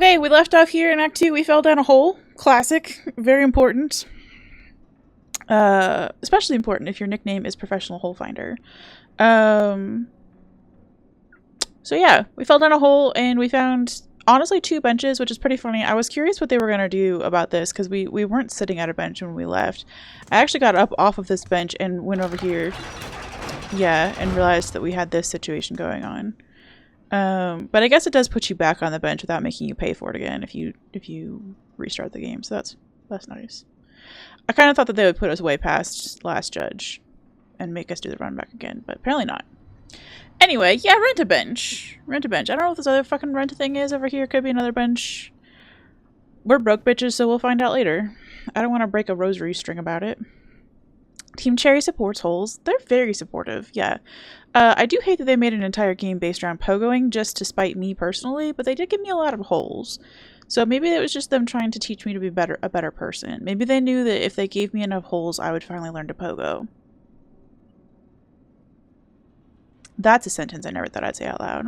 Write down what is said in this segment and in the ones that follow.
Okay, we left off here in Act 2. We fell down a hole. Classic. Very important. Especially important if your nickname is Professional Hole Finder. So yeah, we fell down a hole and we found, honestly, 2 benches, which is pretty funny. I was curious what they were going to do about this because we weren't sitting at a bench when we left. I actually got up off of this bench and went over here. Yeah, and realized that we had this situation going on. But I guess it does put you back on the bench without making you pay for it again if you restart the game. So that's nice. I kind of thought that they would put us way past last judge and make us do the run back again, but apparently not. Anyway, yeah, rent a bench. Rent a bench. I don't know what this other fucking rent thing is over here. Could be another bench. We're broke bitches, so we'll find out later. I don't want to break a rosary string about it. Team Cherry supports holes. They're very supportive, yeah. I do hate that they made an entire game based around pogoing just to spite me personally, but they did give me a lot of holes. So maybe it was just them trying to teach me to be a better person. Maybe they knew that if they gave me enough holes, I would finally learn to pogo. That's a sentence I never thought I'd say out loud.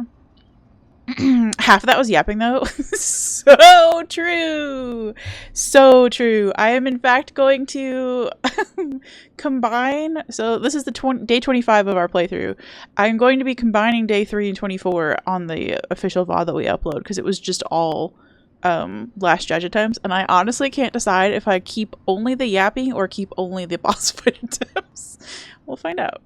Half of that was yapping, though. So true. So true. I am, in fact, going to combine. So this is the day 25 of our playthrough. I'm going to be combining day 3 and 24 on the official VOD that we upload because it was just all last judge attempts. And I honestly can't decide if I keep only the yapping or keep only the boss fight attempts. We'll find out.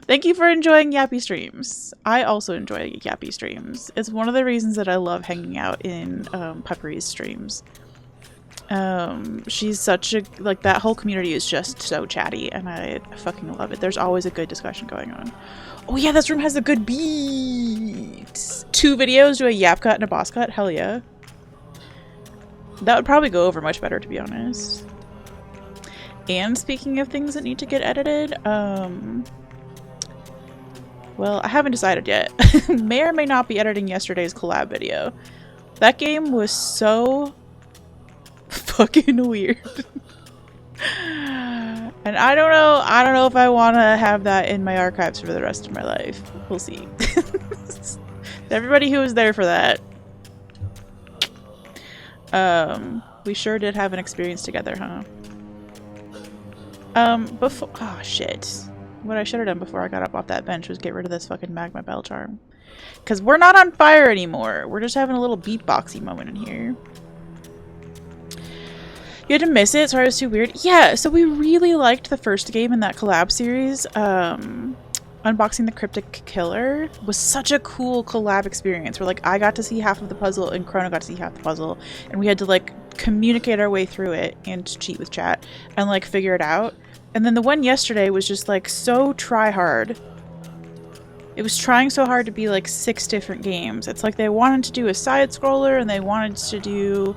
Thank you for enjoying Yappy streams. I also enjoy Yappy streams. It's one of the reasons that I love hanging out in Peppery's streams. She's such a, like, that whole community is just so chatty and I fucking love it. There's always a good discussion going on. Oh yeah, this room has a good beat. 2 videos, do a yap cut and a boss cut? Hell yeah. That would probably go over much better, to be honest. And speaking of things that need to get edited, well, I haven't decided yet. May or may not be editing yesterday's collab video. That game was so fucking weird. And I don't know if I want to have that in my archives for the rest of my life. We'll see. Everybody who was there for that. We sure did have an experience together, huh? Before, oh shit. What I should have done before I got up off that bench was get rid of this fucking magma bell charm. Because we're not on fire anymore. We're just having a little beatboxy moment in here. You had to miss it? Sorry, it was too weird. Yeah, so we really liked the first game in that collab series. Unboxing the Cryptic Killer was such a cool collab experience where, like, I got to see half of the puzzle and Chrono got to see half the puzzle. And we had to, like, communicate our way through it and cheat with chat and, like, figure it out. And then the one yesterday was just, like, so try-hard. It was trying so hard to be, like, 6 different games. It's like they wanted to do a side-scroller, and they wanted to do,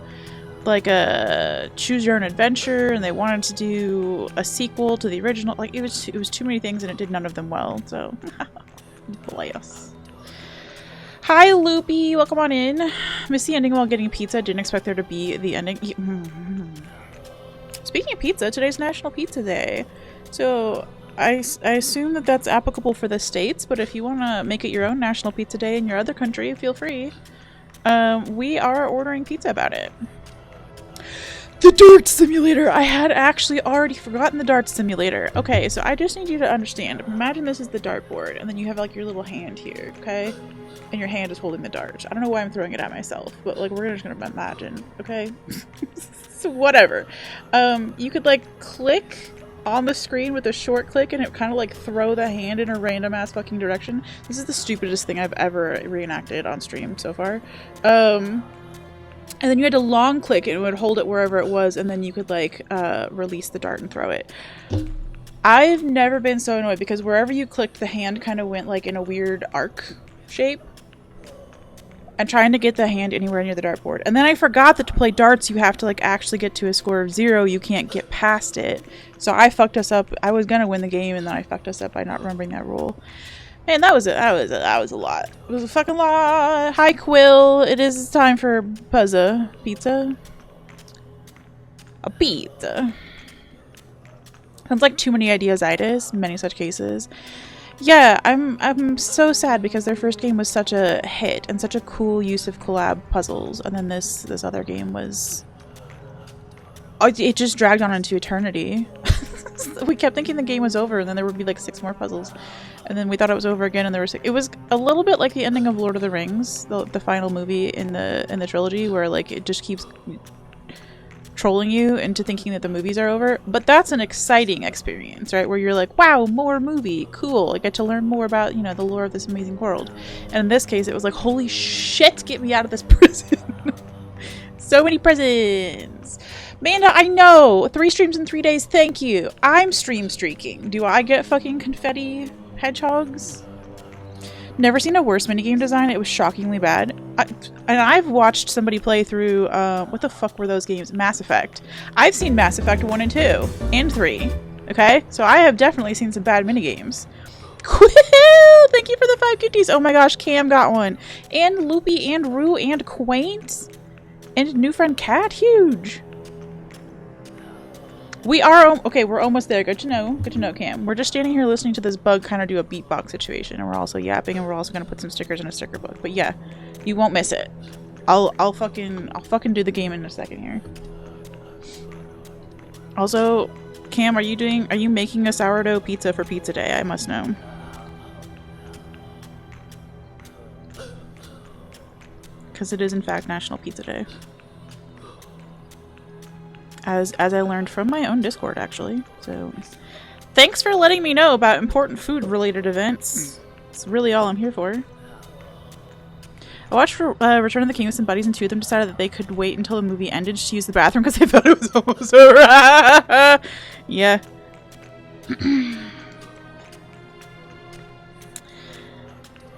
like, a choose-your-own-adventure, and they wanted to do a sequel to the original. Like, it was too many things, and it did none of them well, so... Bless. Hi, Loopy! Welcome on in. Missed the ending while getting pizza. Didn't expect there to be the ending. Speaking of pizza, today's National Pizza Day. So, I assume that that's applicable for the States, but if you want to make it your own National Pizza Day in your other country, feel free. We are ordering pizza about it. The dart simulator! I had actually already forgotten the dart simulator. Okay, so I just need you to understand. Imagine this is the dartboard, and then you have, like, your little hand here, okay? And your hand is holding the dart. I don't know why I'm throwing it at myself, but, like, we're just gonna imagine, okay? So whatever. You could, like, click on the screen with a short click and it kind of, like, throw the hand in a random ass fucking direction. This is the stupidest thing I've ever reenacted on stream so far. And then you had to long click and it would hold it wherever it was, and then you could, like, release the dart and throw it. I've never been so annoyed because wherever you clicked, the hand kind of went, like, in a weird arc shape. And trying to get the hand anywhere near the dartboard. And then I forgot that to play darts, you have to, like, actually get to a score of 0. You can't get past it. So I fucked us up. I was gonna win the game, and then I fucked us up by not remembering that rule. Man, that was a lot. It was a fucking lot. Hi, Quill. It is time for pizza. A pizza. Sounds like too many ideas-itis. Many such cases. Yeah, I'm so sad because their first game was such a hit and such a cool use of collab puzzles, and then this other game was, oh, it just dragged on into eternity. We kept thinking the game was over, and then there would be like 6 more puzzles, and then we thought it was over again, and there was it was a little bit like the ending of Lord of the Rings, the final movie in the trilogy, where like it just keeps trolling you into thinking that the movies are over. But that's an exciting experience, right? Where you're like, wow, more movie, cool, I get to learn more about, you know, the lore of this amazing world. And in this case it was like, holy shit, get me out of this prison. So many prisons. Manda, I know, 3 streams in 3 days, thank you. I'm stream streaking. Do I get fucking confetti hedgehogs? Never seen a worse minigame design. It was shockingly bad. And I've watched somebody play through, what the fuck were those games? Mass Effect. I've seen Mass Effect 1 and 2. And 3. Okay? So I have definitely seen some bad minigames. Woohoo! Thank you for the 5 kitties. Oh my gosh, Cam got one. And Loopy and Rue and Quaint. And new friend Cat. Huge. We are, okay, we're almost there. Good to know, Cam. We're just standing here listening to this bug kind of do a beatbox situation, and we're also yapping, and we're also going to put some stickers in a sticker book. But yeah, you won't miss it. I'll fucking do the game in a second here. Also, Cam, are you making a sourdough pizza for pizza day? I must know. Because it is in fact National Pizza Day. As I learned from my own Discord, actually. So, thanks for letting me know about important food-related events. It's really all I'm here for. I watched Return of the King with some buddies, and 2 of them decided that they could wait until the movie ended to use the bathroom because they thought it was almost over. Yeah.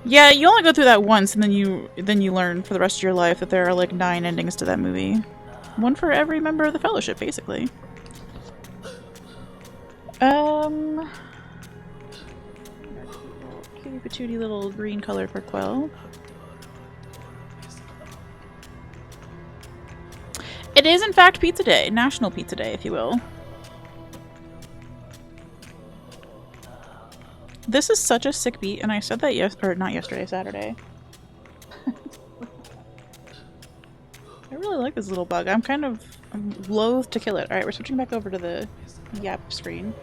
Yeah, you only go through that once, and then you learn for the rest of your life that there are like 9 endings to that movie. 1 for every member of the Fellowship, basically. Cutie patootie little green color for Quell. It is in fact Pizza Day, National Pizza Day, if you will. This is such a sick beat, and I said that not yesterday, Saturday. I really like this little bug. I'm loath to kill it. Alright, we're switching back over to the Yap screen.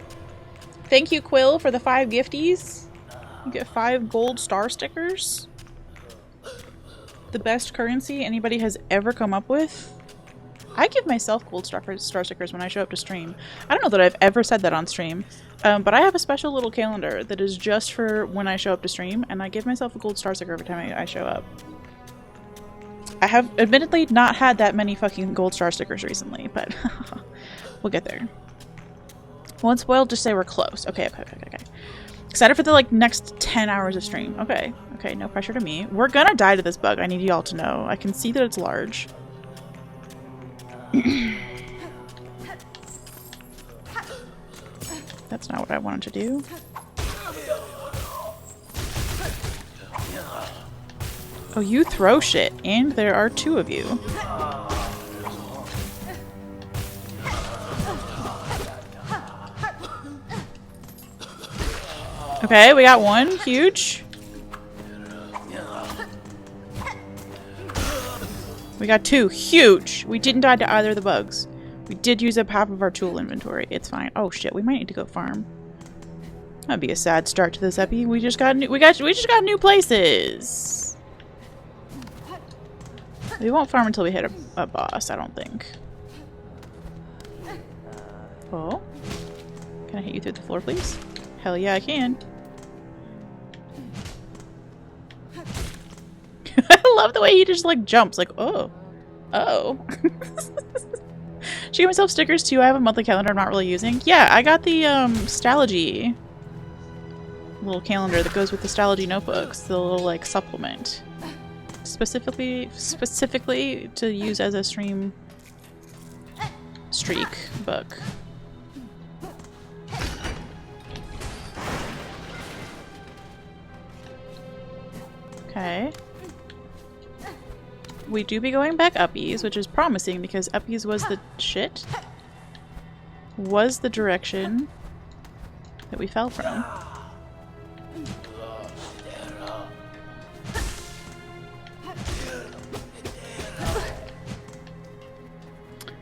Thank you, Quill, for the 5 gifties. You get 5 gold star stickers. The best currency anybody has ever come up with. I give myself gold star stickers when I show up to stream. I don't know that I've ever said that on stream, but I have a special little calendar that is just for when I show up to stream, and I give myself a gold star sticker every time I show up. I have admittedly not had that many fucking gold star stickers recently, but we'll get there. Once spoiled, just say we're close. Okay. Excited for the like next 10 hours of stream. Okay, no pressure to me. We're gonna die to this bug, I need y'all to know. I can see that it's large. That's not what I wanted to do. Oh, you throw shit, and there are 2 of you. Okay, we got 1. Huge. We got 2. Huge! We didn't die to either of the bugs. We did use up half of our tool inventory. It's fine. Oh shit, we might need to go farm. That'd be a sad start to this epi. We just got new places. We won't farm until we hit a boss, I don't think. Oh. Can I hit you through the floor, please? Hell yeah, I can. I love the way he just like jumps, like, oh. Should give myself stickers too. I have a monthly calendar I'm not really using. Yeah, I got the Stalogy little calendar that goes with the Stalogy notebooks, the little like supplement. Specifically to use as a stream streak book. Okay. We do be going back uppies, which is promising because uppies was the shit. Was the direction that we fell from.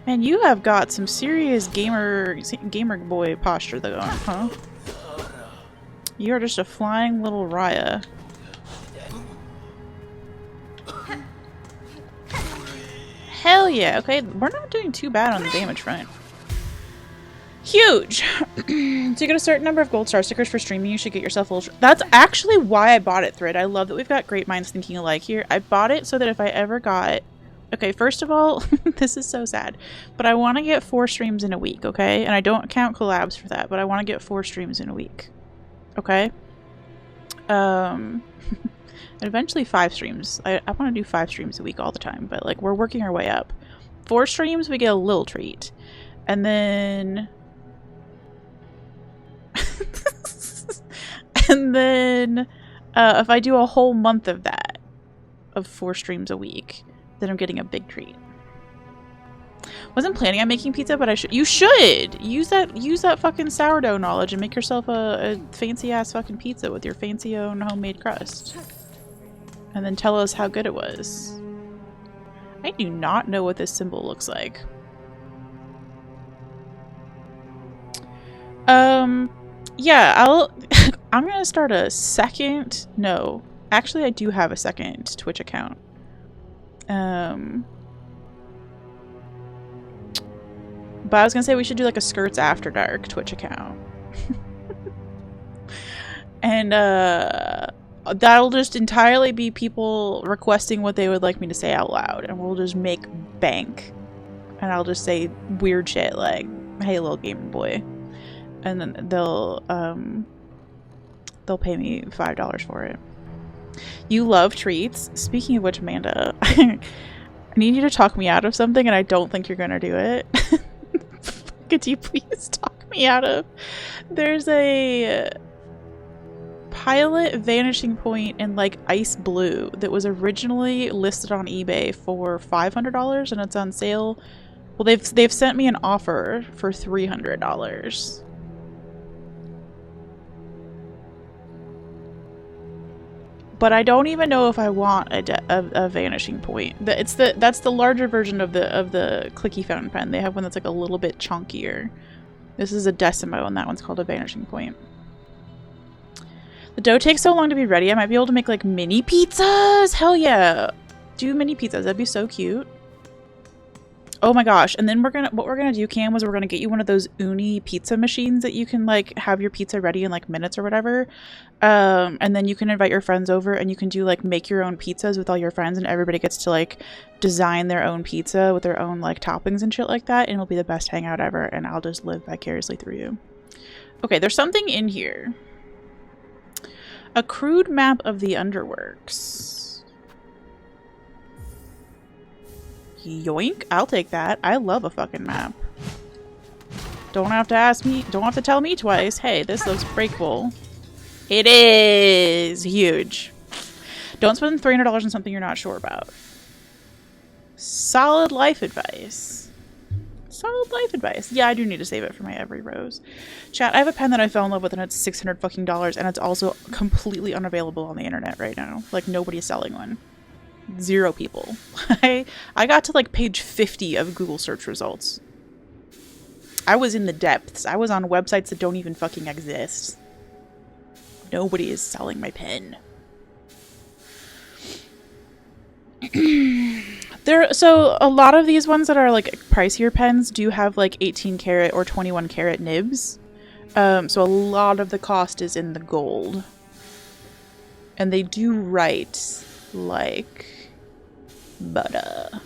Man, you have got some serious gamer boy posture though, huh? You are just a flying little Raya. Hell yeah! Okay, we're not doing too bad on the damage front. Huge! So you get a certain number of gold star stickers for streaming, you should get yourself a little... That's actually why I bought it, Thread. I love that we've got great minds thinking alike here. I bought it so that if I ever got... Okay, first of all, this is so sad, but I want to get 4 streams in a week, okay? And I don't count collabs for that, but I want to get 4 streams in a week. Okay? And eventually 5 streams. I want to do 5 streams a week all the time, but like we're working our way up. 4 streams, we get a little treat. And then... and then if I do a whole month of that, of 4 streams a week, then I'm getting a big treat. Wasn't planning on making pizza, but I should. You should use that fucking sourdough knowledge and make yourself a fancy ass fucking pizza with your fancy own homemade crust, and then tell us how good it was. I do not know what this symbol looks like. Yeah, I'm gonna start a second. No, actually, I do have a second Twitch account. But I was gonna say we should do like a Skirts After Dark Twitch account. And that'll just entirely be people requesting what they would like me to say out loud, and we'll just make bank. And I'll just say weird shit like, "Hey, little gamer boy," and then they'll pay me $5 for it. You love treats. Speaking of which, Amanda, I need you to talk me out of something, and I don't think you're gonna do it. Could you please talk me out of? There's a pilot vanishing point in like ice blue that was originally listed on eBay for $500, and it's on sale. Well, they've sent me an offer for $300. But I don't even know if I want a vanishing point. That's the larger version of the clicky fountain pen. They have one that's like a little bit chunkier. This is a Decimo, and that one's called a vanishing point. The dough takes so long to be ready. I might be able to make like mini pizzas. Hell yeah, do mini pizzas. That'd be so cute. Oh my gosh. And then what we're gonna do, Cam, was we're gonna get you one of those uni pizza machines that you can like have your pizza ready in like minutes or whatever. And then you can invite your friends over, and you can do like make your own pizzas with all your friends, and everybody gets to like design their own pizza with their own like toppings and shit like that, and it'll be the best hangout ever, and I'll just live vicariously through you. Okay, there's something in here. A crude map of the underworks. Yoink, I'll take that. I love a fucking map. Don't have to ask me, don't have to tell me twice. Hey, this looks breakable. It is huge. Don't spend $300 on something you're not sure about. Solid life advice. Solid life advice. Yeah, I do need to save it for my every rose. Chat, I have a pen that I fell in love with, and it's $600 fucking dollars, and it's also completely unavailable on the internet right now. Like, nobody's selling one. 0 people. I got to like page 50 of Google search results. I was in the depths. I was on websites that don't even fucking exist. Nobody is selling my pen. So a lot of these ones that are like pricier pens do have like 18 karat or 21 karat nibs. So a lot of the cost is in the gold. And they do write like butter.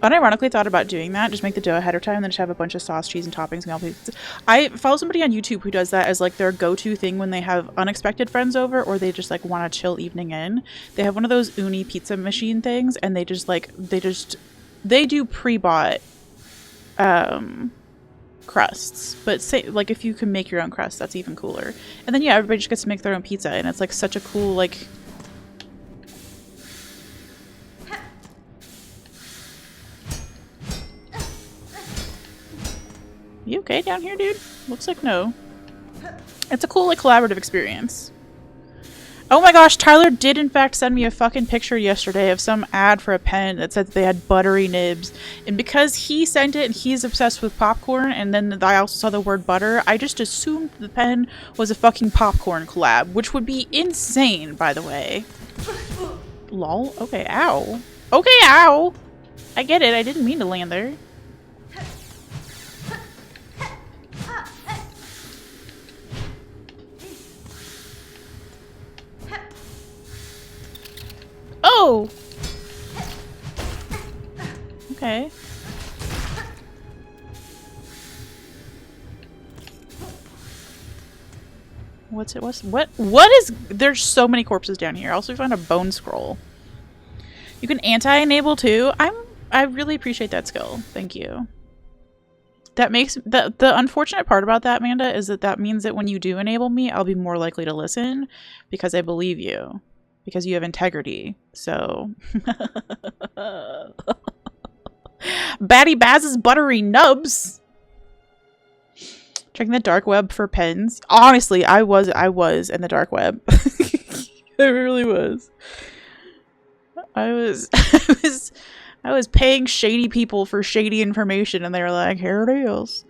Unironically thought about doing that. Just make the dough ahead of time and then just have a bunch of sauce, cheese, and toppings. And all these. I follow somebody on YouTube who does that as like their go-to thing when they have unexpected friends over, or they just like want a chill evening in. They have one of those uni pizza machine things, and they do pre-bought crusts. But say like if you can make your own crust, that's even cooler. And then yeah, everybody just gets to make their own pizza, and it's like such a cool like. You okay down here, dude? Looks like no. It's a cool, like, collaborative experience. Oh my gosh, Tyler did in fact send me a fucking picture yesterday of some ad for a pen that said that they had buttery nibs. And because he sent it and he's obsessed with popcorn, and then I also saw the word butter, I just assumed the pen was a fucking popcorn collab, which would be insane, by the way. Lol. Okay, ow. Okay, ow! I get it, I didn't mean to land there. Oh! Okay. What is, there's so many corpses down here. Also, we found a bone scroll. You can anti-enable too. I really appreciate that skill. Thank you. That makes, the unfortunate part about that, Amanda, is that means that when you do enable me, I'll be more likely to listen because I believe you. Because you have integrity, so. Batty Baz's buttery nubs. Checking the dark web for pens. Honestly, I was in the dark web. I really was. I was paying shady people for shady information, and they were like, "Here it is."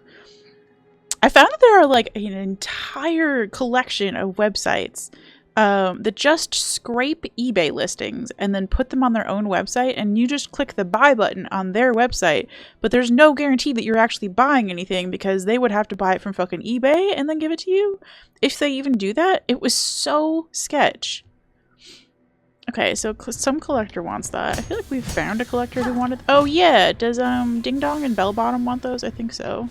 I found that there are like an entire collection of websites that just scrape eBay listings and then put them on their own website, and you just click the buy button on their website, but there's no guarantee that you're actually buying anything because they would have to buy it from fucking eBay and then give it to you. If they even do that, it was so sketch. Okay, so some collector wants that. I feel like we found a collector who wanted. Oh yeah, does Ding Dong and Bell Bottom want those? I think so.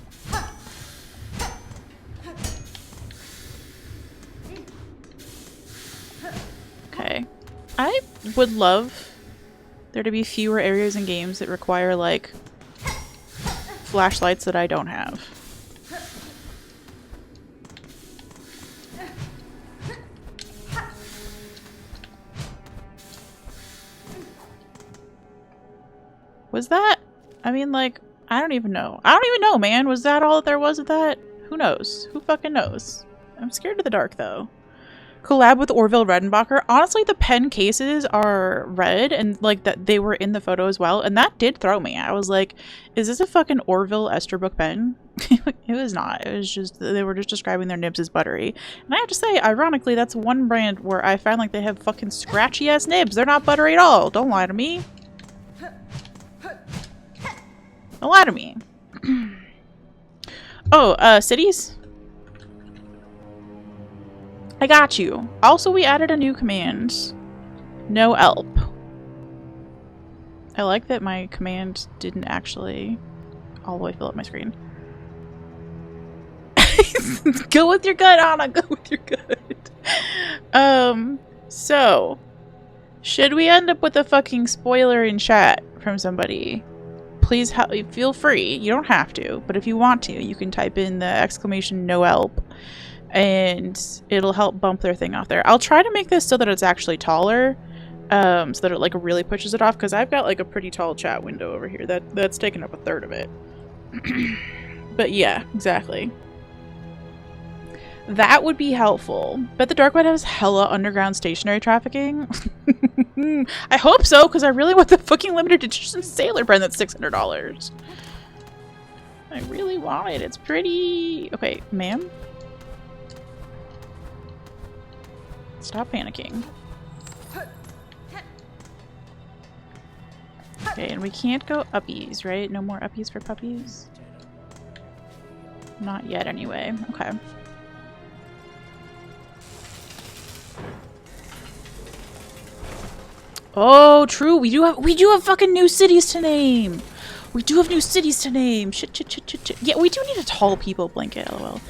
Okay. I would love there to be fewer areas in games that require, like, flashlights that I don't have. Was that? I mean, like, I don't even know. I don't even know, man. Was that all that there was of that? Who knows? Who fucking knows? I'm scared of the dark, though. Collab with Orville Redenbacher. Honestly, the pen cases are red, and like that they were in the photo as well, and that did throw me. I was like, is this a fucking Orville Esterbrook pen? It was not. It was just, they were just describing their nibs as buttery. And I have to say, ironically, that's one brand where I find like they have fucking scratchy ass nibs. They're not buttery at all. Don't lie to me. Don't lie to me. Oh, cities? I got you. Also, we added a new command. No elp. I like that my command didn't actually all the way fill up my screen. Go with your gut, Anna. Go with your gut. So, should we end up with a fucking spoiler in chat from somebody? Please feel free. You don't have to, but if you want to, you can type in the exclamation no elp. And it'll help bump their thing off there. I'll try to make this so that it's actually taller, so that it like really pushes it off, because I've got like a pretty tall chat window over here that's taken up a third of it. But yeah, exactly. That would be helpful. Bet the dark web has hella underground stationary trafficking. I hope so, because I really want the fucking limited edition sailor pen that's $600. I really want it. It's pretty. Okay, ma'am. Stop panicking. Okay, and we can't go uppies, right? No more uppies for puppies? Not yet, anyway. Okay. Oh, true. We do have fucking new cities to name. We do have new cities to name. Shit. Yeah, we do need a tall people blanket, lol.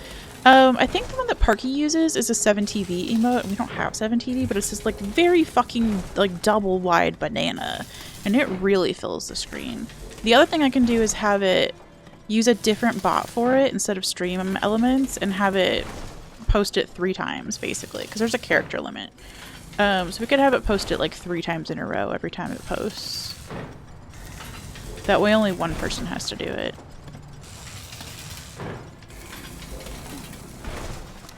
I think the one that Parky uses is a 7TV emote. We don't have 7TV, but it's this like very fucking like double wide banana, and it really fills the screen. The other thing I can do is have it use a different bot for it instead of stream elements, and have it post it 3 times basically, because there's a character limit. So we could have it post it like 3 times in a row every time it posts. That way only one person has to do it.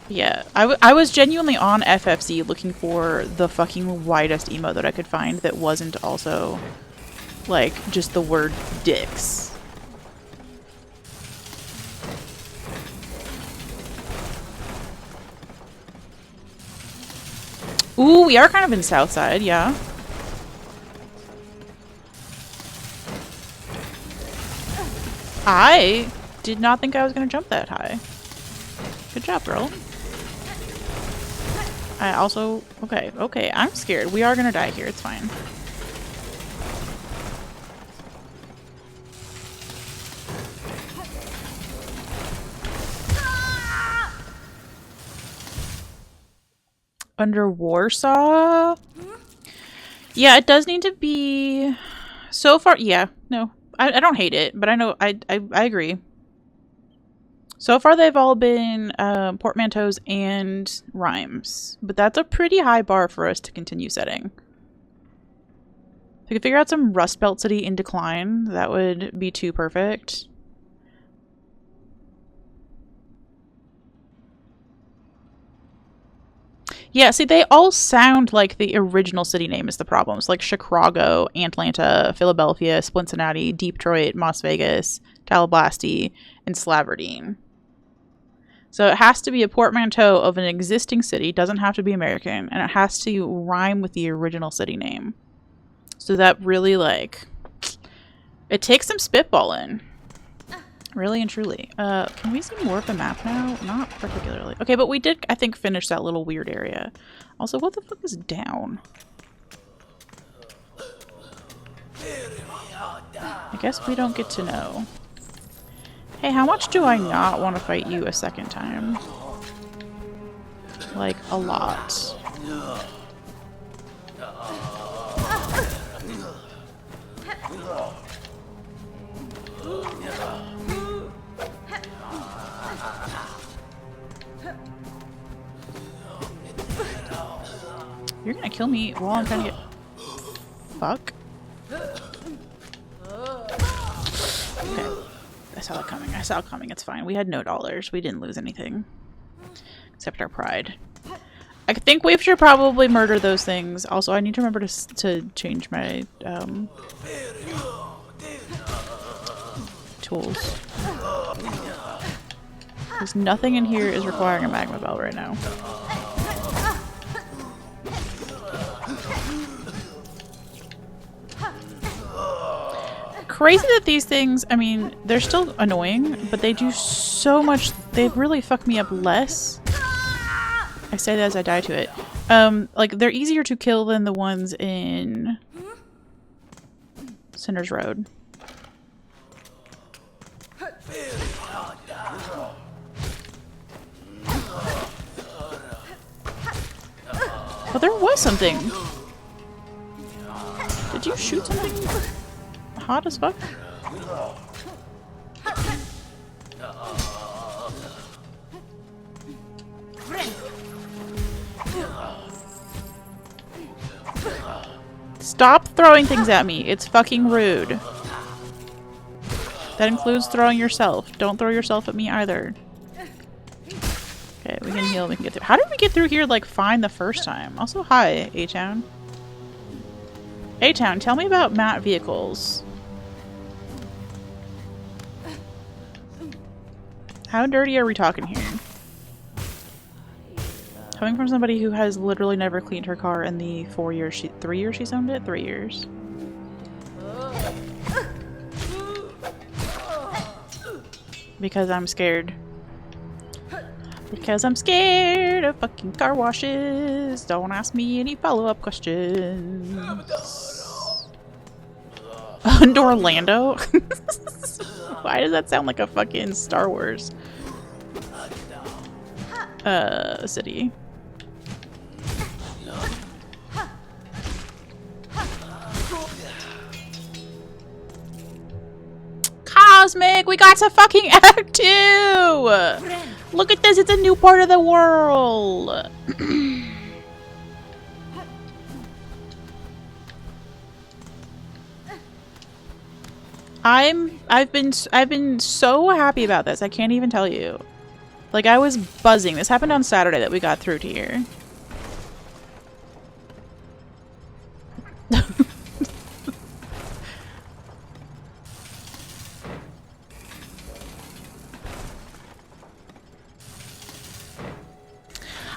Yeah, I was genuinely on FFC looking for the fucking widest emote that I could find that wasn't also, like, just the word dicks. Ooh, we are kind of in Southside, yeah. I did not think I was going to jump that high. Good job, girl. I also... Okay, I'm scared. We are going to die here. It's fine. Under Warsaw? Yeah, it does need to be... So far, yeah. No, I don't hate it, but I know... I agree. So far, they've all been portmanteaus and rhymes. But that's a pretty high bar for us to continue setting. If we could figure out some Rust Belt City in decline, that would be too perfect. Yeah, see, they all sound like the original city name is the problems. Like Chicago, Atlanta, Philadelphia, Cincinnati, Detroit, Las Vegas, Tallahassee, and Slaverdine. So it has to be a portmanteau of an existing city, doesn't have to be American, and it has to rhyme with the original city name. So that really, like, it takes some spitballing. Really and truly. Can we see more of the map now? Not particularly. Okay, but we did, I think, finish that little weird area. Also, what the fuck is down? I guess we don't get to know. Hey, how much do I not want to fight you a second time? Like, a lot. You're gonna kill me while I'm trying to get... Fuck. Okay. I saw it coming. I saw it coming. It's fine. We had no dollars. We didn't lose anything. Except our pride. I think we should probably murder those things. Also, I need to remember to change my tools. Because nothing in here is requiring a magma bell right now. Crazy that these things, I mean, they're still annoying, but they do so much, they really fuck me up less. I say that as I die to it. Like, they're easier to kill than the ones in Sinner's Road. Oh, there was something. Did you shoot something hot as fuck? Stop throwing things at me. It's fucking rude. That includes throwing yourself. Don't throw yourself at me either. Okay, we can heal. We can get through. How did we get through here like fine the first time? Also, hi, A-Town. A-Town, tell me about Matt vehicles. How dirty are we talking here? Coming from somebody who has literally never cleaned her car in the 3 years she's owned it? 3 years. Because I'm scared. Because I'm scared of fucking car washes. Don't ask me any follow-up questions. And Orlando? Why does that sound like a fucking Star Wars city? Cosmic! We got to fucking Act 2! Look at this, it's a new part of the world! I've been so happy about this, I can't even tell you. Like, I was buzzing. This happened on Saturday that we got through to here. I'm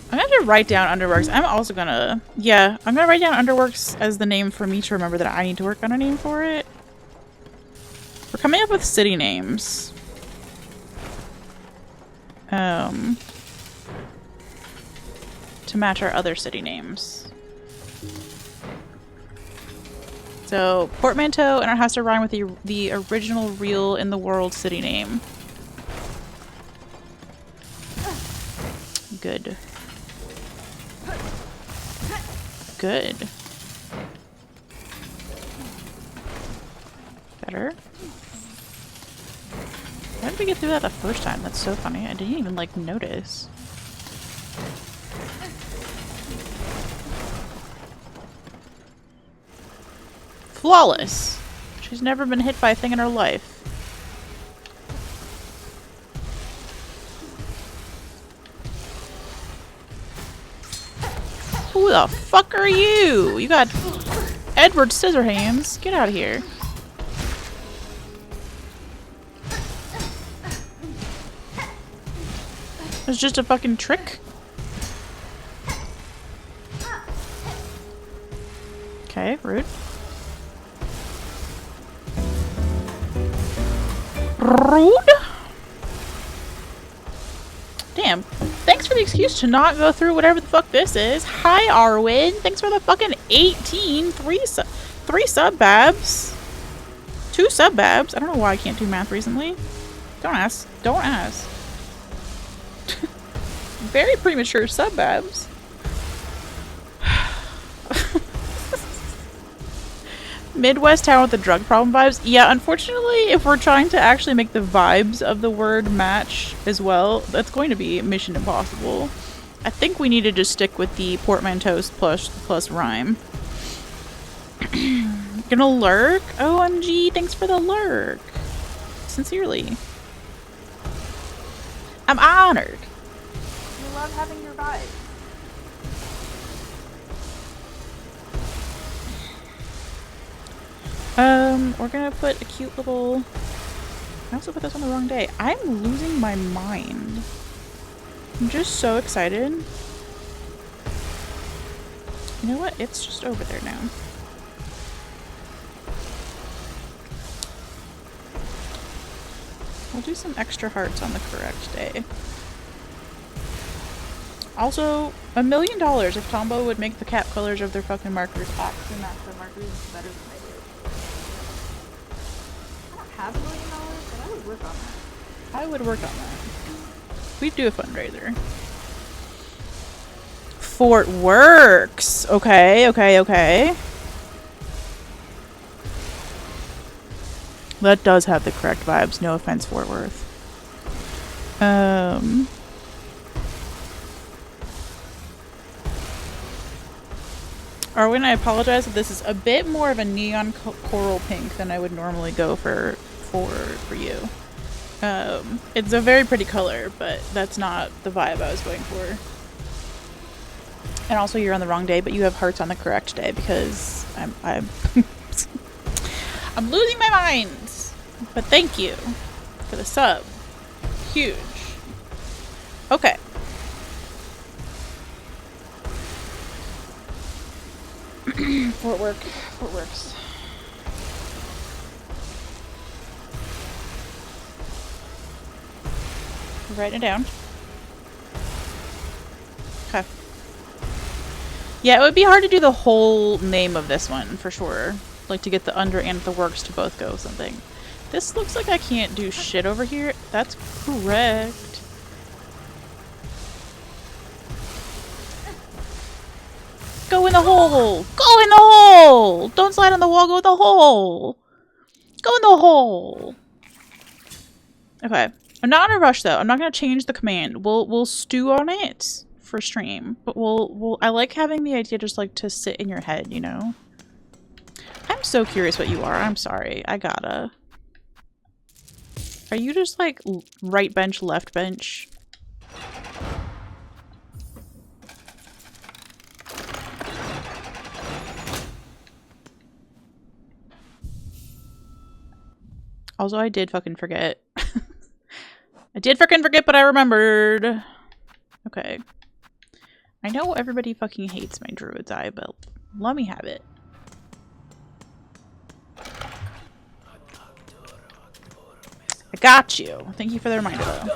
gonna have to write down Underworks. I'm also gonna... Yeah, I'm gonna write down Underworks as the name for me to remember that I need to work on a name for it. We're coming up with city names. To match our other city names. So, portmanteau, and it has to rhyme with the original real in the world city name. Good. Good. Better. How did we get through that the first time? That's so funny. I didn't even, like, notice. Flawless. She's never been hit by a thing in her life. Who the fuck are you? You got Edward Scissorhands. Get out of here. It's just a fucking trick. Okay, rude. Rude? Damn. Thanks for the excuse to not go through whatever the fuck this is. Hi, Arwen. Thanks for the fucking 18. Three sub-babs. 2 sub-babs. I don't know why I can't do math recently. Don't ask. Don't ask. Very premature sub-babs. Midwest town with the drug problem vibes. Yeah, unfortunately, if we're trying to actually make the vibes of the word match as well, that's going to be mission impossible. I think we need to just stick with the portmanteaus plus rhyme. Gonna lurk? OMG, thanks for the lurk. Sincerely. I'm honored. We love having your vibes. We're gonna put a cute little... I also put this on the wrong day. I'm losing my mind. I'm just so excited. You know what? It's just over there now. We'll do some extra hearts on the correct day. Also, $1 million if Tombow would make the cap colors of their fucking markers actually match their markers better than they do. I don't have $1 million, but I would work on that. I would work on that. We'd do a fundraiser. Fort Works! Okay, okay, okay. That does have the correct vibes. No offense, Fort Worth. Arwen, I apologize if this is a bit more of a neon coral pink than I would normally go for you. It's a very pretty color, but that's not the vibe I was going for. And also, you're on the wrong day, but you have hearts on the correct day because I'm I'm losing my mind. But thank you for the sub. Huge. Okay. Fort Works. Writing it down. Okay. Yeah, it would be hard to do the whole name of this one for sure. Like to get the under and the works to both go something. This looks like I can't do shit over here. That's correct. Go in the hole! Go in the hole! Don't slide on the wall, go in the hole! Go in the hole! Okay. I'm not in a rush though. I'm not gonna change the command. We'll stew on it for stream. But I like having the idea just like to sit in your head, you know? I'm so curious what you are. I'm sorry. I gotta. Are you just like right bench, left bench? Also, I did fucking forget. I did fucking forget, but I remembered. Okay. I know everybody fucking hates my druid's eye, but let me have it. I got you. Thank you for the reminder, though.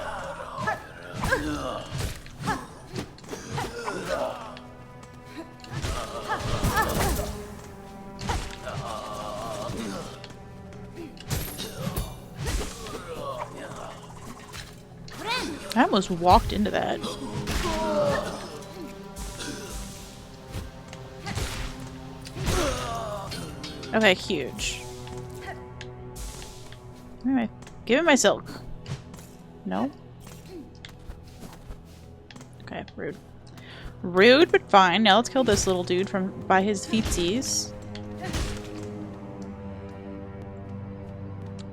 I almost walked into that. Okay, huge. Give me my silk. No? Okay, rude. Rude, but fine. Now let's kill this little dude by his feetsies.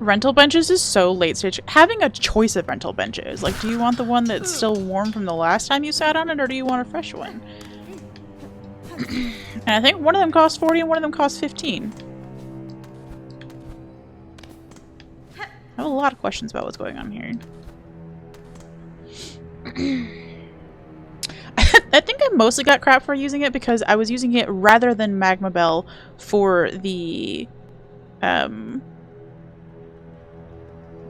Rental benches is so late stage. Having a choice of rental benches. Like, do you want the one that's still warm from the last time you sat on it, or do you want a fresh one? And I think one of them costs 40 and one of them costs 15. I have a lot of questions about what's going on here. I think I mostly got crap for using it because I was using it rather than Magma Bell for the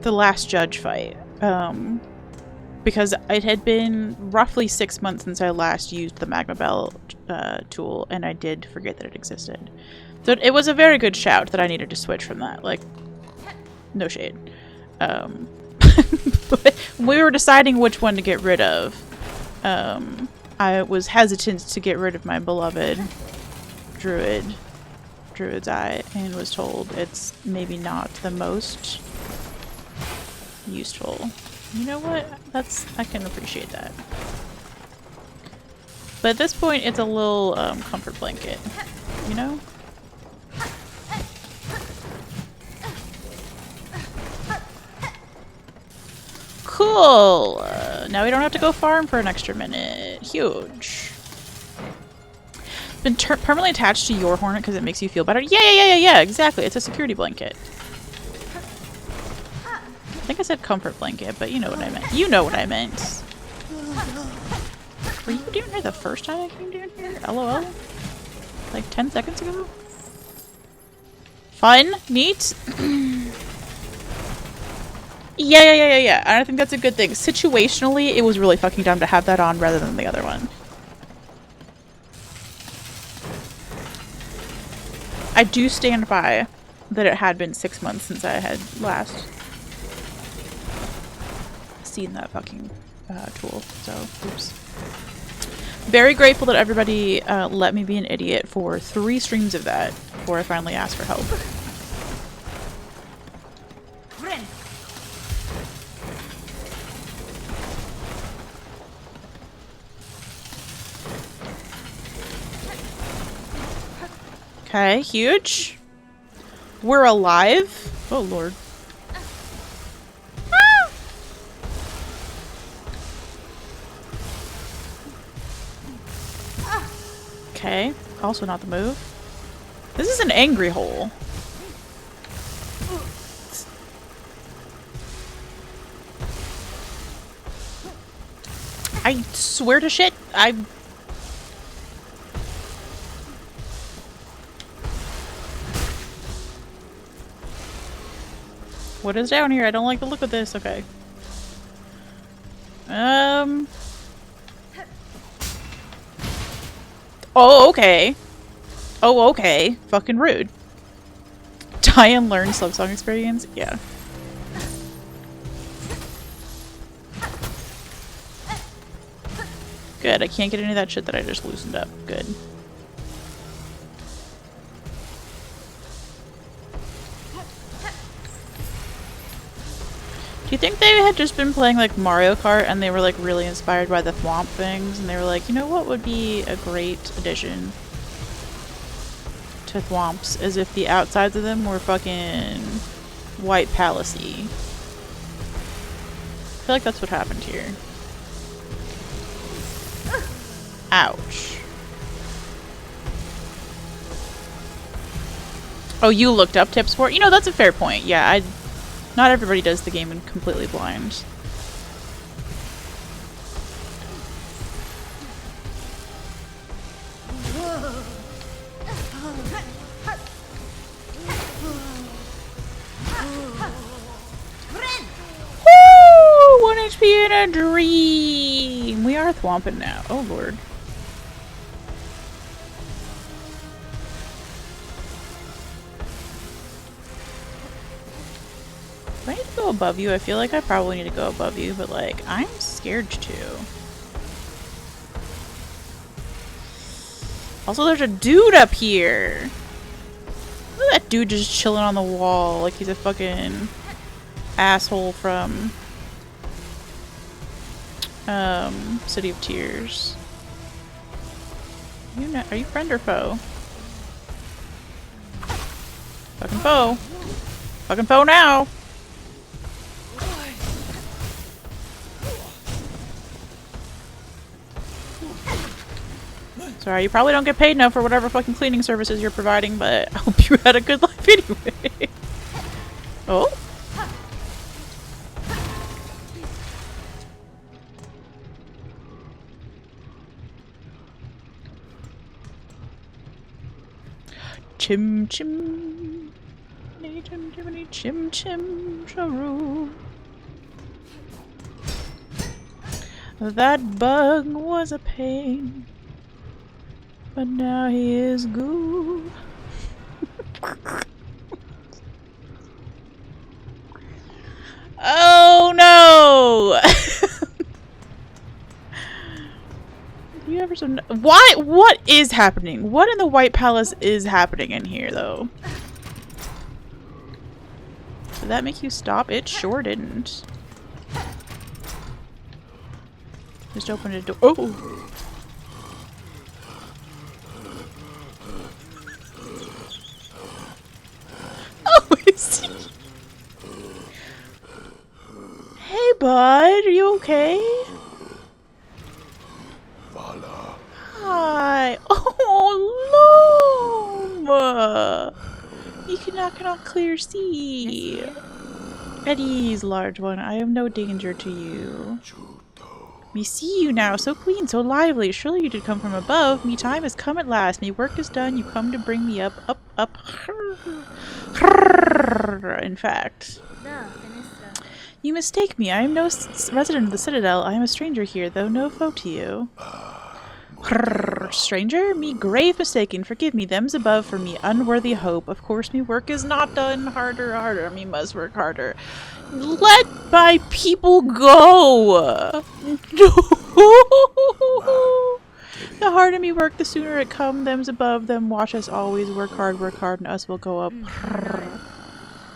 last judge fight. Because it had been roughly 6 months since I last used the Magma Bell tool, and I did forget that it existed. So it was a very good shout that I needed to switch from that. Like, no shade. But when we were deciding which one to get rid of, I was hesitant to get rid of my beloved Druid's Eye, and was told it's maybe not the most useful. You know what? I can appreciate that. But at this point, it's a little comfort blanket, you know? Cool! Now we don't have to go farm for an extra minute. Huge. Been permanently attached to your hornet because it makes you feel better. Yeah, exactly. It's a security blanket. I think I said comfort blanket, but you know what I meant. You know what I meant. Were you doing here the first time I came down here? LOL? Like 10 seconds ago? Fun? Neat? Yeah. I think that's a good thing. Situationally, it was really fucking dumb to have that on rather than the other one. I do stand by that it had been 6 months since I had last seen that fucking tool, so oops. Very grateful that everybody let me be an idiot for 3 streams of that before I finally asked for help. Okay, huge. We're alive. Oh lord. Okay, also not the move. This is an angry hole. I swear to shit, What is down here? I don't like the look of this. Okay. Oh, okay. Oh, okay. Fucking rude. Die and learn Silksong experience? Yeah. Good. I can't get any of that shit that I just loosened up. Good. Do you think they had just been playing like Mario Kart and they were like really inspired by the thwomp things and they were like, you know what would be a great addition to thwomps is if the outsides of them were fucking white palacey. I feel like that's what happened here. Ouch. Oh, you looked up tips for it? You know, that's a fair point. Yeah, Not everybody does the game in completely blind. Woo! 1 HP in a dream! We are thwomping now. Oh lord. Do I need to go above you? I feel like I probably need to go above you, but like, I'm scared to. Also, there's a dude up here! Look at that dude just chilling on the wall like he's a fucking asshole from City of Tears. Are you friend or foe? Fucking foe. Fucking foe now! Sorry, you probably don't get paid enough for whatever fucking cleaning services you're providing, but I hope you had a good life anyway. Oh? Chim chim. Chim chimney chim chim charoo. That bug was a pain. But now he is goo. Oh no! You ever so why? What is happening? What in the White Palace is happening in here, though? Did that make you stop? It sure didn't. Just opened a door. Oh! Hey, bud, are you okay? Vala. Hi. Oh, Loam! You cannot clear sea. At ease, large one. I am no danger to you. Me see you now, so clean, so lively. Surely you did come from above. Me time has come at last. Me work is done. You come to bring me up. In fact. You mistake me. I am no resident of the Citadel. I am a stranger here, though no foe to you. Stranger? Me grave mistaken. Forgive me. Them's above for me unworthy hope. Of course me work is not done. Harder. Me must work harder. Let my people go! The harder me work, the sooner it come. Them's above them. Watch us always. Work hard, and us will go up.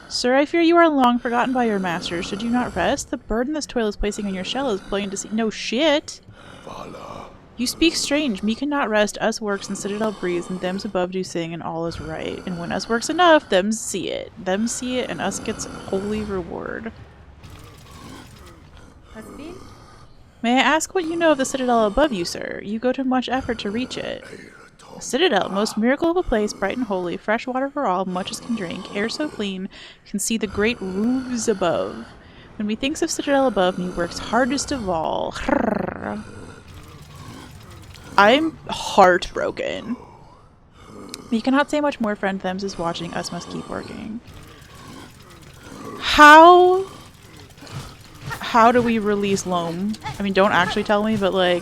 Sir, I fear you are long forgotten by your masters. Should you not rest? The burden this toil is placing on your shell is plain to see. No shit! Vala. You speak strange. Me cannot rest. Us works and Citadel breathes, and them's above do sing, and all is right. And when us works enough, them's see it. Them see it, and us gets holy reward. May I ask what you know of the Citadel above you, sir? You go to much effort to reach it. A Citadel, most miracle of a place, bright and holy, fresh water for all, much as can drink, air so clean, can see the great roofs above. When me thinks of Citadel above me, works hardest of all. I'm heartbroken. You cannot say much more, friend. Thems is watching. Us must keep working. How do we release Loam? I mean, don't actually tell me, but like...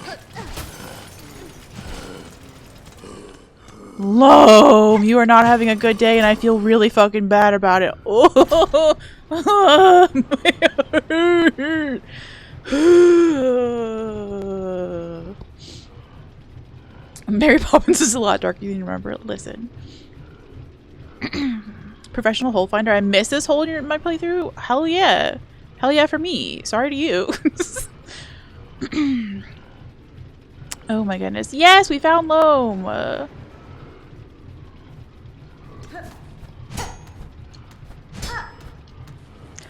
Loam, you are not having a good day and I feel really fucking bad about it. Oh, Mary Poppins is a lot darker than you remember. Listen. Professional hole finder. I missed this hole in my playthrough? Hell yeah. Hell yeah for me. Sorry to you. Oh my goodness. Yes, we found Loam. I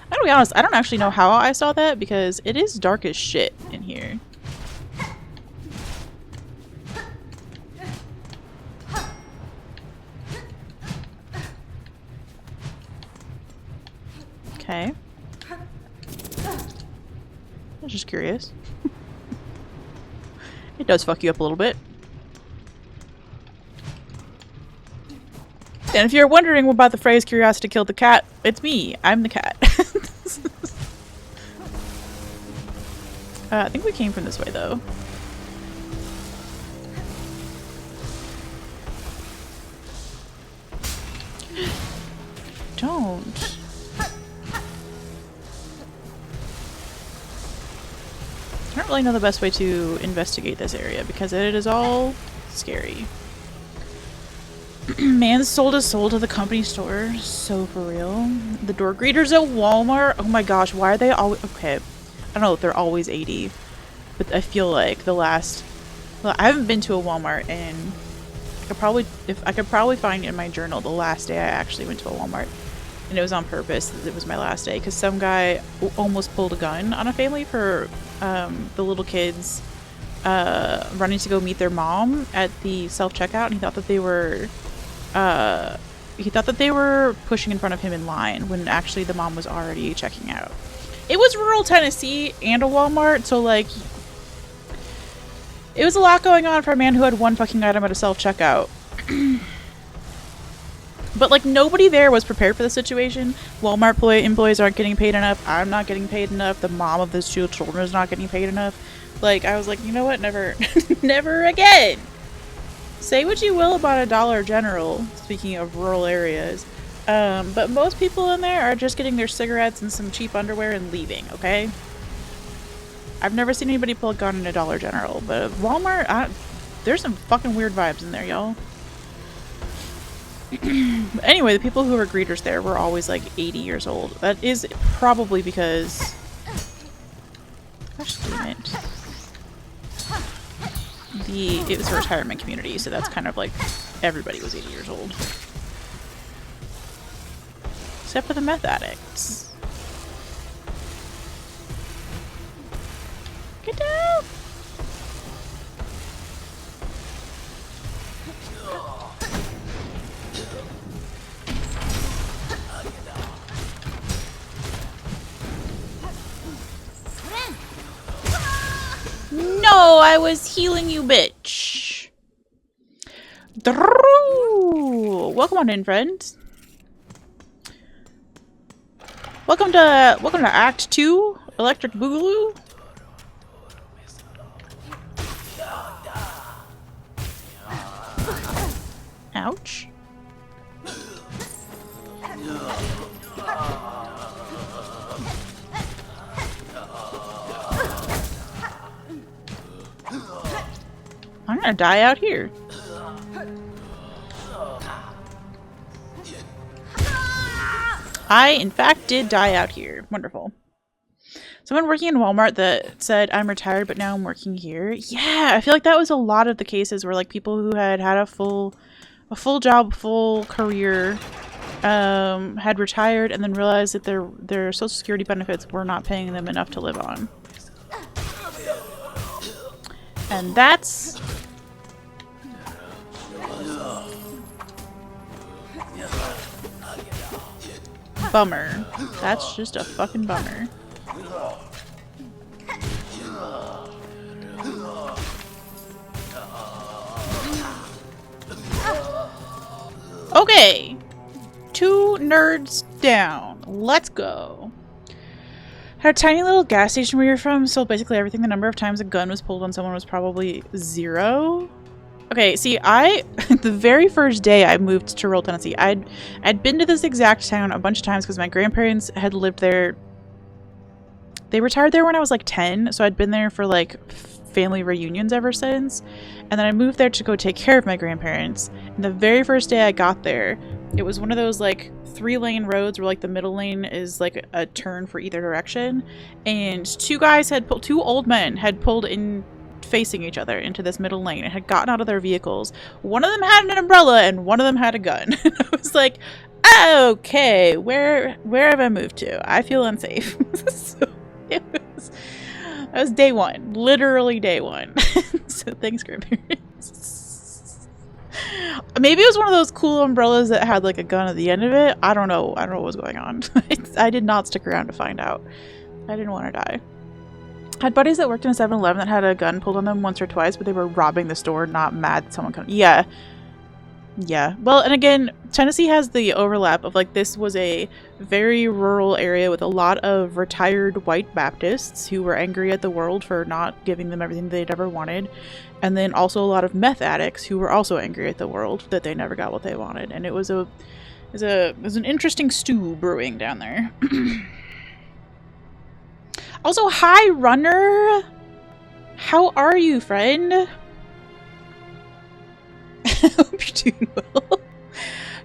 gotta be honest, I don't actually know how I saw that because it is dark as shit in here. Okay. I was just curious. It does fuck you up a little bit. And if you're wondering about the phrase curiosity killed the cat, it's me. I'm the cat. I think we came from this way though. Don't. I don't really know the best way to investigate this area because it is all scary. Man sold his soul to the company store. So for real. The door greeters at Walmart. Oh my gosh, why are they always... Okay. I don't know if they're always 80. But I feel like the last... Well, I haven't been to a Walmart in... I could probably find in my journal the last day I actually went to a Walmart. And it was on purpose. It was my last day. Because some guy almost pulled a gun on a family for the little kids running to go meet their mom at the self-checkout. And he thought that they were pushing in front of him in line when actually the mom was already checking out. It was rural Tennessee and a Walmart, so like it was a lot going on for a man who had one fucking item at a self-checkout. But like nobody there was prepared for the situation. Walmart employees aren't getting paid enough. I'm not getting paid enough. The mom of those 2 children is not getting paid enough. Like I was like, you know what? Never, never again. Say what you will about a Dollar General, speaking of rural areas, but most people in there are just getting their cigarettes and some cheap underwear and leaving, okay? I've never seen anybody pull a gun in a Dollar General, but Walmart, there's some fucking weird vibes in there, y'all. Anyway, the people who were greeters there were always like 80 years old. That is probably because... Gosh damn it. It was a retirement community, so that's kind of like everybody was 80 years old. Except for the meth addicts. Get down! No, I was healing you, bitch. Welcome on in, friends. Welcome to Act 2, Electric Boogaloo. Ouch. I'm gonna die out here. I, in fact, did die out here. Wonderful. Someone working in Walmart that said, I'm retired, but now I'm working here. Yeah, I feel like that was a lot of the cases where, like, people who had a full job, full career, had retired and then realized that their Social Security benefits were not paying them enough to live on. And that's... bummer. That's just a fucking bummer. Okay. 2 nerds down. Let's go. Had a tiny little gas station where you're from, so basically everything. The number of times a gun was pulled on someone was probably 0. Okay, see, the very first day I moved to rural Tennessee, I'd been to this exact town a bunch of times because my grandparents had lived there. They retired there when I was like 10, so I'd been there for like family reunions ever since. And then I moved there to go take care of my grandparents. And the very first day I got there, it was one of those like 3-lane roads where like the middle lane is like a turn for either direction. And 2 old men had pulled in facing each other into this middle lane and had gotten out of their vehicles. One of them had an umbrella and one of them had a gun. I was like, okay, where have I moved to? I feel unsafe. So that was day 1, literally day 1. So thanks, grandparents. Maybe it was one of those cool umbrellas that had like a gun at the end of it. I don't know what was going on. I did not stick around to find out. I didn't want to die. Had buddies that worked in a 7-Eleven that had a gun pulled on them once or twice, but they were robbing the store, not mad that someone come. Yeah. Yeah. Well, and again, Tennessee has the overlap of, like, this was a very rural area with a lot of retired white Baptists who were angry at the world for not giving them everything they'd ever wanted. And then also a lot of meth addicts who were also angry at the world that they never got what they wanted. And it was an interesting stew brewing down there. Also, hi, Runner! How are you, friend? Hope you're doing well.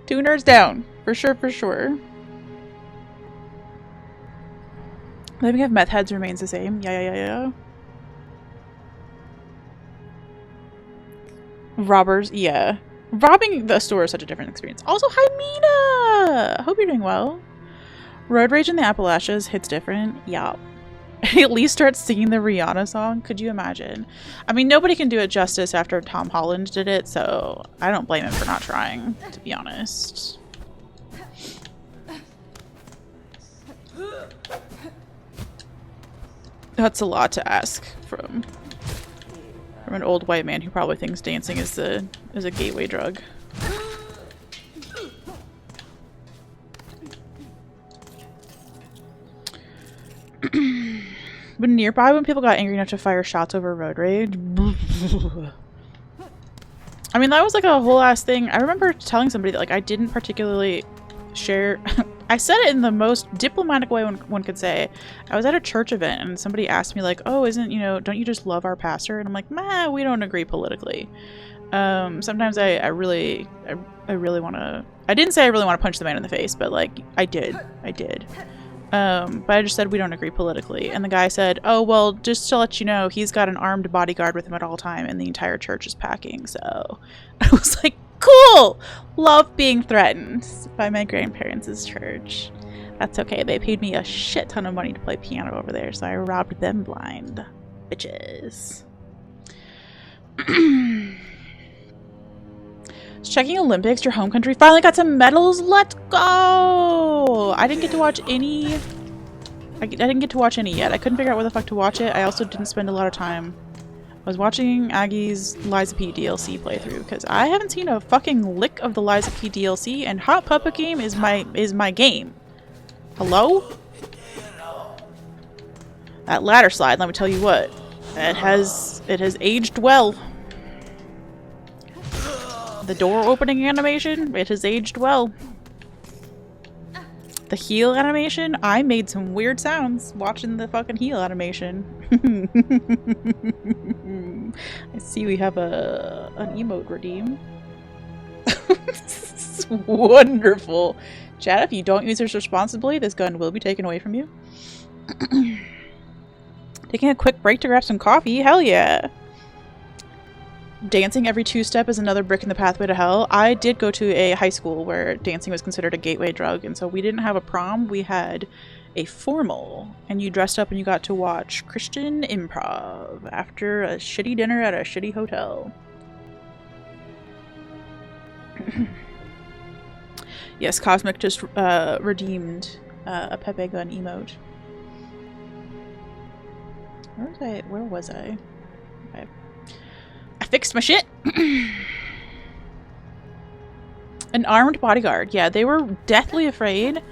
2 nerds down. For sure, for sure. Living of meth heads remains the same. Yeah. Robbers, yeah. Robbing the store is such a different experience. Also, hi, Mina! Hope you're doing well. Road rage in the Appalachians hits different. Yeah. At least start singing the Rihanna song. Could you imagine? I mean, nobody can do it justice after Tom Holland did it, so I don't blame him for not trying, to be honest. That's a lot to ask from an old white man who probably thinks dancing is a gateway drug. But nearby, when people got angry enough to fire shots over road rage. I mean, that was like a whole ass thing. I remember telling somebody that, like, I didn't particularly share. I said it in the most diplomatic way one could say. I was at a church event and somebody asked me, like, oh, don't you just love our pastor? And I'm like, nah, we don't agree politically. Sometimes I really want to. I didn't say I really want to punch the man in the face, but, like, I did. But I just said we don't agree politically. And the guy said, oh, well, just to let you know, he's got an armed bodyguard with him at all time and the entire church is packing. So I was like, cool! Love being threatened by my grandparents' church. That's okay. They paid me a shit ton of money to play piano over there, so I robbed them blind. Bitches. Checking Olympics, your home country finally got some medals. Let's go! I didn't get to watch any. I didn't get to watch any yet. I couldn't figure out where the fuck to watch it. I also didn't spend a lot of time. I was watching Aggie's Liza P DLC playthrough because I haven't seen a fucking lick of the Liza P DLC, and Hot Puppet Game is my game. Hello? That ladder slide, let me tell you what, it has aged well. The door opening animation, it has aged well. The heel animation, I made some weird sounds watching the fucking heel animation. I see we have an emote redeem. This is wonderful. Chat, if you don't use this responsibly, this gun will be taken away from you. Taking a quick break to grab some coffee, hell yeah. Dancing every 2-step is another brick in the pathway to hell. I did go to a high school where dancing was considered a gateway drug, and so we didn't have a prom, we had a formal, and you dressed up and you got to watch Christian improv after a shitty dinner at a shitty hotel. Yes, Cosmic just redeemed a Pepe Gun emote. Where was I? Okay. I fixed my shit. An armed bodyguard. Yeah, they were deathly afraid.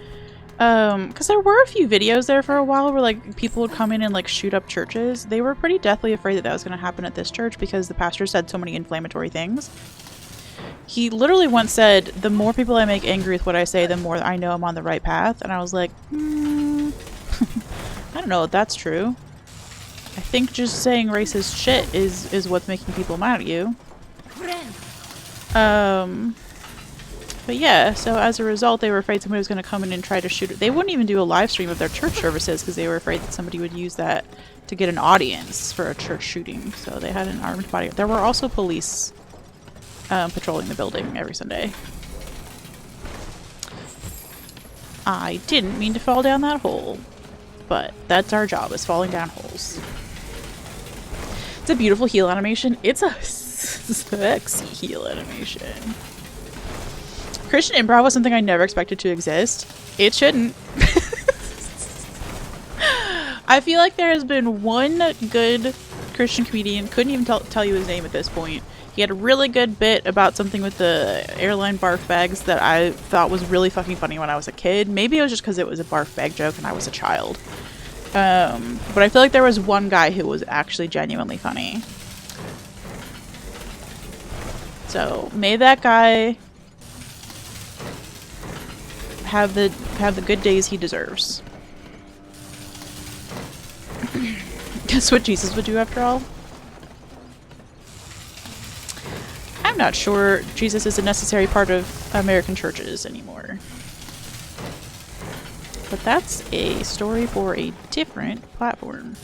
Because there were a few videos there for a while where, like, people would come in and, like, shoot up churches. They were pretty deathly afraid that that was going to happen at this church because the pastor said so many inflammatory things. He literally once said, the more people I make angry with what I say, the more I know I'm on the right path. And I was like, I don't know if that's true. I think just saying racist shit is what's making people mad at you. But yeah, so as a result, they were afraid somebody was going to come in and try to shoot it. They wouldn't even do a live stream of their church services because they were afraid that somebody would use that to get an audience for a church shooting. So they had an armed body. There were also police patrolling the building every Sunday. I didn't mean to fall down that hole, but that's our job, is falling down holes. It's a beautiful heel animation. It's a sexy heel animation. Christian improv was something I never expected to exist. It shouldn't. I feel like there has been one good Christian comedian, couldn't even tell you his name at this point. He had a really good bit about something with the airline barf bags that I thought was really fucking funny when I was a kid. Maybe it was just because it was a barf bag joke and I was a child. But I feel like there was one guy who was actually genuinely funny. So may that guy have the good days he deserves. Guess what Jesus would do after all? I'm not sure Jesus is a necessary part of American churches anymore. But that's a story for a different platform.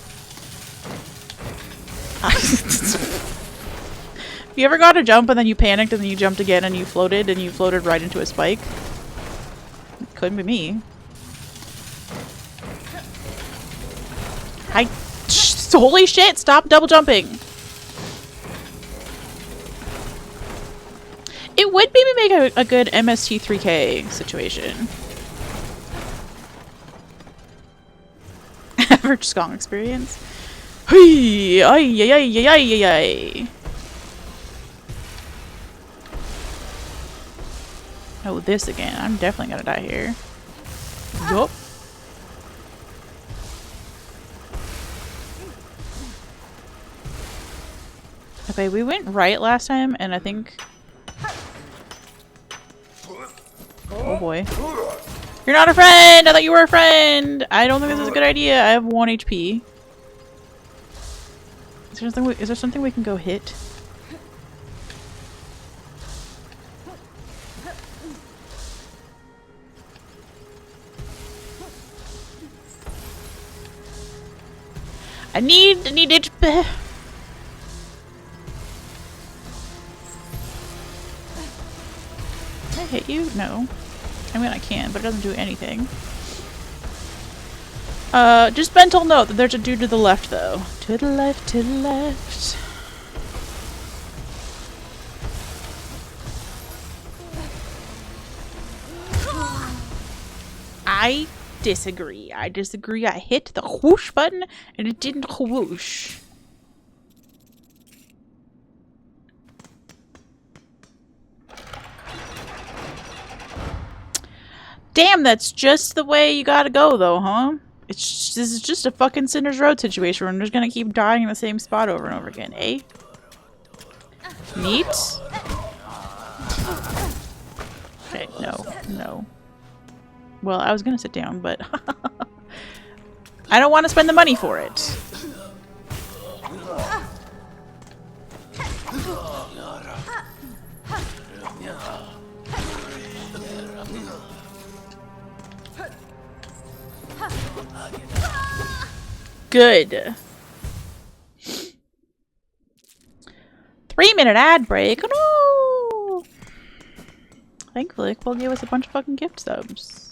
You ever got a jump and then you panicked and then you jumped again and you floated right into a spike? Couldn't be me. Holy shit, stop double jumping! It would maybe make a good MST3K situation. Average Skong experience. Hey, ay, ay, ay, ay, ay, ay. Oh, this again. I'm definitely gonna die here. Yup. Okay, we went right last time, and I think... Oh boy. You're not a friend! I thought you were a friend! I don't think this is a good idea. I have 1 HP. Is there something we can go hit? I need HP. Can I hit you? No. I mean, I can, but it doesn't do anything. Just mental note that there's a dude to the left, though. To the left, to the left. I disagree. I disagree. I hit the whoosh button and it didn't whoosh. Damn, that's just the way you gotta go, though, huh? This is just a fucking Cinder's Road situation where I'm just gonna keep dying in the same spot over and over again, eh? Neat? Okay, no. Well, I was gonna sit down, but I don't want to spend the money for it. Good. 3-minute ad break. No! Thankfully, will give us a bunch of fucking gift subs.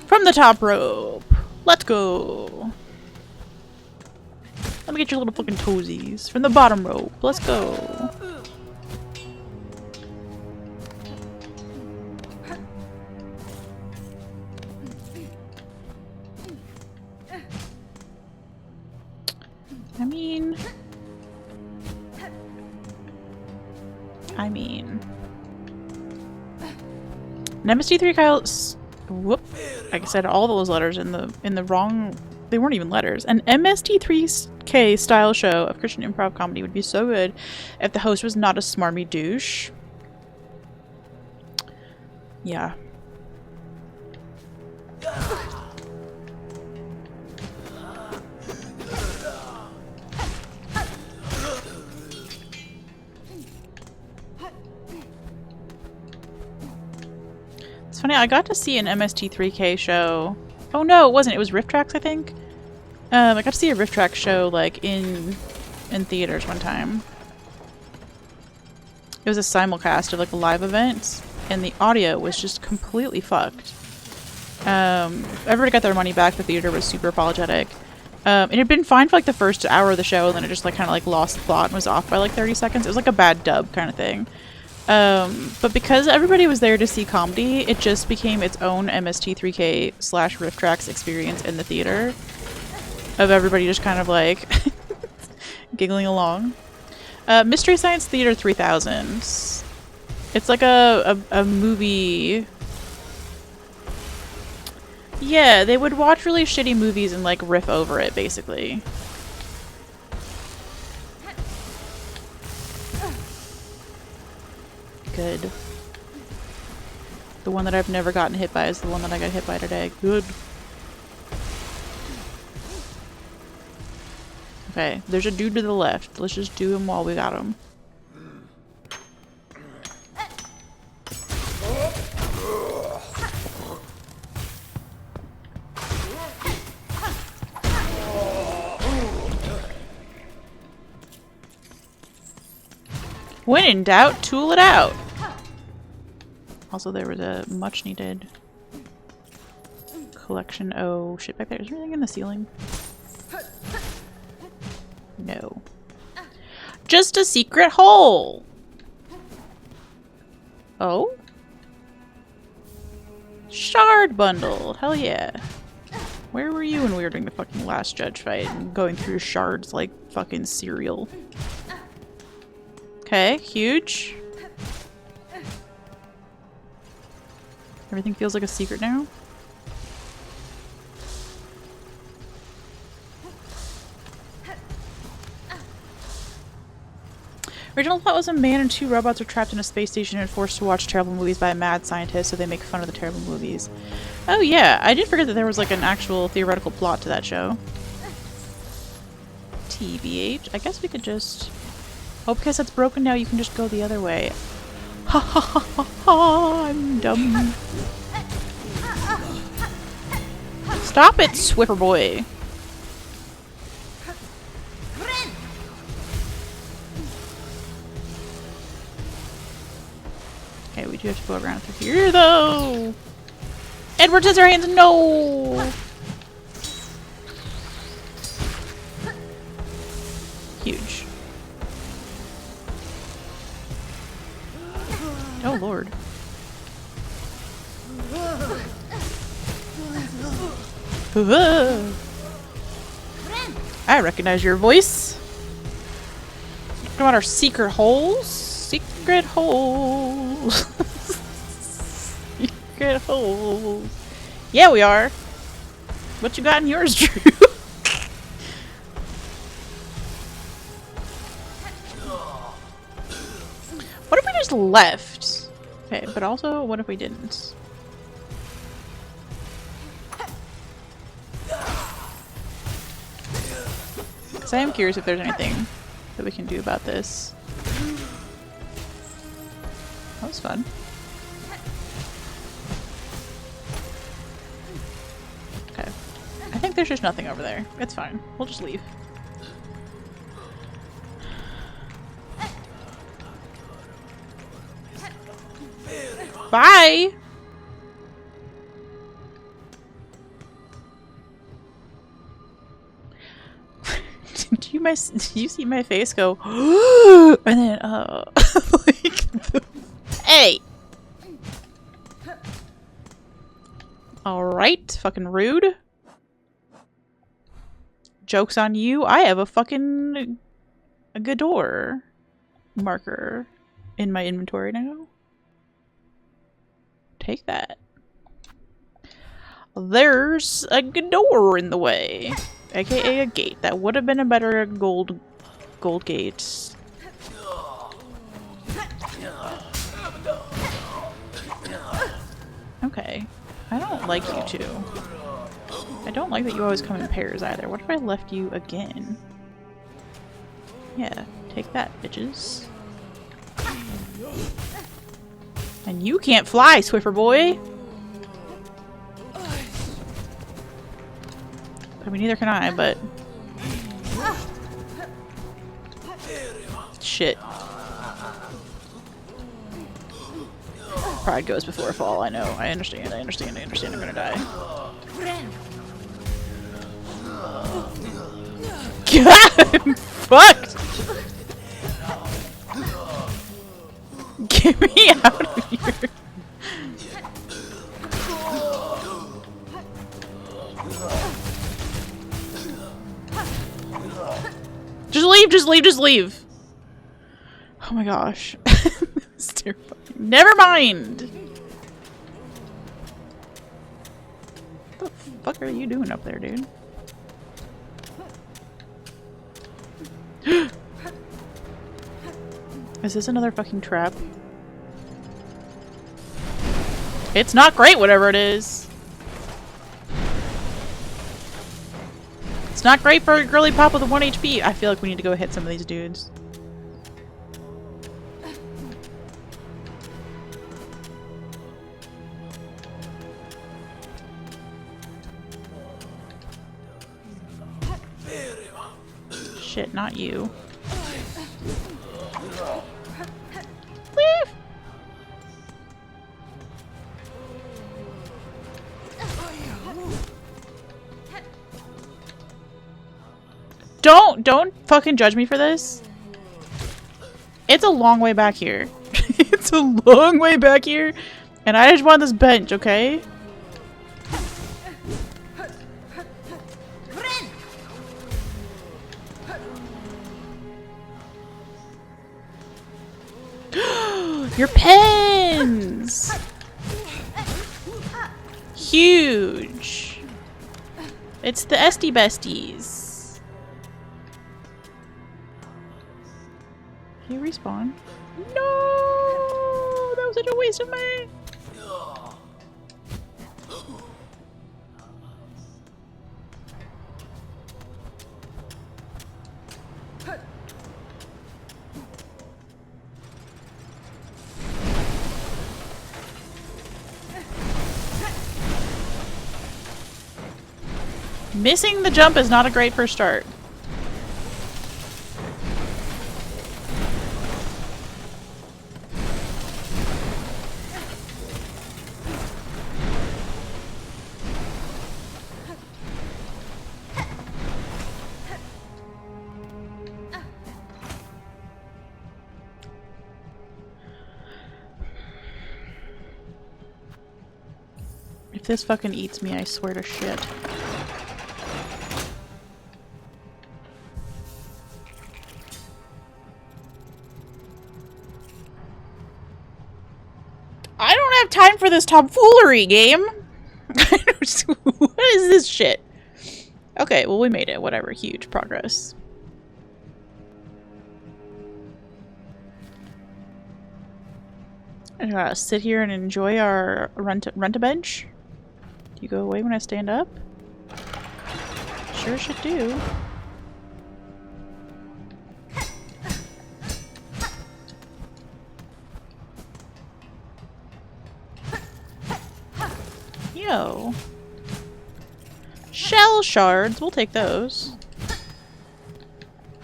From the top rope. Let's go. Let me get your little fucking toesies. From the bottom rope. Let's go. I mean... An MST3 Kyle... Whoop. Like I said, all those letters in the wrong... They weren't even letters. An MST3K style show of Christian improv comedy would be so good if the host was not a smarmy douche. Yeah. Funny, I got to see an MST3K show. Oh no, it wasn't. It was Rift Tracks, I think. I got to see a Rift Track show like in theaters one time. It was a simulcast of like a live event, and the audio was just completely fucked. Everybody got their money back. The theater was super apologetic. It had been fine for like the first hour of the show, and then it just like kind of like lost the plot and was off by like 30 seconds. It was like a bad dub kind of thing. But because everybody was there to see comedy, it just became its own MST3K / Rift Tracks experience in the theater. Of everybody just kind of like giggling along. Mystery Science Theater 3000. It's like a movie. Yeah, they would watch really shitty movies and like riff over it, basically. Good. The one that I've never gotten hit by is the one that I got hit by today. Good. Okay, there's a dude to the left. Let's just do him while we got him. When in doubt, tool it out! Also, there was a much needed collection. Oh, shit back there. Is there anything in the ceiling? No. Just a secret hole! Oh? Shard bundle! Hell yeah. Where were you when we were doing the fucking last judge fight and going through shards like fucking cereal? Okay, huge. Everything feels like a secret now. Original plot was a man and 2 robots are trapped in a space station and forced to watch terrible movies by a mad scientist, so they make fun of the terrible movies. Oh yeah, I did forget that there was like an actual theoretical plot to that show. TBH. I guess we could just... Oh, because it's broken now, you can just go the other way. Ha ha ha ha ha, I'm dumb. Stop it, Swiffer boy. Okay, we do have to go around through here, though. Edward Scissorhands, no! Huge. Oh, Lord. I recognize your voice. Come on, our secret holes. Secret holes. Secret holes. Yeah, we are. What you got in yours, Drew? What if we just left? Okay, but also, what if we didn't? Because I am curious if there's anything that we can do about this. That was fun. Okay. I think there's just nothing over there. It's fine. We'll just leave. Bye! Did you see my face go and then like hey! Alright, fucking rude. Joke's on you. I have a fucking Gador marker in my inventory now. Take that. There's a door in the way, aka a gate. That would have been a better gold gate. Okay, I don't like you two. I don't like that you always come in pairs either. What if I left you again? Yeah, take that, bitches. And you can't fly, Swiffer boy! I mean, neither can I, but... Shit. Pride goes before a fall, I know. I understand, I'm gonna die. God! I'm fucked! Get me out of here! Just leave! Oh my gosh. That's terrifying. Never mind! What the fuck are you doing up there, dude? Is this another fucking trap? It's not great, whatever it is. It's not great for a girly pop with a 1 HP. I feel like we need to go hit some of these dudes. Shit, not you. Leave! Don't fucking judge me for this. It's a long way back here. It's a long way back here. And I just want this bench, okay? Your pens! Huge! It's the SD besties. Can you respawn? No! That was such a waste of money! Missing the jump is not a great first start. If this fucking eats me, I swear to shit. I don't have time for this tomfoolery game! What is this shit? Okay, well we made it. Whatever. Huge progress. I gotta sit here and enjoy our rent-a-bench. Do you go away when I stand up? Sure should do. Yo. Shell shards. We'll take those.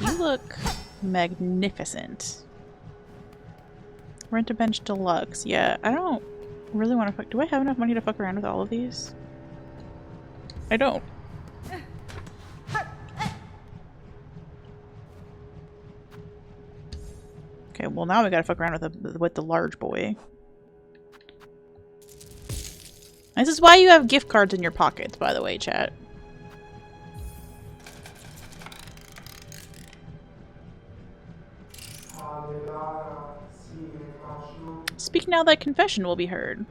You look magnificent. Rent-a-bench deluxe. Yeah, I don't really want to fuck. Do I have enough money to fuck around with all of these? I don't. Okay, well now we gotta fuck around with the large boy. This is why you have gift cards in your pockets, by the way, chat. Speak now, thy confession will be heard.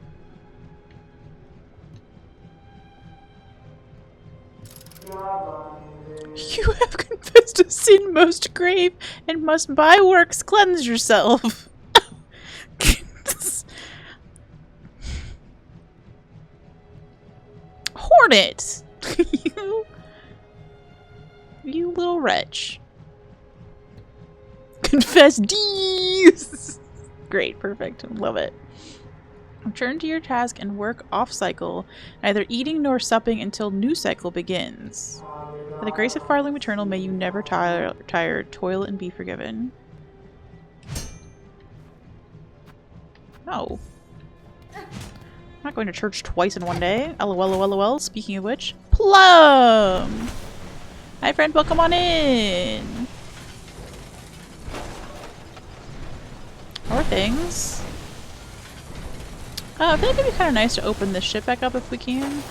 You have confessed a sin most grave, and must by works cleanse yourself. Hornet! You little wretch. Confess D's! Great, perfect. Love it. Return to your task and work off-cycle, neither eating nor supping until new cycle begins. By the grace of Farling Maternal, may you never tire, toil and be forgiven. No. I'm not going to church twice in one day. LOL. Speaking of which, Plum! Hi friend, welcome on in! More things. I feel like it'd be kind of nice to open this ship back up if we can.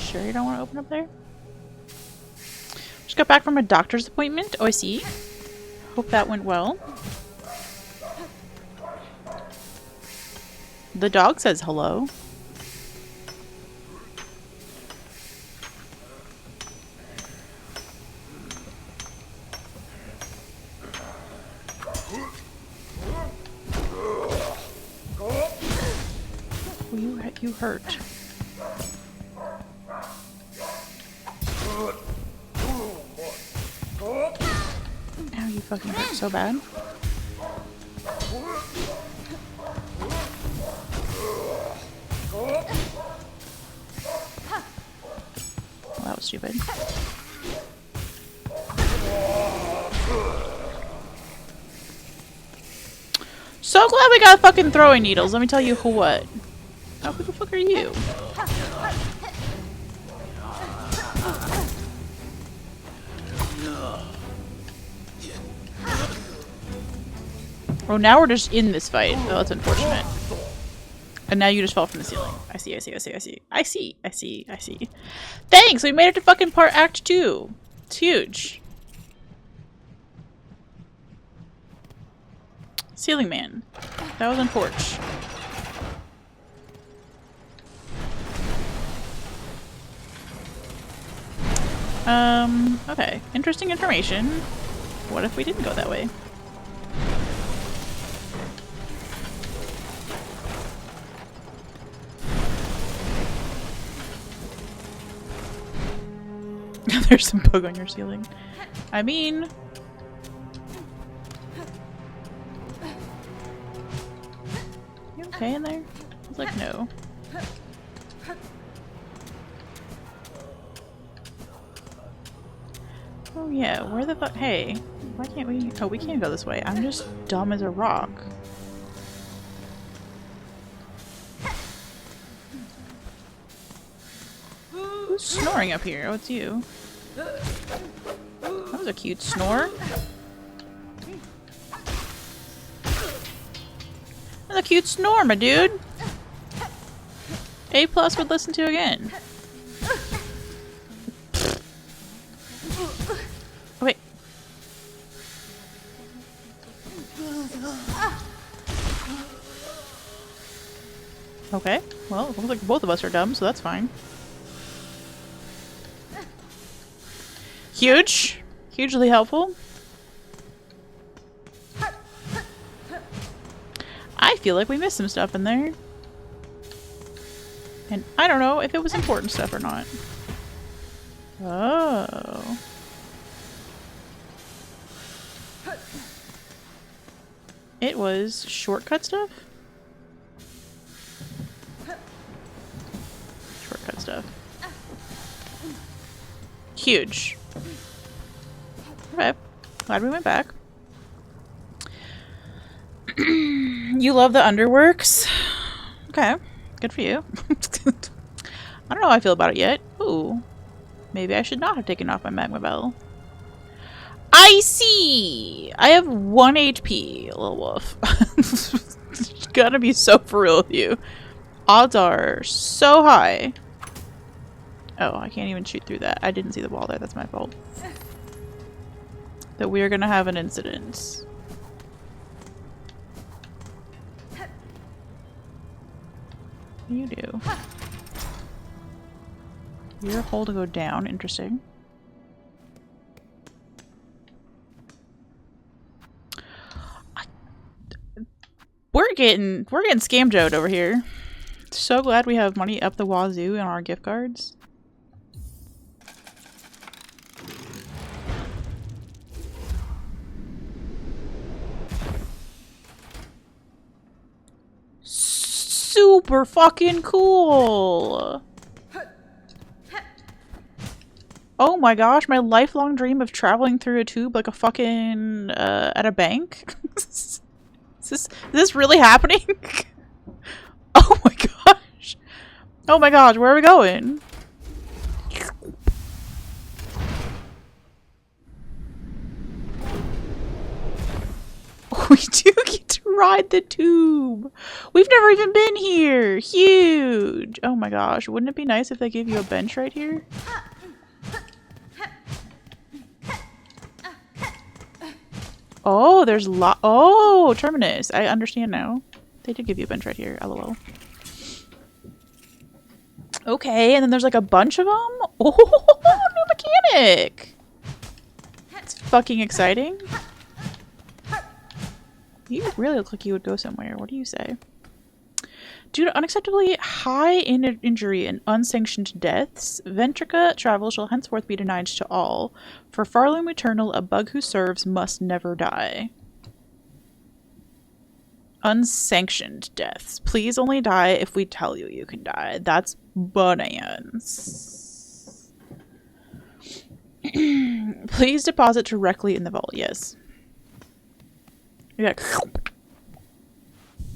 Sure you don't want to open up there? Just got back from a doctor's appointment. Oh, I see. Hope that went well. The dog says hello. Oh, you hurt. Ow, you fucking hurt so bad. Well, that was stupid. So glad we got fucking throwing needles, let me tell you what. Oh, who the fuck are you? Oh, now we're just in this fight. Oh, that's unfortunate. And now you just fell from the ceiling. I see. Thanks! We made it to fucking part Act 2. It's huge. Ceiling man. That was unfortunate. Okay. Interesting information. What if we didn't go that way? There's some bug on your ceiling. I mean... You okay in there? I was like, no. Oh yeah, where the fuck? Hey, why can't we? Oh, we can't go this way. I'm just dumb as a rock. Who's snoring up here? Oh, it's you. That was a cute snore. That was a cute snore, my dude. A+ would listen to again. Wait. Okay. Well, it looks like both of us are dumb, so that's fine. Huge. Hugely helpful. I feel like we missed some stuff in there. And I don't know if it was important stuff or not. Oh. It was shortcut stuff? Shortcut stuff. Huge. Okay. Glad we went back. You love the underworks? Okay. Good for you. I don't know how I feel about it yet. Ooh. Maybe I should not have taken off my magma bell. I see! I have 1 HP, little wolf. Gotta be so for real with you. Odds are so high. Oh, I can't even shoot through that. I didn't see the wall there. That's my fault. That we are gonna have an incident. You do. Your hole to go down. Interesting. We're getting scam joed over here. So glad we have money up the wazoo in our gift cards. Super fucking cool. Oh my gosh, my lifelong dream of traveling through a tube like a fucking at a bank. Is this really happening? Oh my gosh. Oh my gosh, where are we going? We do get to ride the tube. We've never even been here. Huge. Oh my gosh, wouldn't it be nice if they gave you a bench right here? Oh, there's oh, Terminus. I understand now. They did give you a bench right here. LOL. Okay, and then there's like a bunch of them. Oh, new mechanic. That's fucking exciting. You really look like you would go somewhere. What do you say? Due to unacceptably high injury and unsanctioned deaths, Ventrica travel shall henceforth be denied to all. For Farloom Eternal, a bug who serves must never die. Unsanctioned deaths. Please only die if we tell you you can die. That's bananas. Please deposit directly in the vault. Yes. Yeah.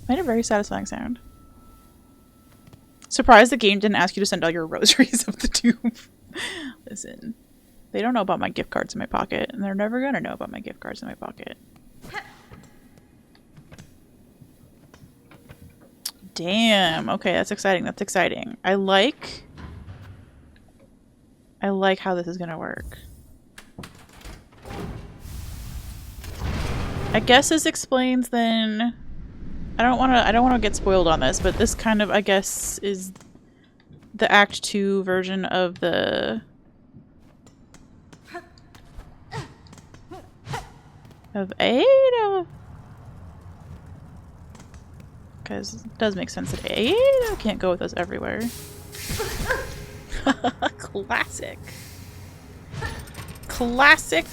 Made a very satisfying sound. Surprised the game didn't ask you to send all your rosaries up the tube. Listen, they don't know about my gift cards in my pocket, and they're never gonna know about my gift cards in my pocket. Damn. Okay, that's exciting. That's exciting. I like how this is gonna work. I guess this explains then. I don't want to get spoiled on this, but this kind of, I guess, is the Act 2 version of the Ada. Because it does make sense that Ada can't go with us everywhere. Classic. Classic.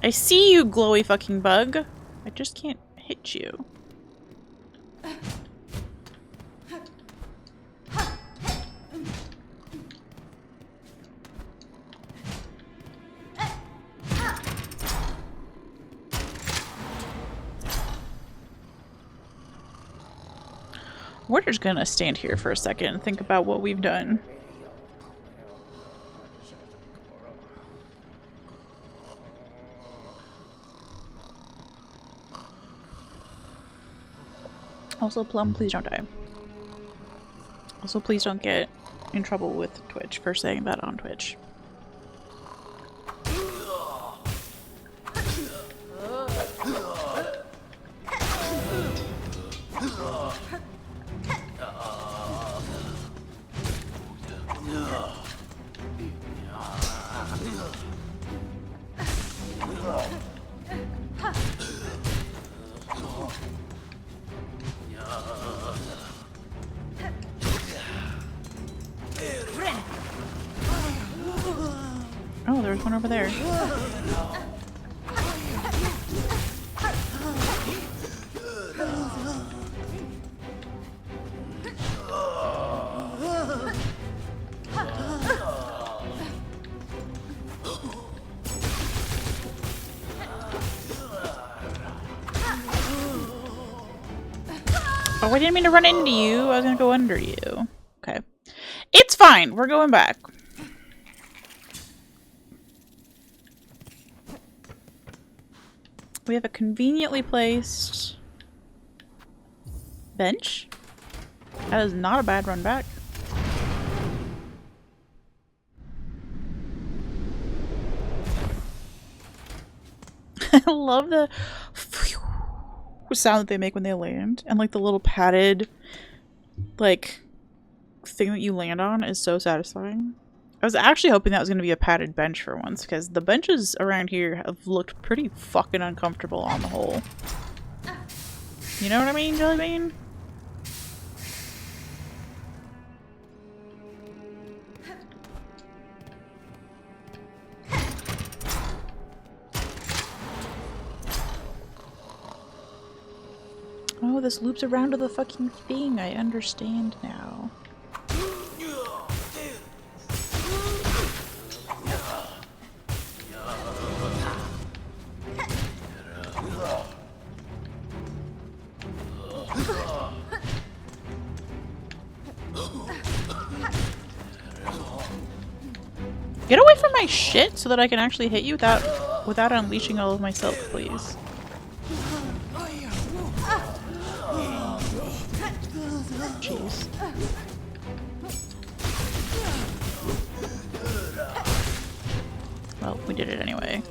I see you, glowy fucking bug. I just can't hit you. We're just gonna stand here for a second and think about what we've done. Also, Plum, please don't die. Also, please don't get in trouble with Twitch for saying that on Twitch. Oh, there's one over there. Oh, I didn't mean to run into you. I was gonna go under you. Okay. It's fine. We're going back. We have a conveniently placed bench. That is not a bad run back. I love the sound that they make when they land, and like the little padded like thing that you land on is so satisfying. I was actually hoping that was going to be a padded bench for once, because the benches around here have looked pretty fucking uncomfortable on the whole. You know what I mean, Jellybean? Oh, this loops around to the fucking thing. I understand now. Get away from my shit so that I can actually hit you without unleashing all of myself, please. Jeez. Well, we did it anyway.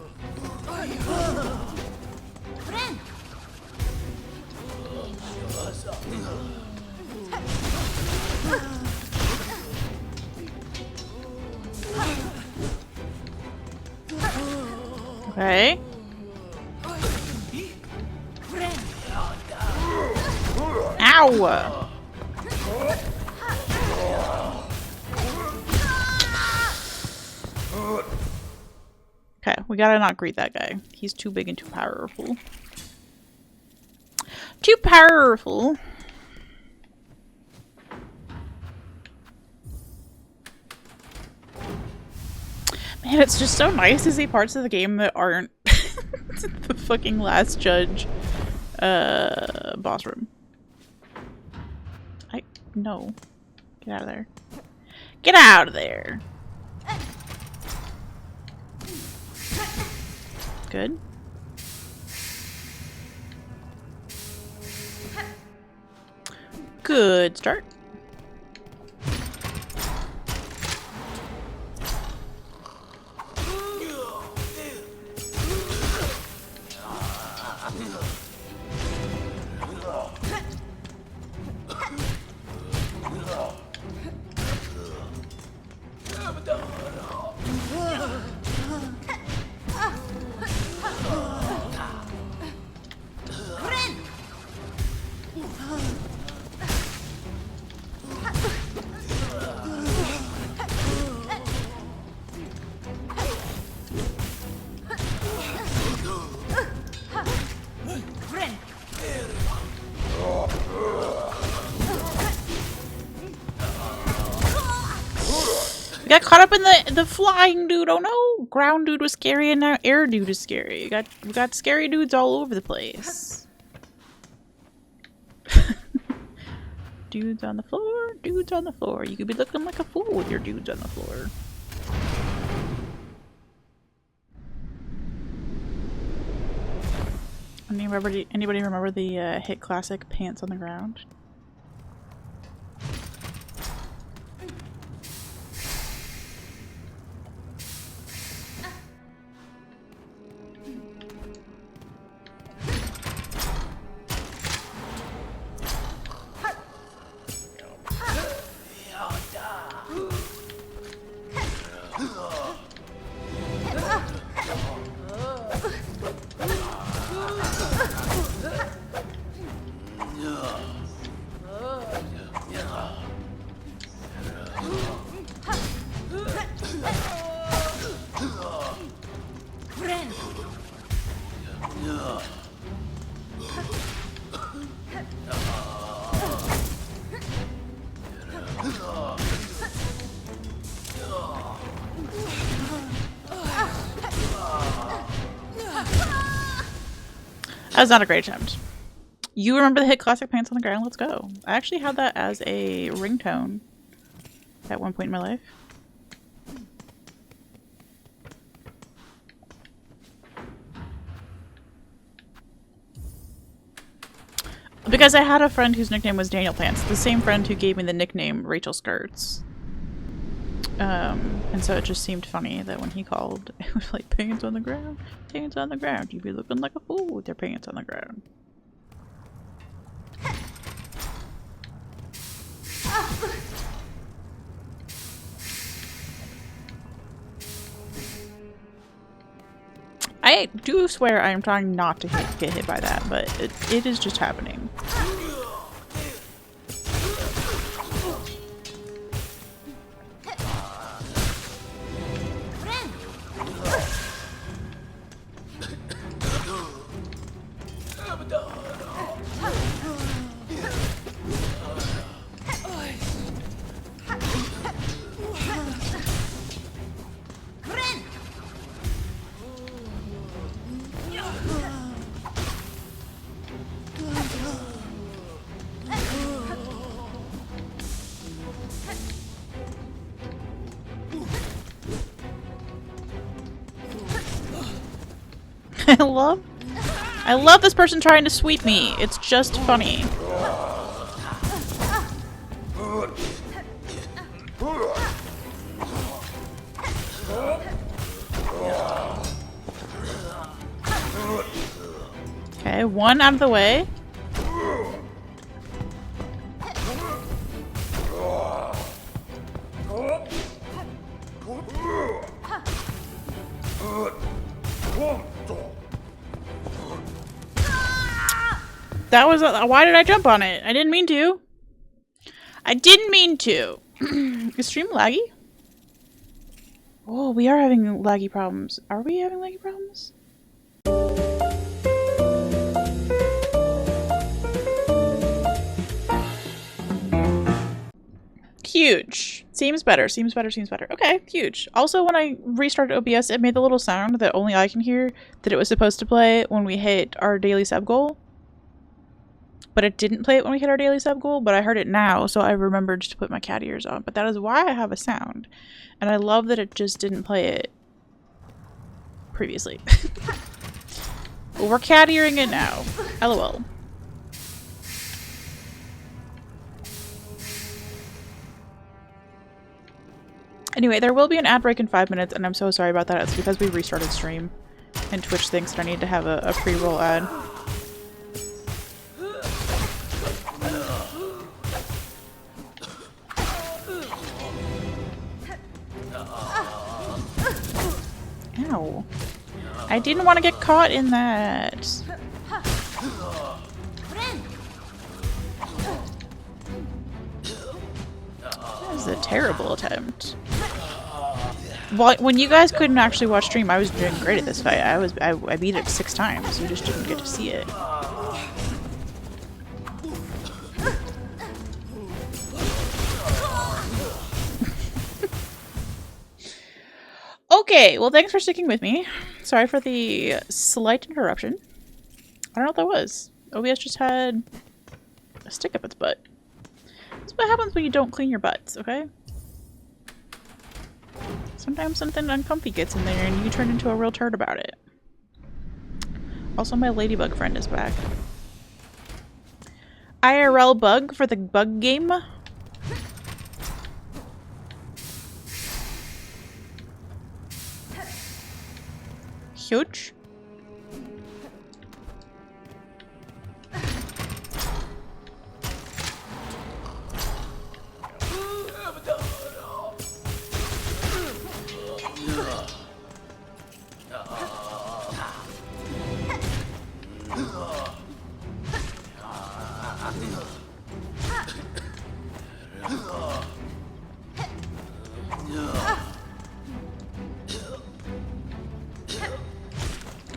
Okay. Ow! Okay, we gotta not greet that guy. He's too big and too powerful. Too powerful. Man, it's just so nice to see parts of the game that aren't the fucking last judge boss room. No. Get out of there. Get out of there! Good. Good start. Got caught up in the flying dude. Oh no! Ground dude was scary and now air dude is scary. We got scary dudes all over the place. Dudes on the floor, dudes on the floor. You could be looking like a fool with your dudes on the floor. Anybody remember the hit classic Pants on the Ground? That was not a great attempt. You remember the hit classic Pants on the Ground? Let's go. I actually had that as a ringtone at one point in my life. Because I had a friend whose nickname was Daniel Pants, the same friend who gave me the nickname Rachel Skirts. And so it just seemed funny that when he called, it was like, pants on the ground, pants on the ground. You'd be looking like a fool with your pants on the ground. I do swear I am trying not to get hit by that, but it is just happening. I love this person trying to sweep me. It's just funny. Okay, one out of the way. That was why did I jump on it? I didn't mean to. I didn't mean to. Is stream laggy? Oh, we are having laggy problems. Are we having laggy problems? Huge. Seems better, seems better, seems better. Okay, huge. Also, when I restarted OBS, it made the little sound that only I can hear that it was supposed to play when we hit our daily sub goal. But it didn't play it when we hit our daily sub goal, but I heard it now, so I remembered to put my cat ears on. But that is why I have a sound. And I love that it just didn't play it previously. Well, we're cat earing it now. LOL. Anyway, there will be an ad break in 5 minutes, and I'm so sorry about that. It's because we restarted stream, and Twitch thinks that I need to have a pre-roll ad. Ow. I didn't want to get caught in that. That was a terrible attempt. Well, when you guys couldn't actually watch stream, I was doing great at this fight. I beat it 6 times. You just didn't get to see it. Okay, well thanks for sticking with me. Sorry for the slight interruption. I don't know what that was. OBS just had a stick up its butt. That's what happens when you don't clean your butts, okay? Sometimes something uncomfy gets in there and you turn into a real turd about it. Also, my ladybug friend is back. IRL bug for the bug game. Huge.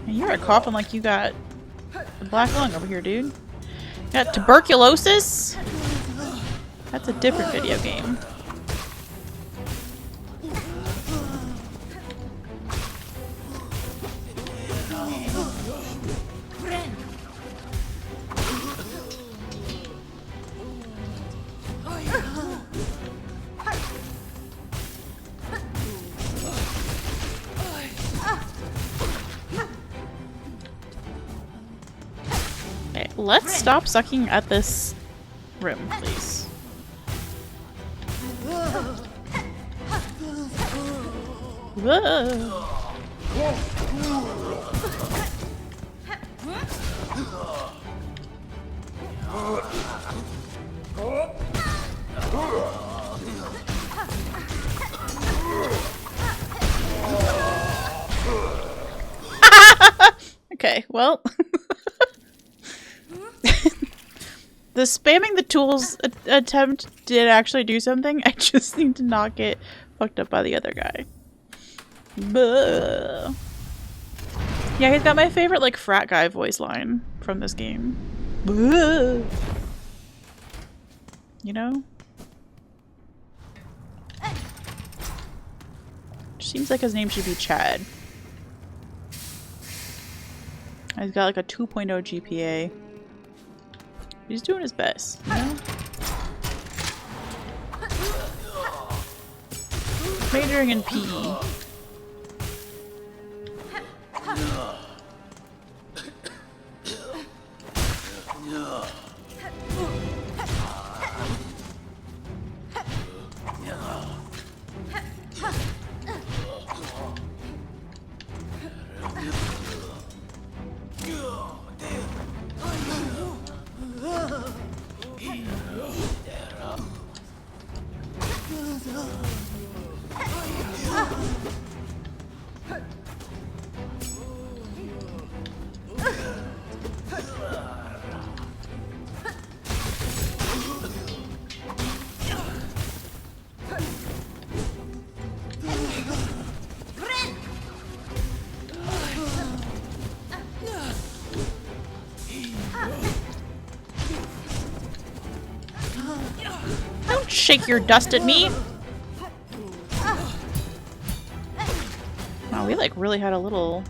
You're coughing like you got a black lung over here, dude. You got tuberculosis? That's a different video game. Let's stop sucking at this room, please. Whoa. Okay, well. The spamming the tools attempt did actually do something. I just need to not get fucked up by the other guy. Buh. Yeah, he's got my favorite like frat guy voice line from this game. Buh. You know? Seems like his name should be Chad. He's got like a 2.0 GPA. He's doing his best, you know? Majoring in PE. Don't shake your dust at me! Wow, we like really had a little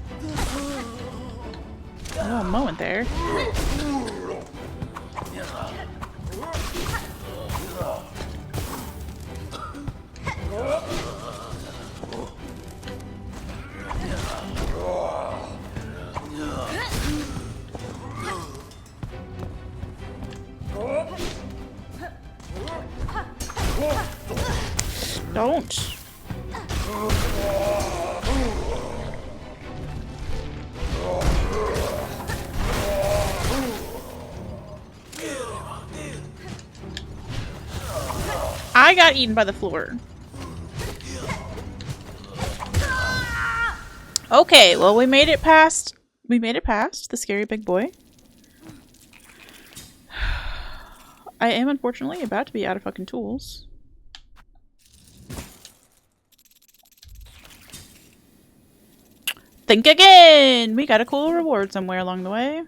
moment there. Don't. I got eaten by the floor. Okay, well we made it past the scary big boy. I am unfortunately about to be out of fucking tools. Think again! We got a cool reward somewhere along the way.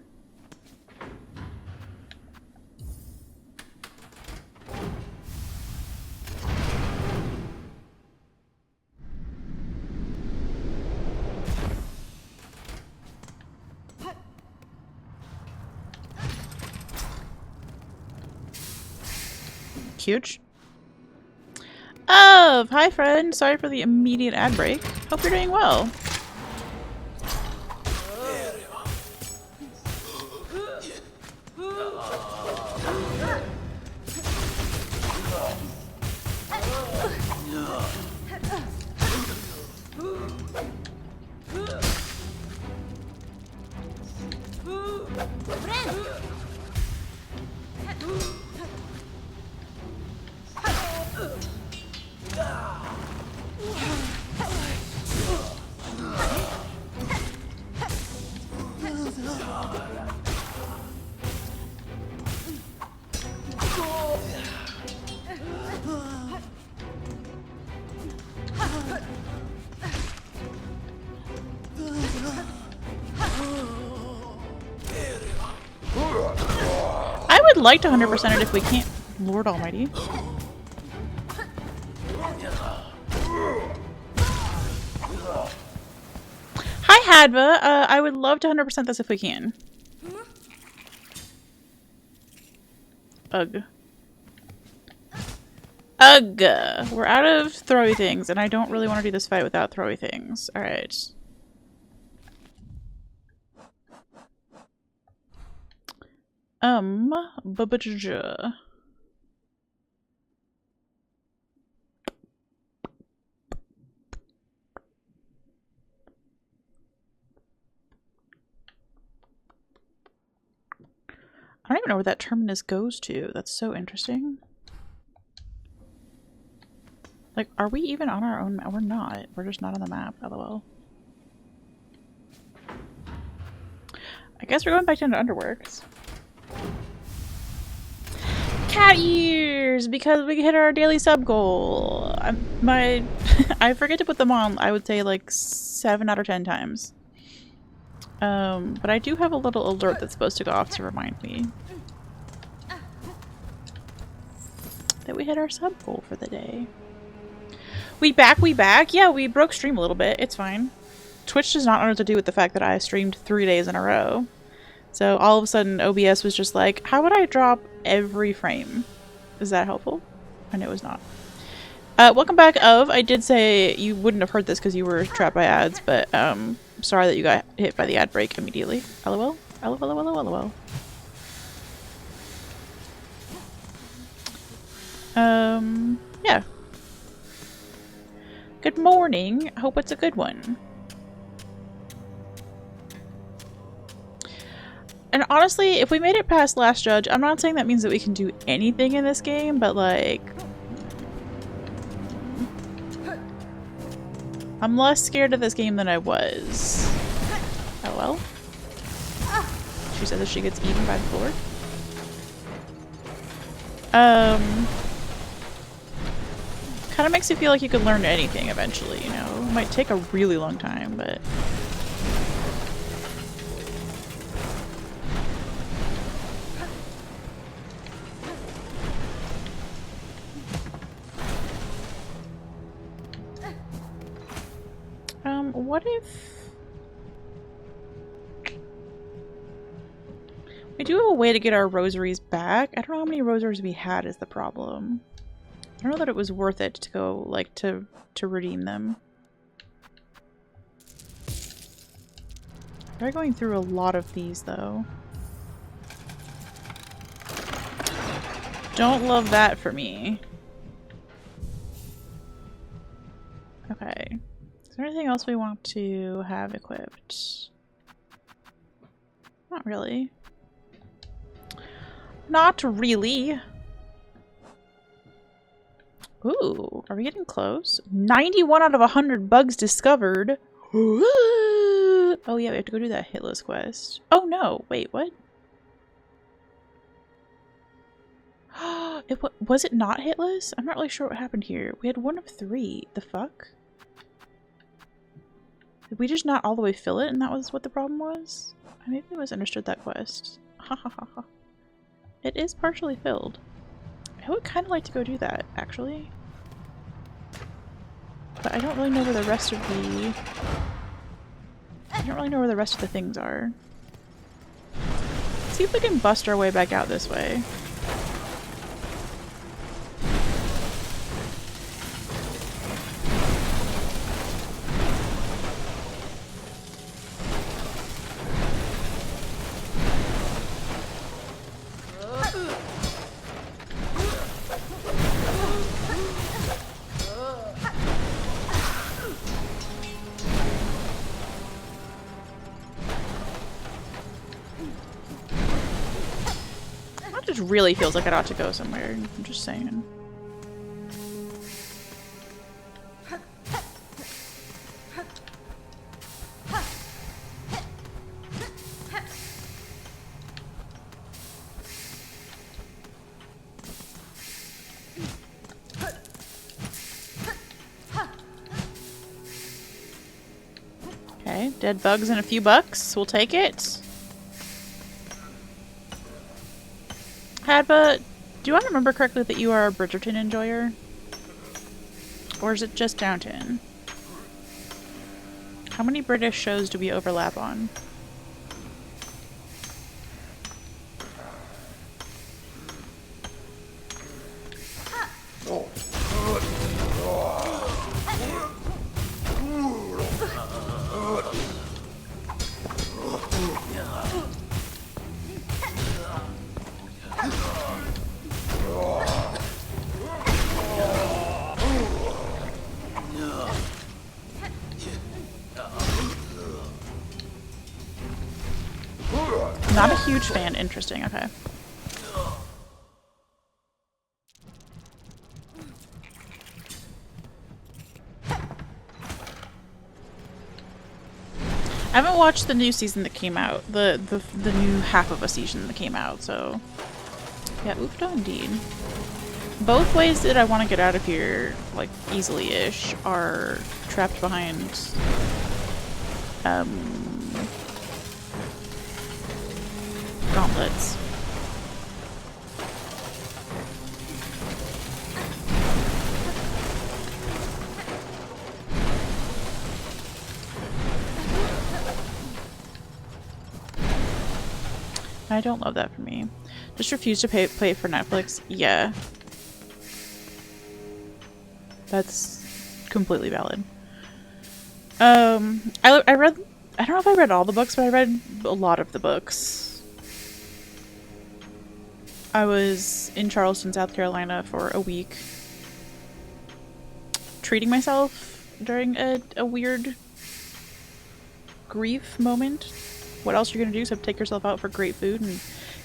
Huge. Oh, hi friend. Sorry for the immediate ad break. Hope you're doing well. I would like to 100% it if we can't. Lord almighty. Hi Hadva, I would love to 100% this if we can. Ugh. Ugh. We're out of throwy things, and I don't really want to do this fight without throwy things. Alright. Babaja. even know where that terminus goes to. That's so interesting. Like, are we even on our own map? We're not. We're just not on the map, lol. I guess we're going back down to Underworks. Cat ears! Because we hit our daily sub goal. I forget to put them on, I would say like 7 out of 10 times. But I do have a little alert that's supposed to go off to remind me that we hit our sub goal for the day. We back? Yeah, we broke stream a little bit. It's fine. Twitch does not know what to do with the fact that I streamed 3 days in a row. So all of a sudden OBS was just like, how would I drop every frame? Is that helpful? And it was not. Welcome back, Of. I did say you wouldn't have heard this because you were trapped by ads, but sorry that you got hit by the ad break immediately. LOL. LOL. Yeah. Good morning. I hope it's a good one. And honestly, if we made it past Last Judge, I'm not saying that means that we can do anything in this game, but like... I'm less scared of this game than I was. LOL. She says that she gets eaten by the floor. Kind of makes you feel like you could learn anything eventually, you know? It might take a really long time, but... what if... We do have a way to get our rosaries back. I don't know how many rosaries we had is the problem. I don't know that it was worth it to go, like, to redeem them. We're going through a lot of these, though. Don't love that for me. Okay. Is there anything else we want to have equipped? Not really. Not really. Ooh, are we getting close? 91 out of 100 bugs discovered. Oh yeah, we have to go do that hitless quest. Oh no, wait, what? Was it not hitless? I'm not really sure what happened here. We had 1 of 3. The fuck? Did we just not all the way fill it and that was what the problem was? I maybe misunderstood that quest. Ha ha ha ha. It is partially filled. I would kind of like to go do that, actually. But I don't really know where the rest of the... I don't really know where the rest of the things are. Let's see if we can bust our way back out this way. Really feels like it ought to go somewhere. I'm just saying. Okay, dead bugs and a few bucks. We'll take it. Hadba, do I remember correctly that you are a Bridgerton enjoyer? Or is it just Downton? How many British shows do we overlap on? Not a huge fan. Interesting. Okay. I haven't watched the new season that came out, the new half of a season that came out, so yeah, oofdo indeed. Both ways that I want to get out of here, like, easily-ish, are trapped behind, gauntlets. I don't love that for me. Just refuse to play for Netflix? Yeah. That's completely valid. I read, I don't know if I read all the books, but I read a lot of the books. I was in Charleston, South Carolina for a week, treating myself during a weird grief moment. What else are you gonna do except take yourself out for great food and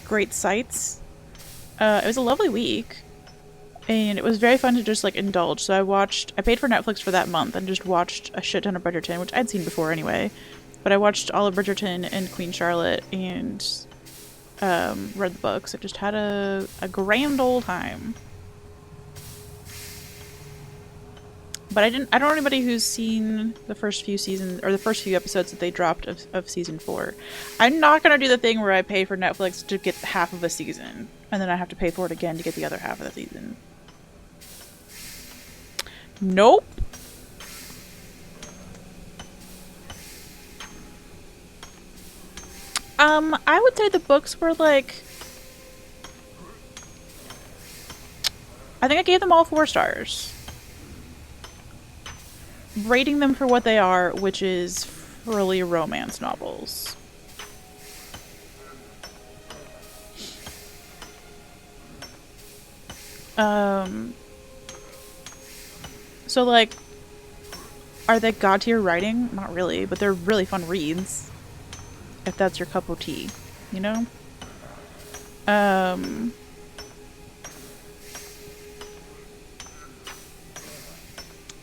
great sights? It was a lovely week. And it was very fun to just, like, indulge. So I paid for Netflix for that month and just watched a shit ton of Bridgerton, which I'd seen before anyway. But I watched all of Bridgerton and Queen Charlotte and read the books. I just had a grand old time. But I don't know anybody who's seen the first few seasons, or the first few episodes that they dropped of season 4. I'm not gonna do the thing where I pay for Netflix to get half of a season, and then I have to pay for it again to get the other half of the season. Nope. I would say the books were like, I think I gave them all 4 stars. Rating them for what they are, which is frilly romance novels. So, like, are they god tier writing? Not really, but they're really fun reads. If that's your cup of tea, you know?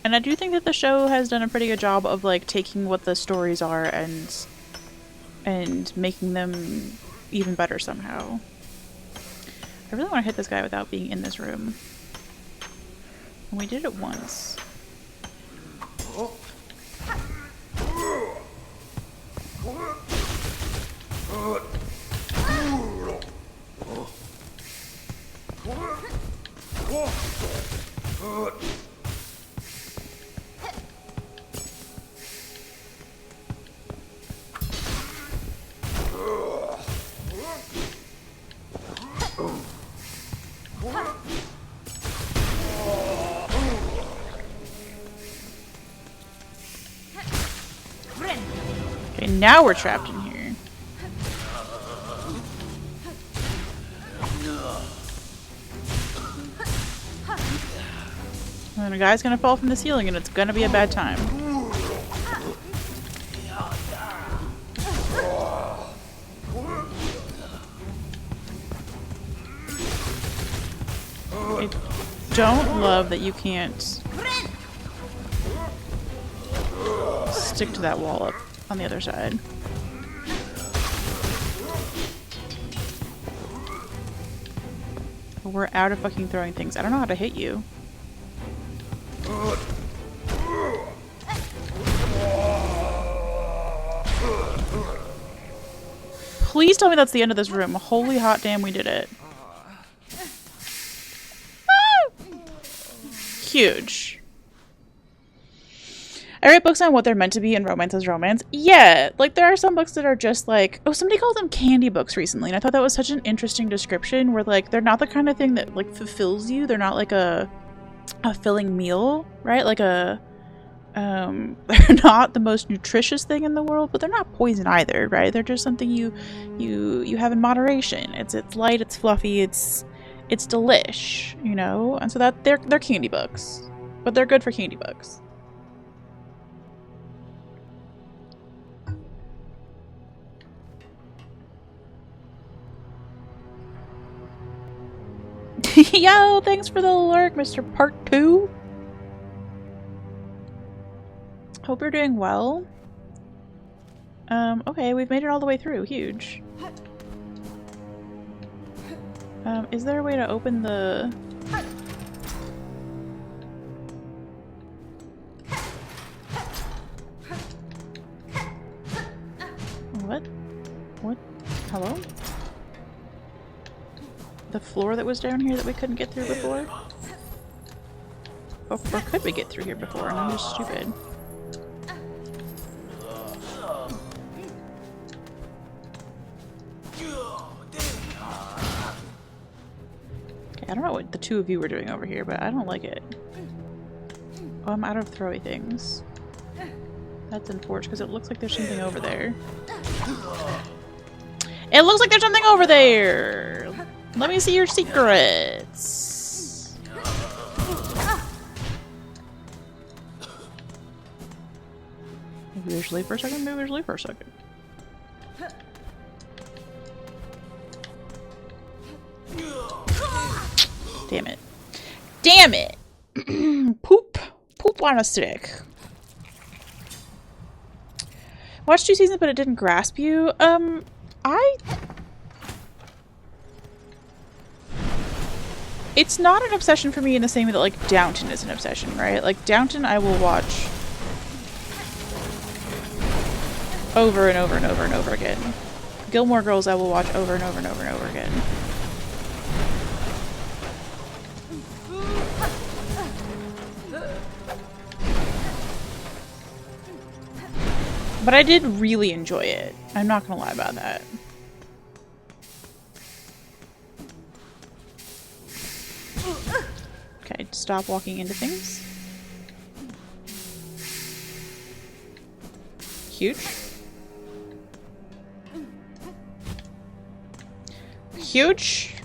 And I do think that the show has done a pretty good job of, like, taking what the stories are and making them even better somehow. I really want to hit this guy without being in this room. And we did it once. Okay, now we're trapped in here. And a guy's gonna fall from the ceiling and it's gonna be a bad time. I don't love that you can't stick to that wall up on the other side. We're out of fucking throwing things. I don't know how to hit you. Please tell me that's the end of this room. Holy hot damn, we did it. Huge. I write books on what they're meant to be and romance is romance. Yeah, like there are some books that are just like, oh, somebody called them candy books recently, and I thought that was such an interesting description where like they're not the kind of thing that like fulfills you. They're not like a filling meal, right? Like a they're not the most nutritious thing in the world, but they're not poison either, right? They're just something you have in moderation. It's light, it's fluffy, it's delish, you know? And so that they're candy books. But they're good for candy books. Yo, thanks for the lurk, Mr. Part 2. Hope you're doing well. Okay, we've made it all the way through. Huge. Is there a way to open the... What? What? Hello? The floor that was down here that we couldn't get through before? Or could we get through here before and I'm just stupid? Okay, I don't know what the two of you were doing over here, but I don't like it. Oh, I'm out of throwy things. That's unfortunate because it looks like there's something over there. It looks like there's something over there! Let me see your secrets! Maybe there's leave for a second, maybe there's leave for a second. Damn it. Damn it! Poop. Poop on a stick. Watched 2 seasons, but it didn't grasp you. It's not an obsession for me in the same way that, like, Downton is an obsession, right? Like, Downton I will watch over and over and over and over again. Gilmore Girls I will watch over and over and over and over again. But I did really enjoy it. I'm not gonna lie about that. Okay, stop walking into things. Huge. Huge.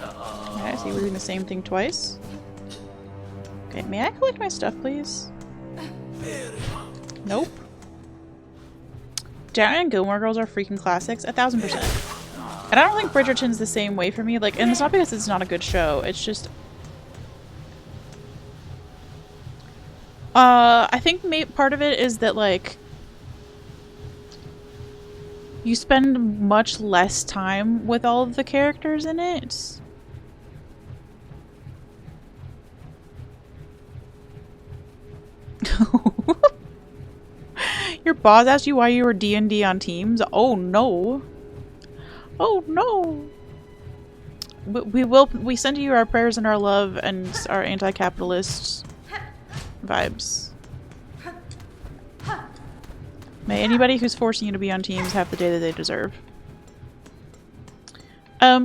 Okay, so we're doing the same thing twice. Okay, may I collect my stuff, please? Nope. Downton and Gilmore Girls are freaking classics, 1000%. And I don't think Bridgerton's the same way for me. Like, and it's not because it's not a good show. It's just, I think part of it is that, like, you spend much less time with all of the characters in it. Your boss asked you why you were D&D on Teams? Oh no. Oh no. But we send you our prayers and our love and our anti-capitalist vibes. May anybody who's forcing you to be on Teams have the day that they deserve.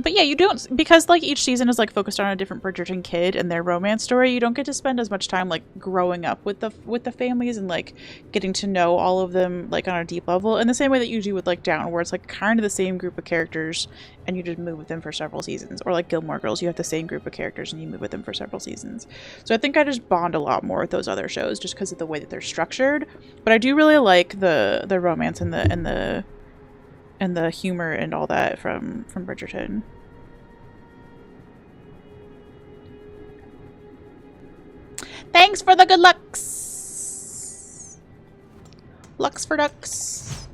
But yeah, you don't, because like each season is like focused on a different Bridgerton kid and their romance story, you don't get to spend as much time like growing up with the families and like getting to know all of them like on a deep level in the same way that you do with like Down, where it's like kind of the same group of characters and you just move with them for several seasons. Or like Gilmore Girls, you have the same group of characters and you move with them for several seasons. So I think I just bond a lot more with those other shows just because of the way that they're structured. But I do really like the romance and the humor and all that from Bridgerton. Thanks for the good lucks! Lux for ducks.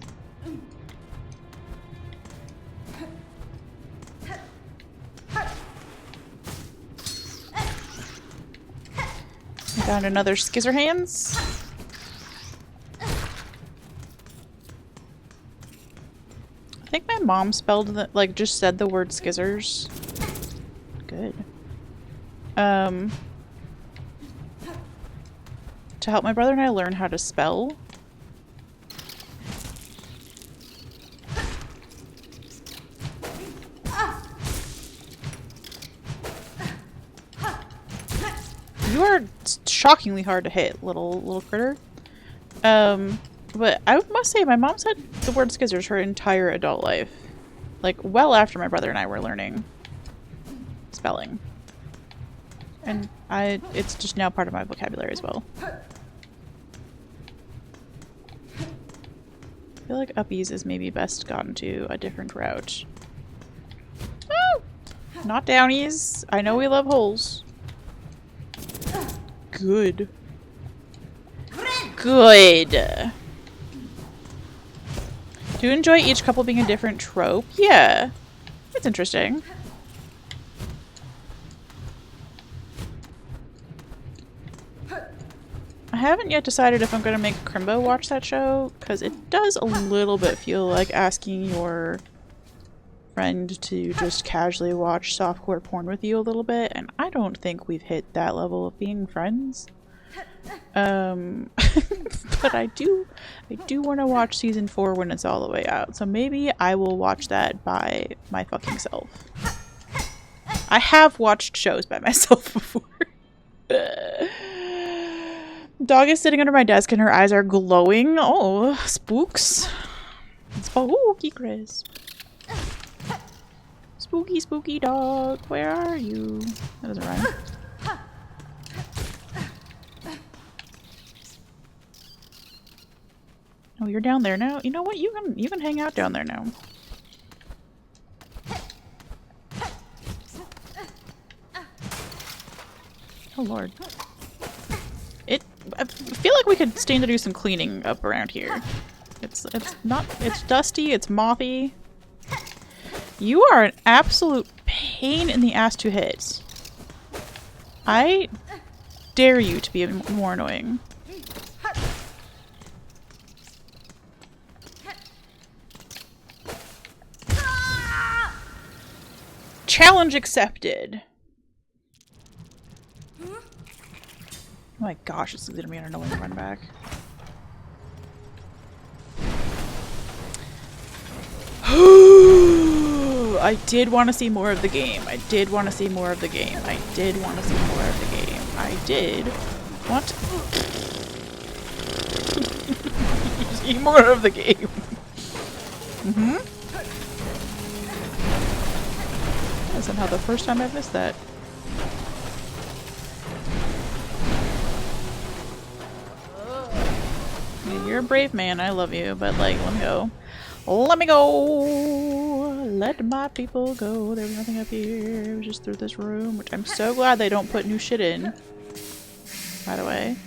I found another Scissorhands. I think my mom spelled the, like, just said the word skizzers. Good. To help my brother and I learn how to spell. You are shockingly hard to hit, little critter. But I must say, my mom said the word skizzers her entire adult life. Like, well after my brother and I were learning spelling. And it's just now part of my vocabulary as well. I feel like uppies is maybe best gotten to a different route. Oh! Not downies. I know we love holes. Good. Good. Do you enjoy each couple being a different trope? Yeah. It's interesting. I haven't yet decided if I'm going to make Crimbo watch that show, because it does a little bit feel like asking your friend to just casually watch softcore porn with you a little bit, and I don't think we've hit that level of being friends. But I do want to watch season 4 when it's all the way out, so maybe I will watch that by my fucking self. I have watched shows by myself before. Dog is sitting under my desk and her eyes are glowing. Oh, spooks. Spooky Chris. Spooky, spooky dog. Where are you? That doesn't rhyme. Oh, you're down there now. You know what? You can hang out down there now. Oh lord. I feel like we could stand to do some cleaning up around here. It's dusty, it's mothy. You are an absolute pain in the ass to hit. I dare you to be more annoying. Challenge accepted. Oh my gosh, this is gonna be an annoying run back. I did want to see more of the game. I did want to see more of the game. I did want to see more of the game. I did want to see more of the game. That's somehow the first time I've missed that. You're a brave man, I love you, but like, let me go. Let me go! Let my people go. There was nothing up here. It was just through this room, which I'm so glad they don't put new shit in. By the way.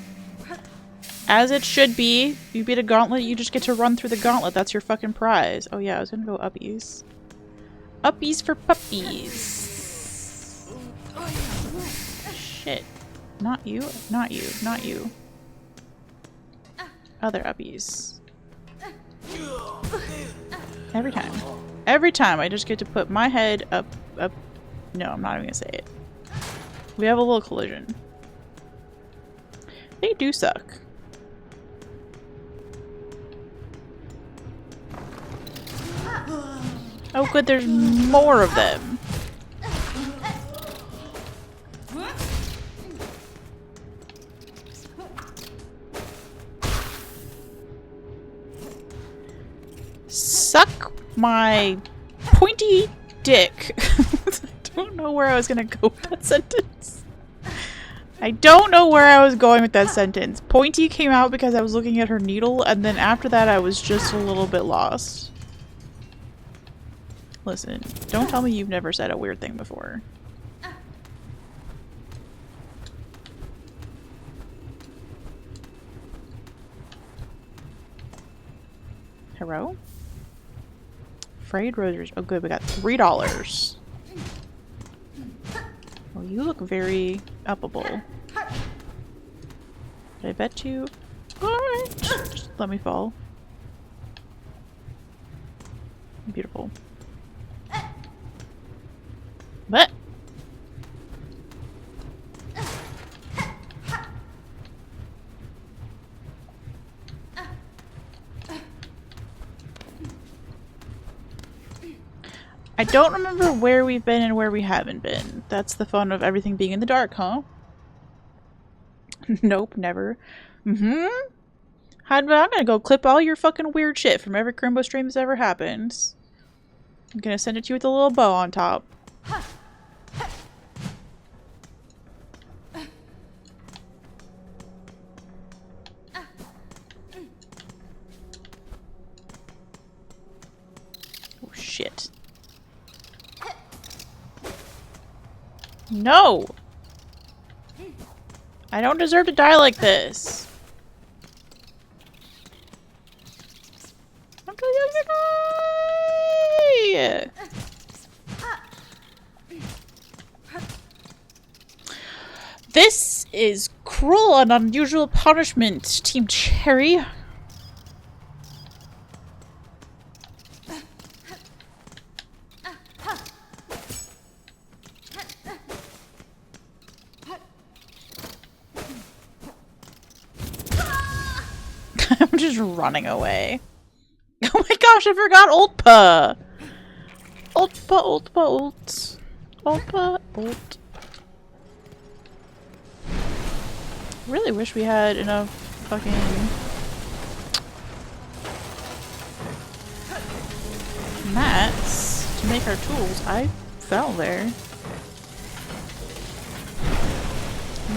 As it should be. You beat a gauntlet, you just get to run through the gauntlet. That's your fucking prize. Oh yeah, I was gonna go uppies. Uppies for puppies. Shit. Not you, not you, not you. Other uppies. Every time. Every time I just get to put my head up. No, I'm not even gonna say it. We have a little collision. They do suck. Oh good, there's more of them. Suck my pointy dick. I don't know where I was gonna go with that sentence. I don't know where I was going with that sentence. Pointy came out because I was looking at her needle, and then after that I was just a little bit lost. Listen, don't tell me you've never said a weird thing before. Hello? Frayed rosaries. Oh good, we got $3. Well, you look very uppable. I bet you... Alright, just let me fall. Beautiful. But... I don't remember where we've been and where we haven't been. That's the fun of everything being in the dark, huh? Nope, never. I'm gonna go clip all your fucking weird shit from every Crimbo stream that's ever happened. I'm gonna send it to you with a little bow on top. Oh shit. No! I don't deserve to die like this. Yosakoi! This is cruel and unusual punishment, Team Cherry. I'm just running away. Oh my gosh, I forgot Ultpa! Ultpa. Really wish we had enough fucking mats to make our tools. I fell there.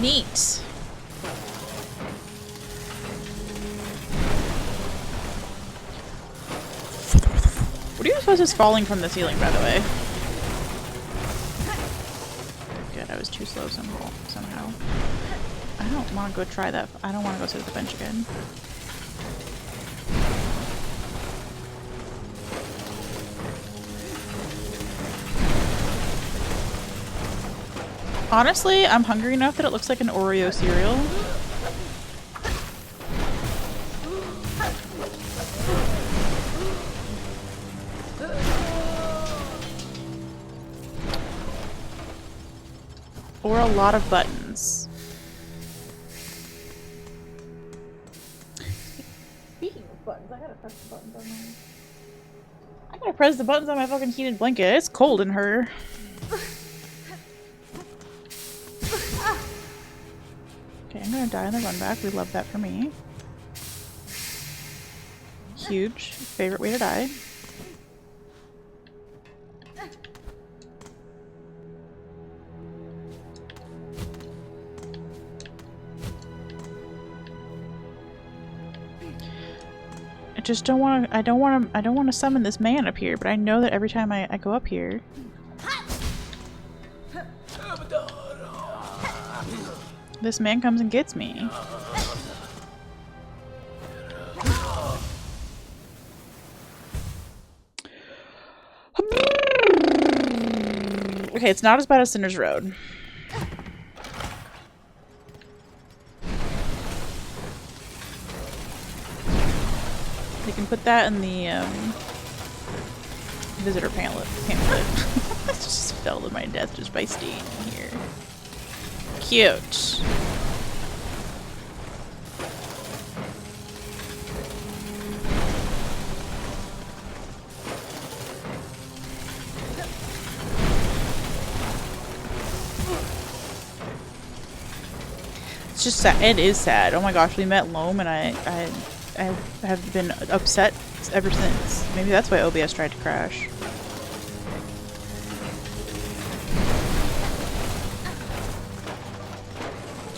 Neat. What do you suppose is falling from the ceiling, by the way? Good, I was too slow somehow. I don't want to go try that. I don't want to go sit at the bench again. Honestly, I'm hungry enough that it looks like an Oreo cereal. Or a lot of buttons. Speaking of buttons, I gotta press the buttons on my... I gotta press the buttons on my fucking heated blanket. It's cold in her. Okay, I'm gonna die on the run back. We love that for me. Huge. Favorite way to die. I just don't want to. I don't want to summon this man up here. But I know that every time I go up here, this man comes and gets me. Okay, it's not as bad as Sinner's Road. You can put that in the visitor pamphlet. I just fell to my death just by staying in here. Cute. It's just sad. It is sad. Oh my gosh, we met Loam and I have been upset ever since. Maybe that's why OBS tried to crash.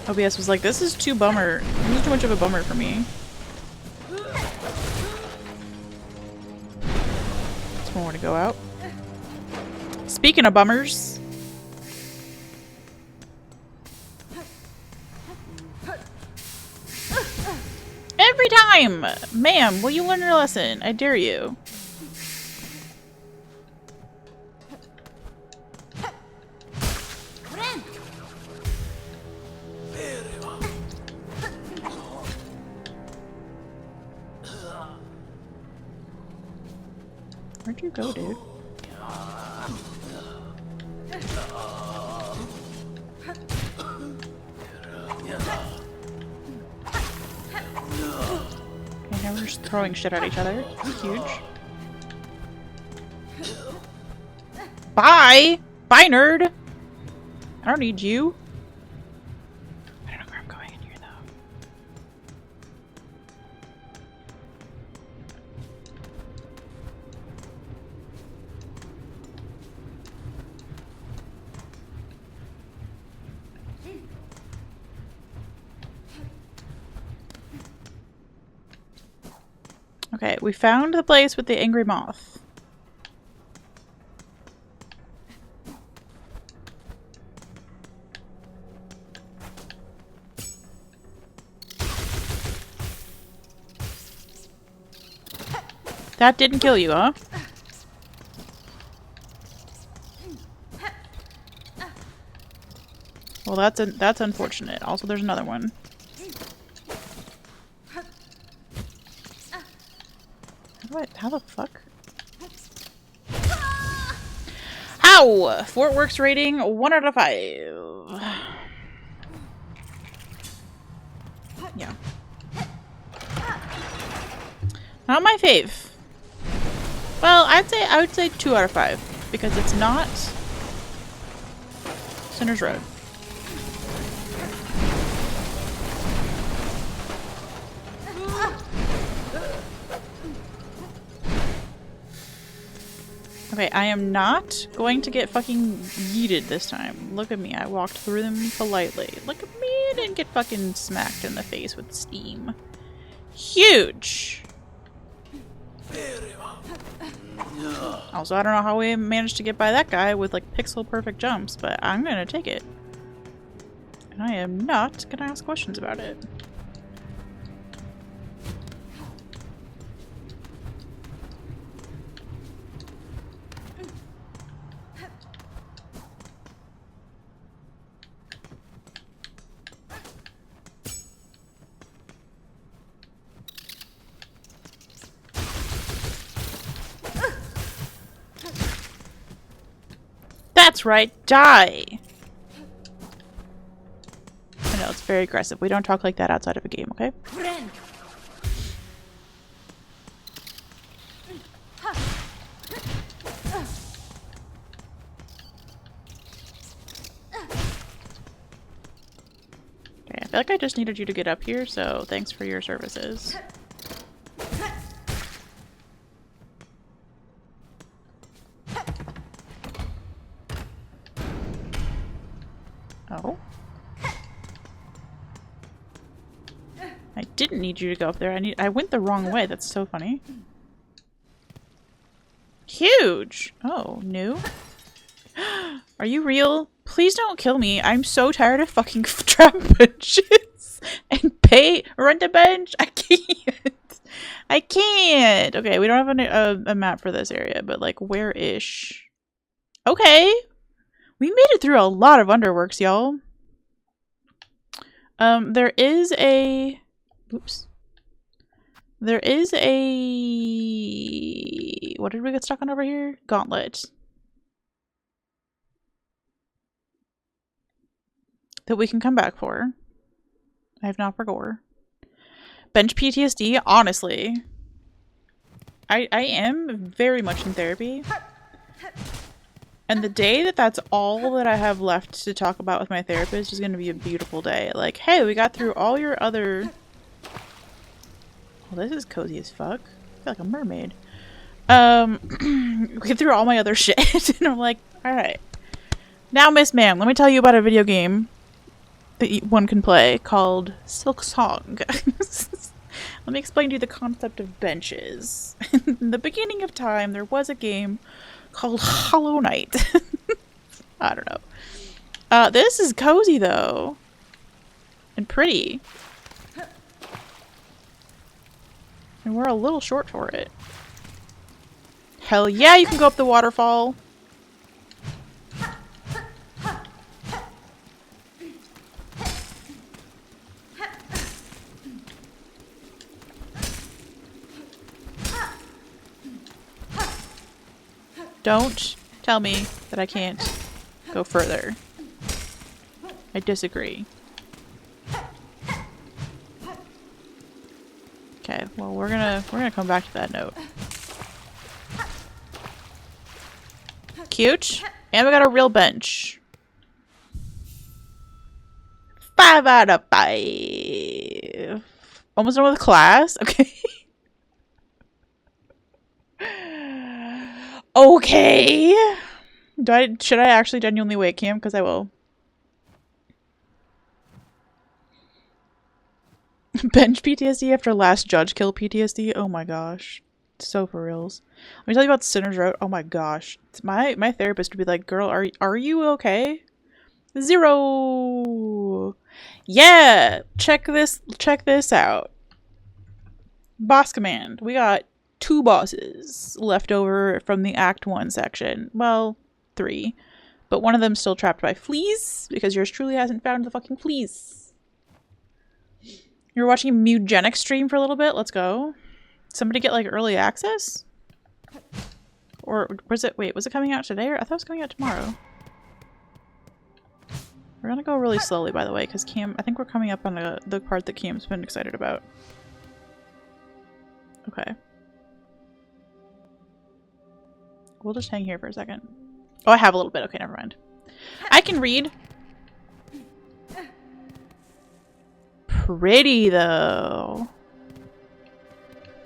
OBS was like, this is too bummer. This is too much of a bummer for me. There's more to go out. Speaking of bummers. Every time! Ma'am, will you learn your lesson? I dare you. Where'd you go, dude? Okay, now we're just throwing shit at each other. Huge. Bye! Bye, nerd! I don't need you. I don't know where I'm going in here, though. Okay, we found the place with the angry moth. That didn't kill you, huh? Well, that's unfortunate. Also, there's another one. How the fuck? Ow! Fort Works rating 1 out of 5. Yeah. Not my fave. Well, I would say 2 out of 5 because it's not Sinner's Road. Okay, I am not going to get fucking yeeted this time. Look at me, I walked through them politely. Look at me, I didn't get fucking smacked in the face with steam. Huge! Also, I don't know how we managed to get by that guy with like pixel perfect jumps, but I'm gonna take it. And I am not gonna ask questions about it. That's right, die! I know, it's very aggressive. We don't talk like that outside of a game, okay? Okay, I feel like I just needed you to get up here, so thanks for your services. Oh. I didn't need you to go up there. I went the wrong way. That's so funny. Huge! Oh, new? Are you real? Please don't kill me. I'm so tired of fucking trap benches and rent a bench. I can't. I can't. Okay, we don't have a map for this area, but like where-ish? Okay. We made it through a lot of underworks, y'all. There is a... Oops. There is a... What did we get stuck on over here? Gauntlet. That we can come back for. I have not forgot. Bench PTSD, honestly. I am very much in therapy. And the day that that's all that I have left to talk about with my therapist is going to be a beautiful day. Like, hey, we got through all your other... Well, this is cozy as fuck. I feel like a mermaid. We get through all my other shit. And I'm like, alright. Now, Miss Ma'am, let me tell you about a video game that one can play called Silksong. Let me explain to you the concept of benches. In the beginning of time, there was a game called Hollow Knight. I don't know. This is cozy though. And pretty. And we're a little short for it. Hell yeah, you can go up the waterfall. Don't tell me that I can't go further. I disagree. Okay, well we're gonna come back to that note. Cute. And we got a real bench. 5 out of 5. Almost done with class? Okay. Okay. Should I actually genuinely wait cam? Because I will. Bench PTSD after last judge kill PTSD. Oh my gosh. So for reals. Let me tell you about Sinner's Road. Oh my gosh. My therapist would be like, girl, are you okay? 0. Yeah. Check this out. Boss command. We got 2 bosses left over from the Act 1 section. Well, 3. But one of them's still trapped by fleas, because yours truly hasn't found the fucking fleas. You're watching a Mugenic stream for a little bit? Let's go. Somebody get, like, early access? Or was it... Wait, was it coming out today? Or I thought it was coming out tomorrow. We're gonna go really slowly, by the way, because Cam... I think we're coming up on the part that Cam's been excited about. Okay. We'll just hang here for a second. Oh, I have a little bit. Okay, never mind. I can read. Pretty, though.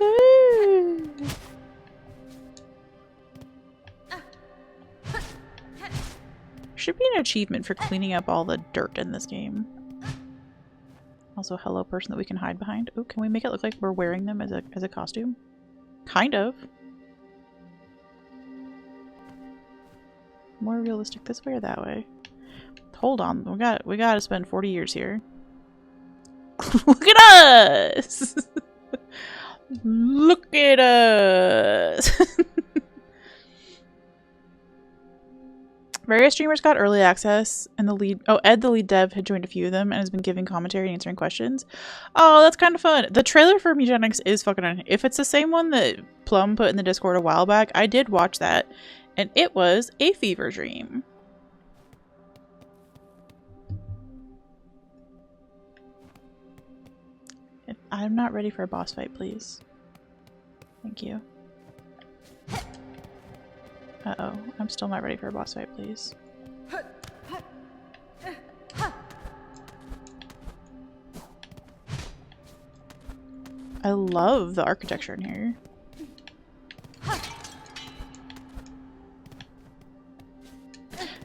Ooh. Should be an achievement for cleaning up all the dirt in this game. Also, hello person that we can hide behind. Oh, can we make it look like we're wearing them as a costume? Kind of. More realistic this way or that way? Hold on, we gotta spend 40 years here. Look at us! Look at us! Various streamers got early access, and Ed, the lead dev, had joined a few of them and has been giving commentary and answering questions. Oh, that's kind of fun. The trailer for Mugenics is fucking... If it's the same one that Plum put in the Discord a while back, I did watch that. And it was a fever dream. I'm not ready for a boss fight, please. Thank you. Uh-oh. I'm still not ready for a boss fight, please. I love the architecture in here.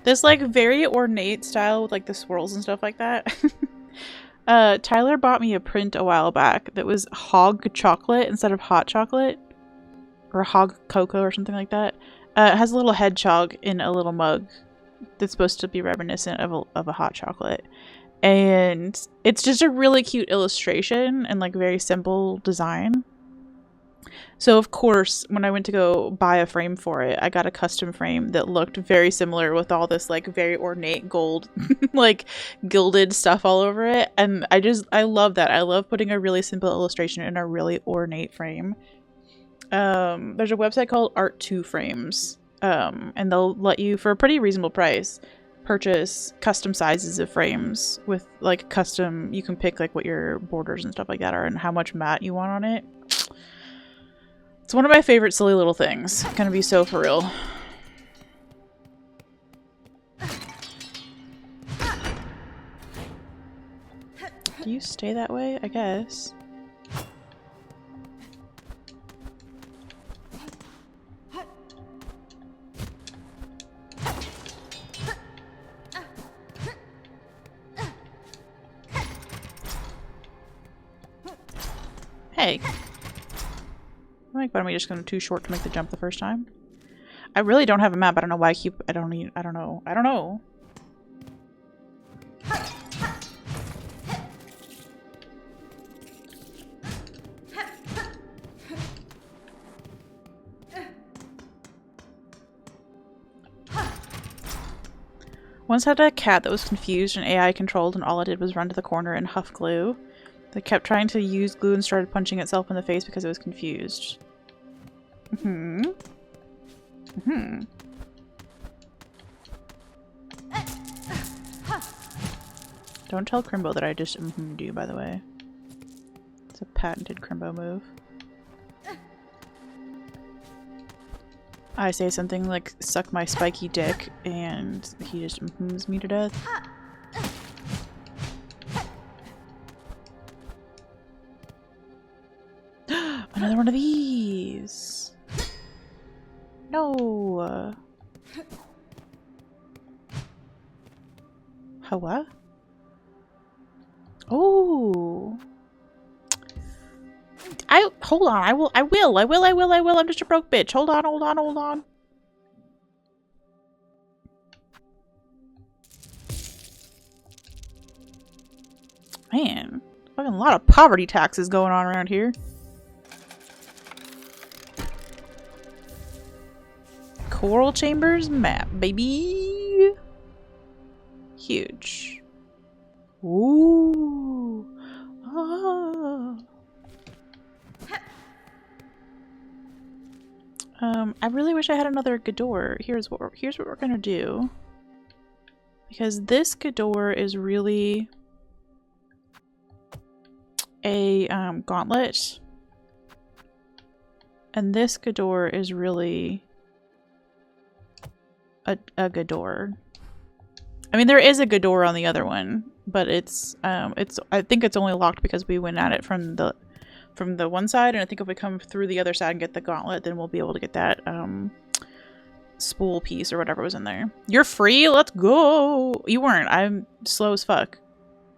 This, like, very ornate style with, like, the swirls and stuff like that. Tyler bought me a print a while back that was hog chocolate instead of hot chocolate. Or hog cocoa or something like that. It has a little hedgehog in a little mug that's supposed to be reminiscent of a hot chocolate. And it's just a really cute illustration and, like, very simple design. So, of course, when I went to go buy a frame for it, I got a custom frame that looked very similar with all this, like, very ornate gold, like, gilded stuff all over it. And I love that. I love putting a really simple illustration in a really ornate frame. There's a website called Art2 Frames, and they'll let you, for a pretty reasonable price, purchase custom sizes of frames with, like, custom... You can pick, like, what your borders and stuff like that are and how much matte you want on it. It's one of my favorite silly little things. Gonna be so for real. Do you stay that way? I guess. Hey. Like, but am I just going too short to make the jump the first time? I really don't have a map. I don't know why I don't know. I don't know. Once had a cat that was confused and AI controlled, and all it did was run to the corner and huff glue. It kept trying to use glue and started punching itself in the face because it was confused. Don't tell Crimbo that I just do, by the way. It's a patented Crimbo move. I say something like, suck my spiky dick, and he just me to death. Another one of these! No! How what? Oh! Hold on, I will, I'm just a broke bitch. Hold on. Man, fucking a lot of poverty taxes going on around here. Choral Chambers map, baby. Huge. Ooh. Ah. I really wish I had another Gador. Here's what we're gonna do. Because this Gador is really a gauntlet. And this Gador is really a Gador. I mean, there is a Gador on the other one, but it's I think it's only locked because we went at it from the one side, and I think if we come through the other side and get the gauntlet, then we'll be able to get that spool piece or whatever was in there. You're free? Let's go! You weren't. I'm slow as fuck.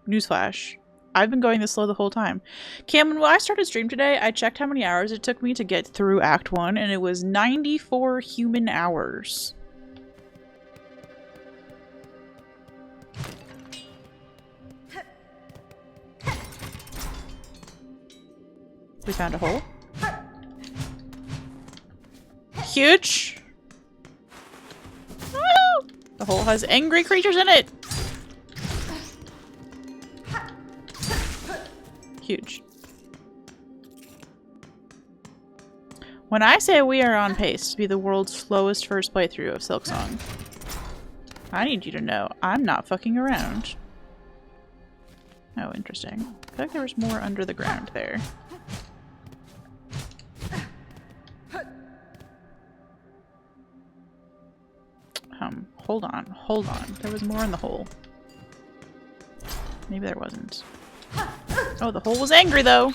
Newsflash. I've been going this slow the whole time. Cam, when I started stream today, I checked how many hours it took me to get through Act 1, and it was 94 human hours. We found a hole. Huge! Woo! The hole has angry creatures in it! Huge. When I say we are on pace to be the world's slowest first playthrough of Silksong, I need you to know I'm not fucking around. Oh, interesting. I feel like there was more under the ground there. Hold on. There was more in the hole. Maybe there wasn't. Oh, the hole was angry though.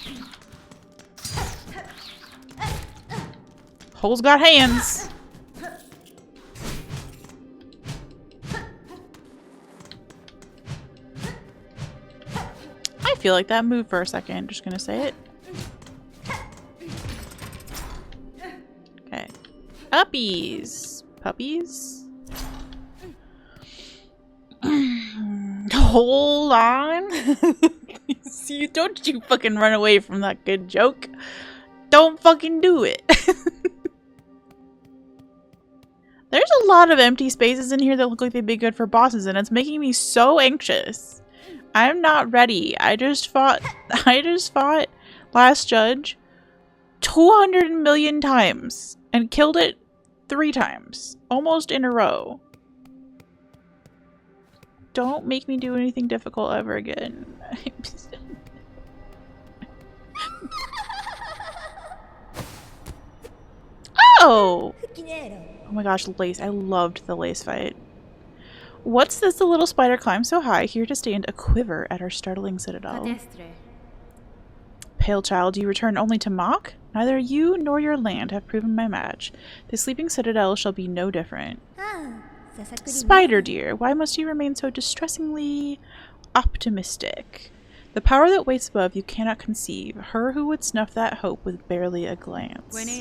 Hole's got hands. I feel like that moved for a second. Just gonna say it. Okay. Uppies. Puppies. Hold on. Don't you fucking run away from that good joke. Don't fucking do it. There's a lot of empty spaces in here that look like they'd be good for bosses, and it's making me so anxious. I'm not ready. I just fought Last Judge 200 million times and killed it 3 times, almost in a row. Don't make me do anything difficult ever again. Oh! Oh my gosh, lace. I loved the lace fight. What's this? The little spider climbs so high, here to stand a quiver at our startling citadel. Pale child, you return only to mock? Neither you nor your land have proven my match. The sleeping citadel shall be no different. Spider dear, why must you remain so distressingly optimistic? The power that waits above you cannot conceive, her who would snuff that hope with barely a glance.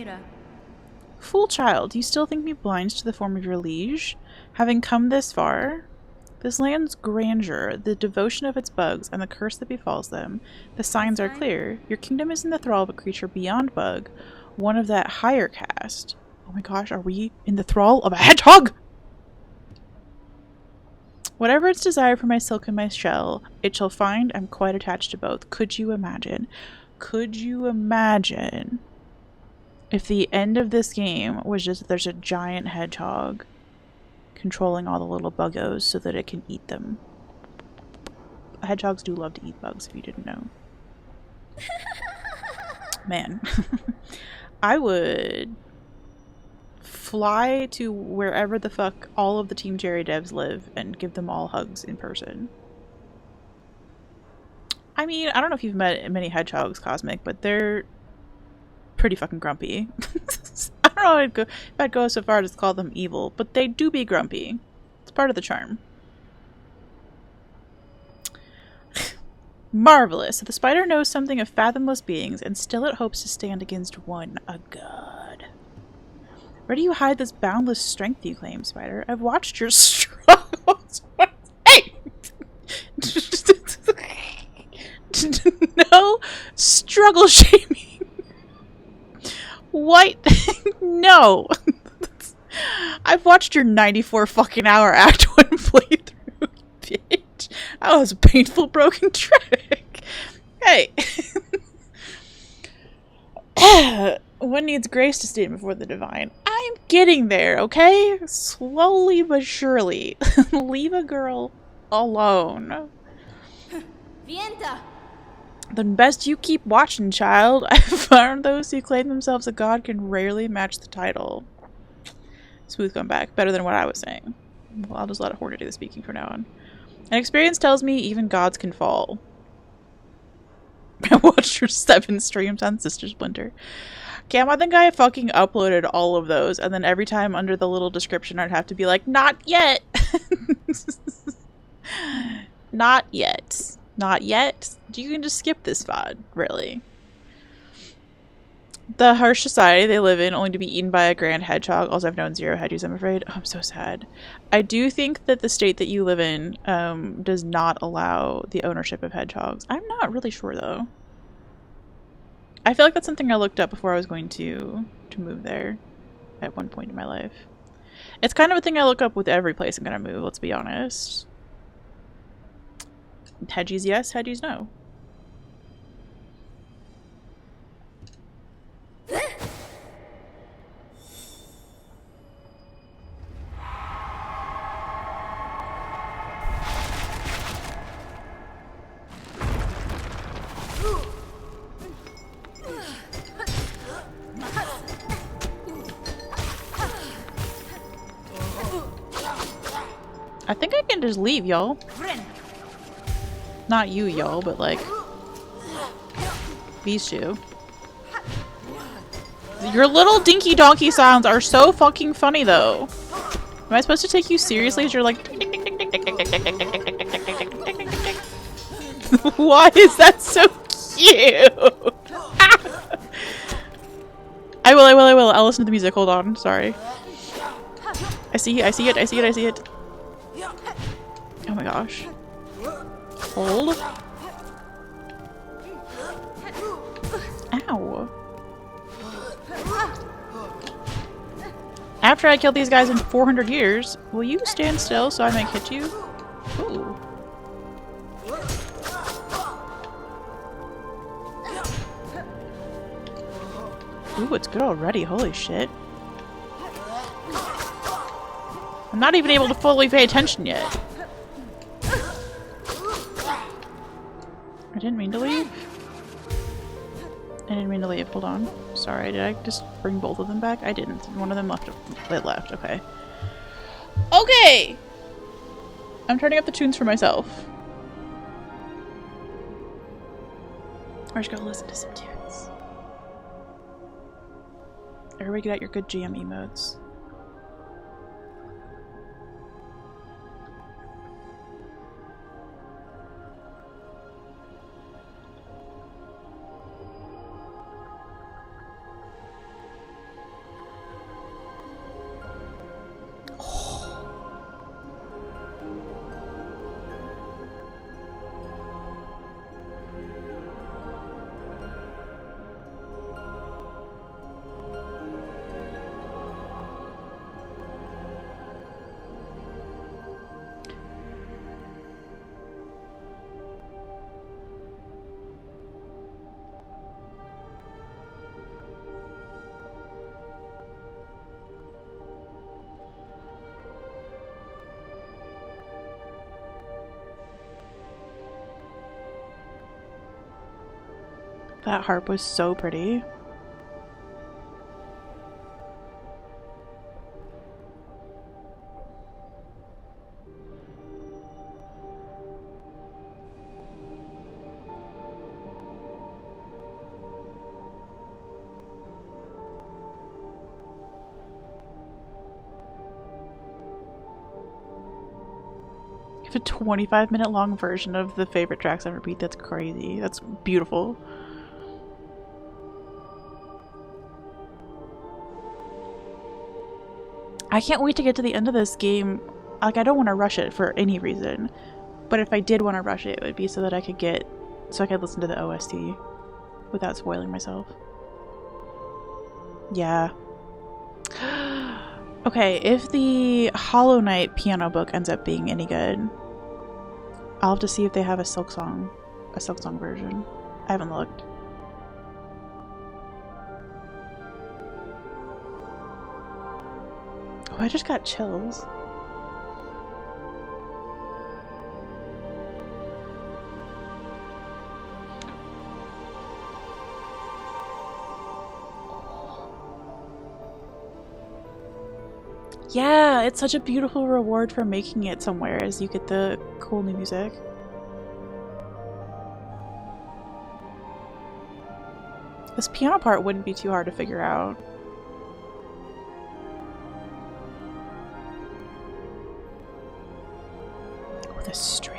Fool child, do you still think me blind to the form of your liege? Having come this far, this land's grandeur, the devotion of its bugs, and the curse that befalls them, the signs are clear. Your kingdom is in the thrall of a creature beyond bug, one of that higher caste. Oh my gosh, are we in the thrall of a hedgehog? Whatever its desire for my silk and my shell, it shall find I'm quite attached to both. Could you imagine? Could you imagine if the end of this game was just that there's a giant hedgehog controlling all the little buggos so that it can eat them? Hedgehogs do love to eat bugs, if you didn't know. Man. I would fly to wherever the fuck all of the Team Jerry devs live and give them all hugs in person. I mean, I don't know if you've met many hedgehogs, Cosmic, but they're pretty fucking grumpy. I don't know if I'd go so far as to call them evil, but they do be grumpy. It's part of the charm. Marvelous. The spider knows something of fathomless beings, and still it hopes to stand against one, a god. Where do you hide this boundless strength you claim, spider? I've watched your struggles. Hey! No struggle shaming. What? No. I've watched your 94 fucking hour Act 1 playthrough, bitch. That was a painful broken trick. Hey. One needs grace to stand before the divine. I'm getting there, okay? Slowly but surely. Leave a girl alone. Vienta. Then best you keep watching, child. I've found those who claim themselves a god can rarely match the title. Smooth comeback. Better than what I was saying. Well, I'll just let Horner do the speaking from now on. An experience tells me even gods can fall. I watched her 7 streams on Sister Splinter. Cam, I think I fucking uploaded all of those, and then every time under the little description I'd have to be like, not yet! Not yet. Not yet? You can just skip this VOD, really. The harsh society they live in, only to be eaten by a grand hedgehog. Also, I've known 0 hedgies, I'm afraid. Oh, I'm so sad. I do think that the state that you live in does not allow the ownership of hedgehogs. I'm not really sure, though. I feel like that's something I looked up before I was going to move there at one point in my life. It's kind of a thing I look up with every place I'm going to move, let's be honest. Hedgies yes, hedgies no. I think I can just leave, y'all. Not you, y'all, but like these two. Your little dinky donkey sounds are so fucking funny, though. Am I supposed to take you seriously as you're like why is that so cute? I will. I'll listen to the music. Hold on. Sorry. I see it. Oh my gosh. Hold. Ow. After I kill these guys in 400 years, will you stand still so I may hit you? Ooh. Ooh, it's good already. Holy shit. I'm not even able to fully pay attention yet. I didn't mean to leave. Hold on. Sorry, did I just bring both of them back? I didn't. One of them left. It left. Okay. Okay! I'm turning up the tunes for myself. We're just gonna listen to some tunes. Everybody get out your good GM emotes. That harp was so pretty. You have a 25-minute long version of the favorite tracks on repeat. That's crazy. That's beautiful. I can't wait to get to the end of this game. Like, I don't want to rush it for any reason. But if I did want to rush it, it would be so that I could listen to the OST without spoiling myself. Yeah. Okay, if the Hollow Knight piano book ends up being any good, I'll have to see if they have a Silksong version. I haven't looked. Oh, I just got chills. Yeah, it's such a beautiful reward for making it somewhere as you get the cool new music. This piano part wouldn't be too hard to figure out. Oh, the strings.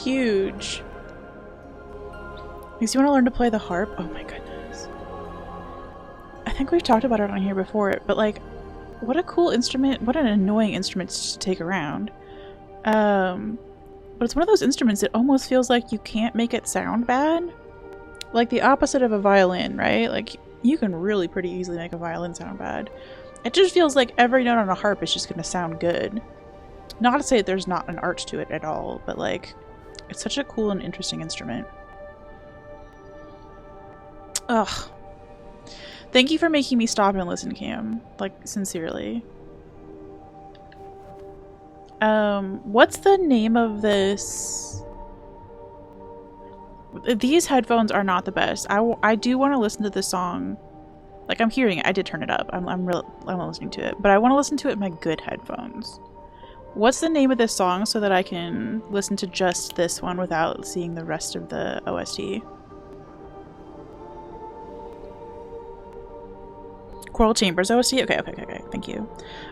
Huge. Makes you want to learn to play the harp. Oh my goodness. I think we've talked about it on here before, but like, what a cool instrument. What an annoying instrument to take around. But it's one of those instruments that almost feels like you can't make it sound bad. Like the opposite of a violin, right? Like you can really pretty easily make a violin sound bad. It just feels like every note on a harp is just going to sound good. Not to say that there's not an art to it at all, but like, it's such a cool and interesting instrument. Ugh. Thank you for making me stop and listen, Cam. Like, sincerely. What's the name of this? These headphones are not the best. I do want to listen to this song. Like, I'm hearing it. I did turn it up. I'm listening to it. But I want to listen to it in my good headphones. What's the name of this song so that I can listen to just this one without seeing the rest of the OST? Choral Chambers OST? Okay. Thank you.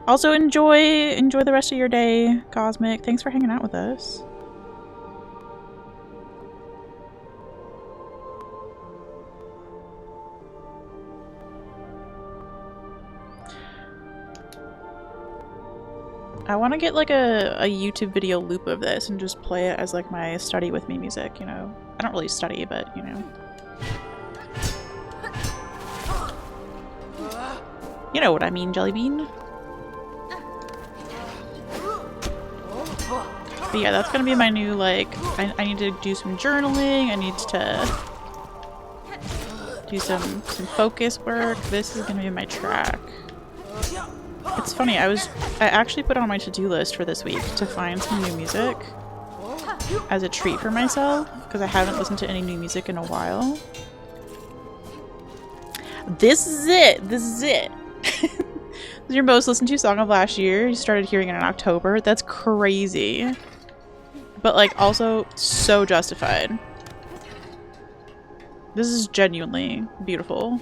Also, enjoy the rest of your day, Cosmic. Thanks for hanging out with us. I want to get like a YouTube video loop of this and just play it as like my study with me music, you know. I don't really study, but you know. You know what I mean, Jellybean. But yeah, that's gonna be my new, like, I need to do some journaling, I need to do some focus work. This is gonna be my track. It's funny, I actually put on my to-do list for this week to find some new music as a treat for myself, because I haven't listened to any new music in a while. This is it! This is it! This is your most listened to song of last year. You started hearing it in October. That's crazy. But like also so justified. This is genuinely beautiful.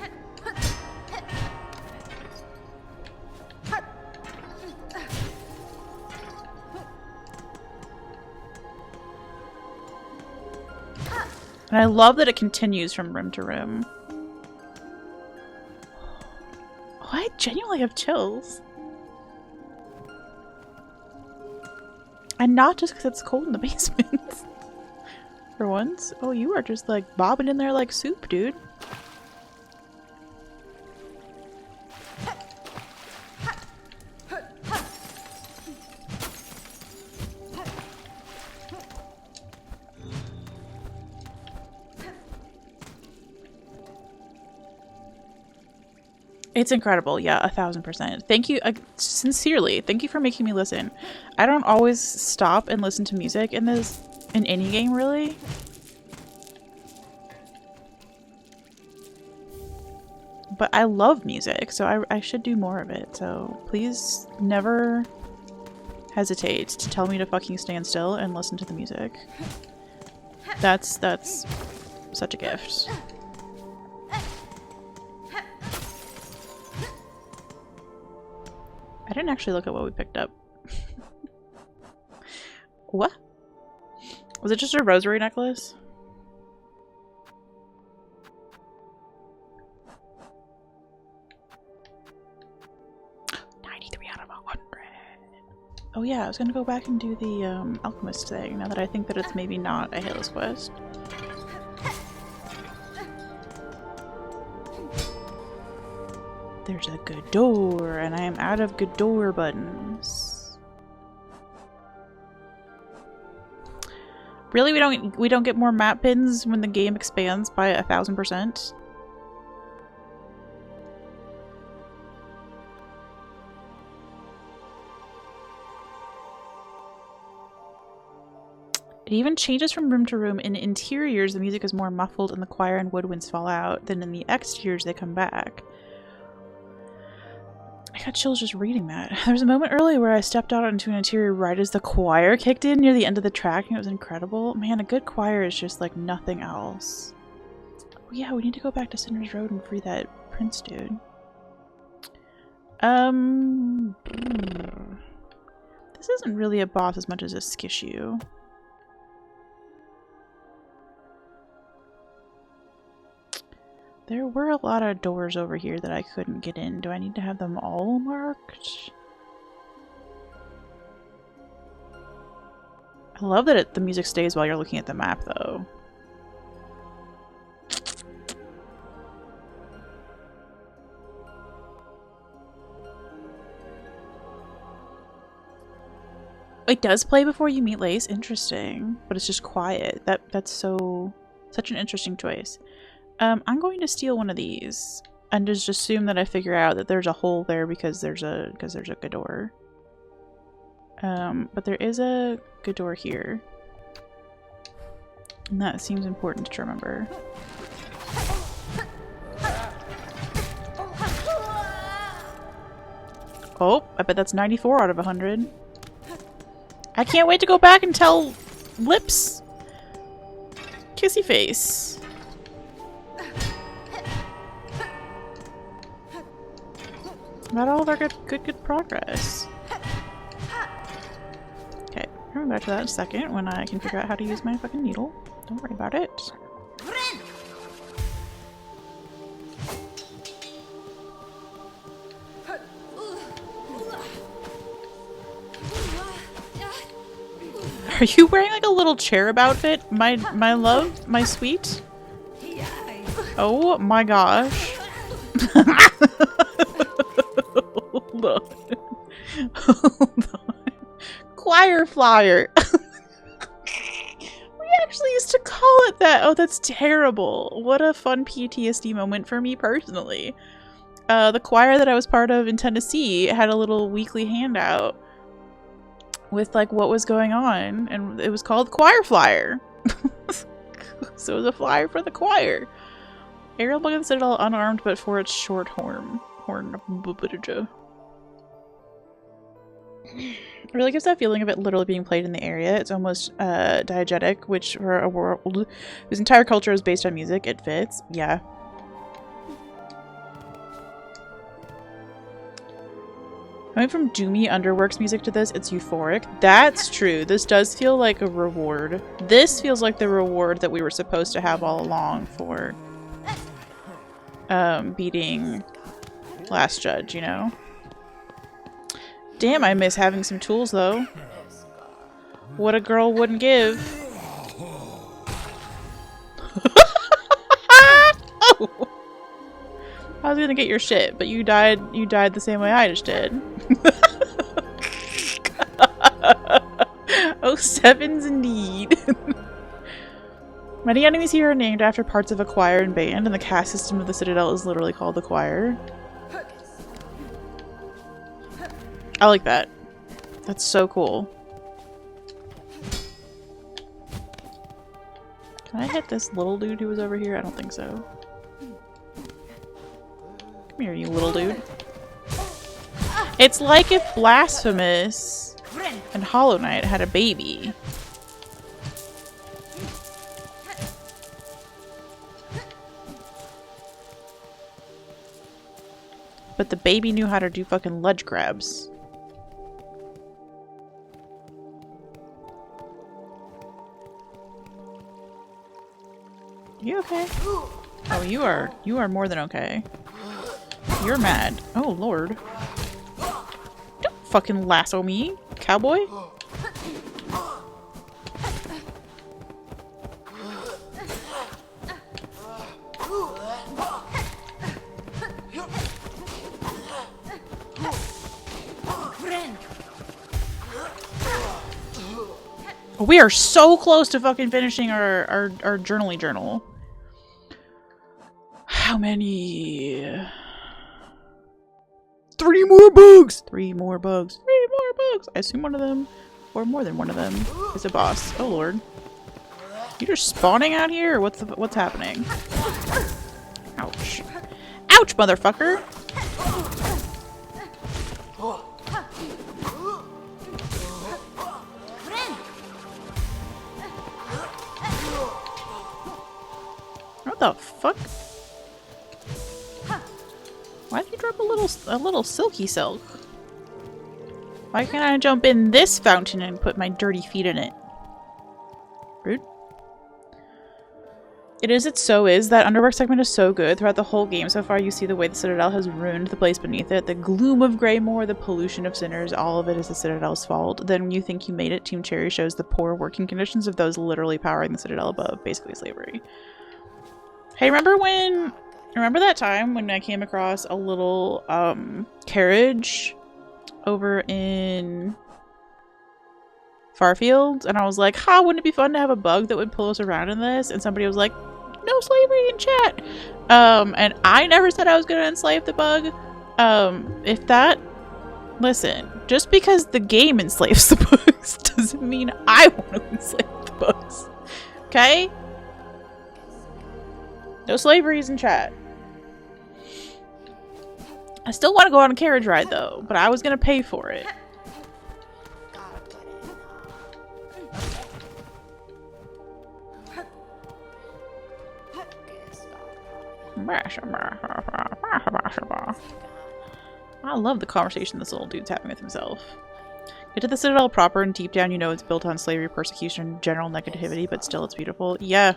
And I love that it continues from room to room. Oh, I genuinely have chills. And not just because it's cold in the basement. For once. Oh, you are just like bobbing in there like soup, dude. It's incredible. Yeah, 1000%. Thank you. Sincerely, thank you for making me listen. I don't always stop and listen to music in any game, really. But I love music, so I should do more of it. So please never hesitate to tell me to fucking stand still and listen to the music. That's such a gift. I didn't actually look at what we picked up. What? Was it just a rosary necklace? Oh yeah, I was gonna go back and do the alchemist thing, now that I think that it's maybe not a Halo's quest. There's a good door, and I am out of good door buttons. Really, we don't get more map pins when the game expands by 1000%? It even changes from room to room. In interiors, the music is more muffled and the choir and woodwinds fall out. Then in the exteriors, they come back. I got chills just reading that. There was a moment earlier where I stepped out into an interior right as the choir kicked in near the end of the track, and it was incredible. Man, a good choir is just like nothing else. Oh yeah, we need to go back to Cinder's Road and free that prince dude. This isn't really a boss as much as a skishu. There were a lot of doors over here that I couldn't get in. Do I need to have them all marked? I love that the music stays while you're looking at the map, though. It does play before you meet Lace. Interesting. But it's just quiet. That's such an interesting choice. I'm going to steal one of these and just assume that I figure out that there's a hole there because there's a good door. But there is a good door here. And that seems important to remember. Oh, I bet that's 94 out of 100. I can't wait to go back and tell Lips Kissy Face. About all of our good progress. Okay, coming back to that in a second when I can figure out how to use my fucking needle. Don't worry about it. Are you wearing like a little cherub outfit? My love? My sweet? Oh my gosh. Hold on. Hold on. Choir flyer. We actually used to call it that. Oh, that's terrible. What a fun PTSD moment for me personally. The choir that I was part of in Tennessee had a little weekly handout with like what was going on, and it was called Choir Flyer. So it was a flyer for the choir. Ariel Bug of the Citadel unarmed but for its short horn. It really gives that feeling of it literally being played in the area. It's almost diegetic, which for a world whose entire culture is based on music, it fits. Yeah. Coming from doomy underworks music to this, it's euphoric. That's true. This does feel like a reward. This feels like the reward that we were supposed to have all along for beating Last Judge, you know? Damn, I miss having some tools, though. What a girl wouldn't give. Oh! I was gonna get your shit, but you died the same way I just did. Oh, sevens indeed. Many enemies here are named after parts of a choir and band, and the caste system of the Citadel is literally called the choir. I like that. That's so cool. Can I hit this little dude who was over here? I don't think so. Come here, you little dude. It's like if Blasphemous and Hollow Knight had a baby. But the baby knew how to do fucking ledge grabs. okay? Oh, you are more than okay. You're mad. Oh, Lord. Don't fucking lasso me, cowboy. We are so close to fucking finishing our journal. How many? 3 more bugs! 3 more bugs. 3 more bugs! I assume one of them, or more than one of them, is a boss. Oh lord. You just spawning out here? Or what's happening? Ouch. Ouch, motherfucker! What the fuck? Why did you drop a little silky silk? Why can't I jump in this fountain and put my dirty feet in it? Rude. It is, it so is. That underwork segment is so good. Throughout the whole game so far, you see the way the Citadel has ruined the place beneath it. The gloom of Greymoor, the pollution of sinners, all of it is the Citadel's fault. Then when you think you made it, Team Cherry shows the poor working conditions of those literally powering the Citadel above, basically slavery. Hey, remember that time when I came across a little carriage over in Farfield, and I was like, ha, wouldn't it be fun to have a bug that would pull us around in this? And somebody was like, no slavery in chat. And I never said I was gonna enslave the bug. Listen, just because the game enslaves the bugs doesn't mean I want to enslave the bugs. Okay? No slaveries in chat. I still want to go on a carriage ride though, but I was gonna pay for it. I love the conversation this little dude's having with himself. Get to the Citadel proper, and deep down you know it's built on slavery, persecution, and general negativity, but still it's beautiful. Yeah.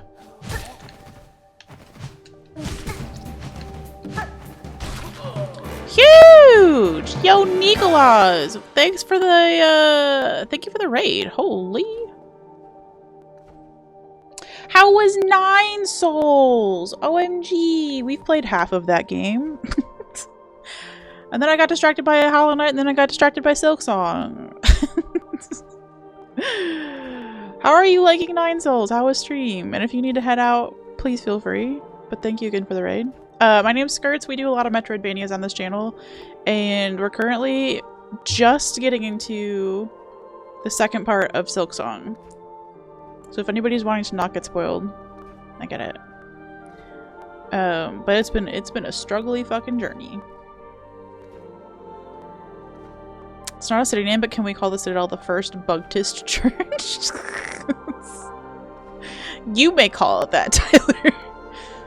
Huge! Yo, Nicolas! Thanks for the, thank you for the raid. Holy. How was 9 Souls? OMG! We've played half of that game. And then I got distracted by a Hollow Knight, and then I got distracted by Silksong. How are you liking 9 Souls? How was stream? And if you need to head out, please feel free. But thank you again for the raid. My name's Skirts. We do a lot of Metroidvanias on this channel, and we're currently just getting into the second part of Silksong. So if anybody's wanting to not get spoiled, I get it. But it's been a struggly fucking journey. It's not a city name, but can we call the Citadel the first Bugtist church? You may call it that, Tyler.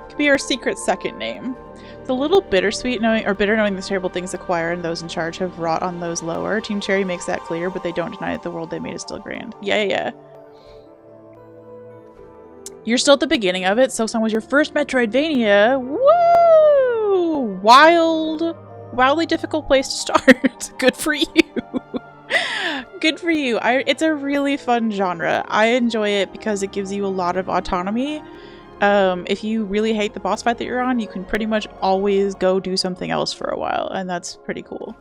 Could be our secret second name. It's a little bittersweet bitter knowing the terrible things the choir and those in charge have wrought on those lower. Team Cherry makes that clear, but they don't deny that the world they made is still grand. Yeah. You're still at the beginning of it. Silksong was your first Metroidvania. Woo! Wildly difficult place to start. Good for you. Good for you. It's a really fun genre. I enjoy it because it gives you a lot of autonomy. If you really hate the boss fight that you're on, you can pretty much always go do something else for a while, and that's pretty cool.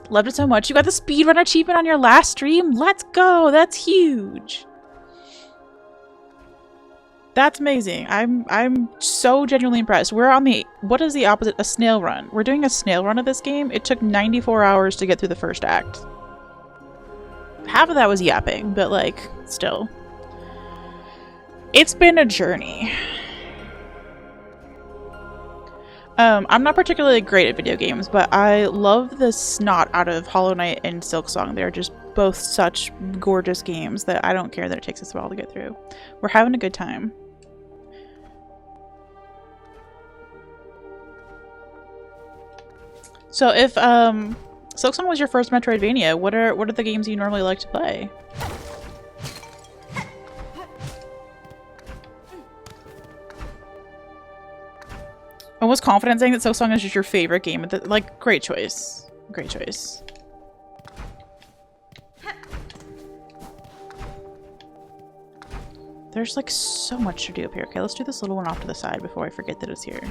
Loved it so much. You got the speedrun achievement on your last stream? Let's go! That's huge! That's amazing. I'm so genuinely impressed. We're on the, what is the opposite? A snail run. We're doing a snail run of this game. It took 94 hours to get through the first act. Half of that was yapping, but like, still. It's been a journey. I'm not particularly great at video games, but I love the snot out of Hollow Knight and Silksong. They're just both such gorgeous games that I don't care that it takes us a while to get through. We're having a good time. So if Silksong was your first Metroidvania, what are the games you normally like to play? was confident saying that Silksong is just your favorite game. Like, great choice. Great choice. There's like so much to do up here. Okay, let's do this little one off to the side before I forget that it's here.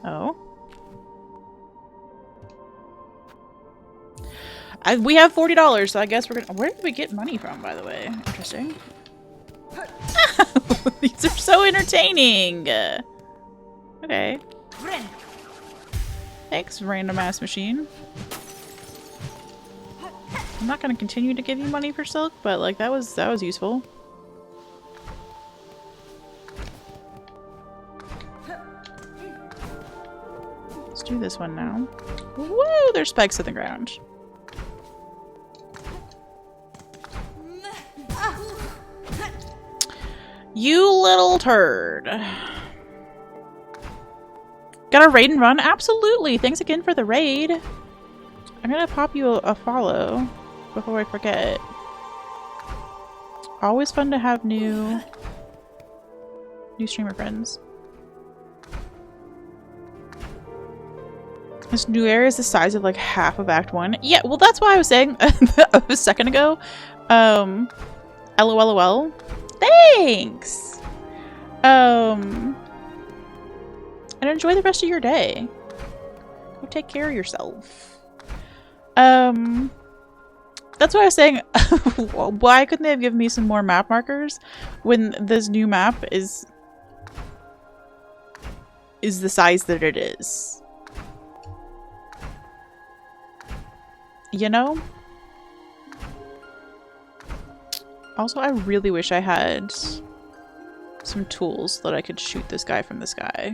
Oh. We have $40, so I guess we're gonna... Where did we get money from, by the way? Interesting. These are so entertaining! Okay. Thanks, random ass machine. I'm not gonna continue to give you money for silk, but like that was useful. Let's do this one now. Woo! There's spikes in the ground. You little turd. Got a raid and run? Absolutely! Thanks again for the raid. I'm gonna pop you a follow before I forget. Always fun to have new streamer friends. This new area is the size of like half of Act 1. Yeah, well that's why I was saying a second ago. LOLOL. Thanks! And enjoy the rest of your day. Go take care of yourself. That's what I was saying. Why couldn't they have given me some more map markers when this new map is the size that it is? You know? Also, I really wish I had some tools that I could shoot this guy from the sky.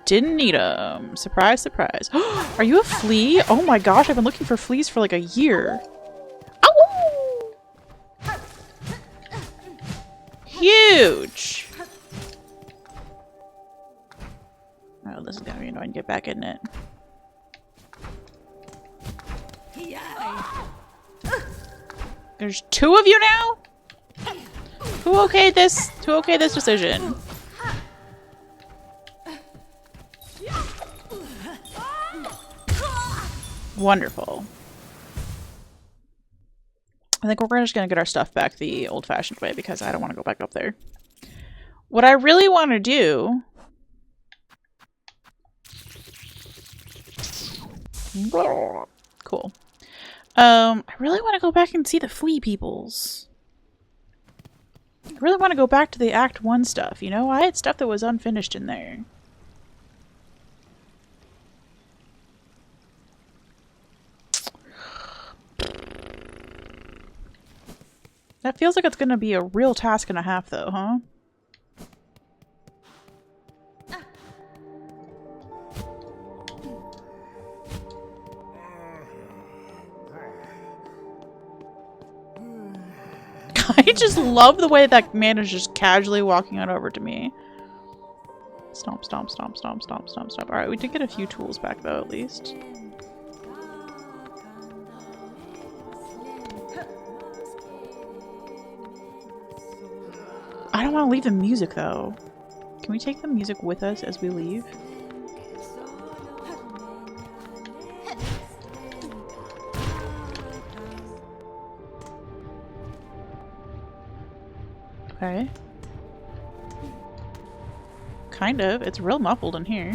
Didn't need them. Surprise, surprise. Are you a flea? Oh my gosh, I've been looking for fleas for like a year. Ow! Huge! Oh, this is gonna be annoying. Get back in it. There's two of you now? Who okayed this? Who okayed this decision? Wonderful. I think we're just gonna get our stuff back the old-fashioned way because I don't want to go back up there. What I really want to do... Cool. I really want to go back and see the flea peoples. I really want to go back to the Act 1 stuff, you know? I had stuff that was unfinished in there. That feels like it's gonna be a real task and a half, though, huh? I just love the way that man is just casually walking on over to me. Stomp, stomp, stomp, stomp, stomp, stomp, stomp. Alright, we did get a few tools back, though, at least. I don't want to leave the music, though. Can we take the music with us as we leave? Okay. Kind of. It's real muffled in here.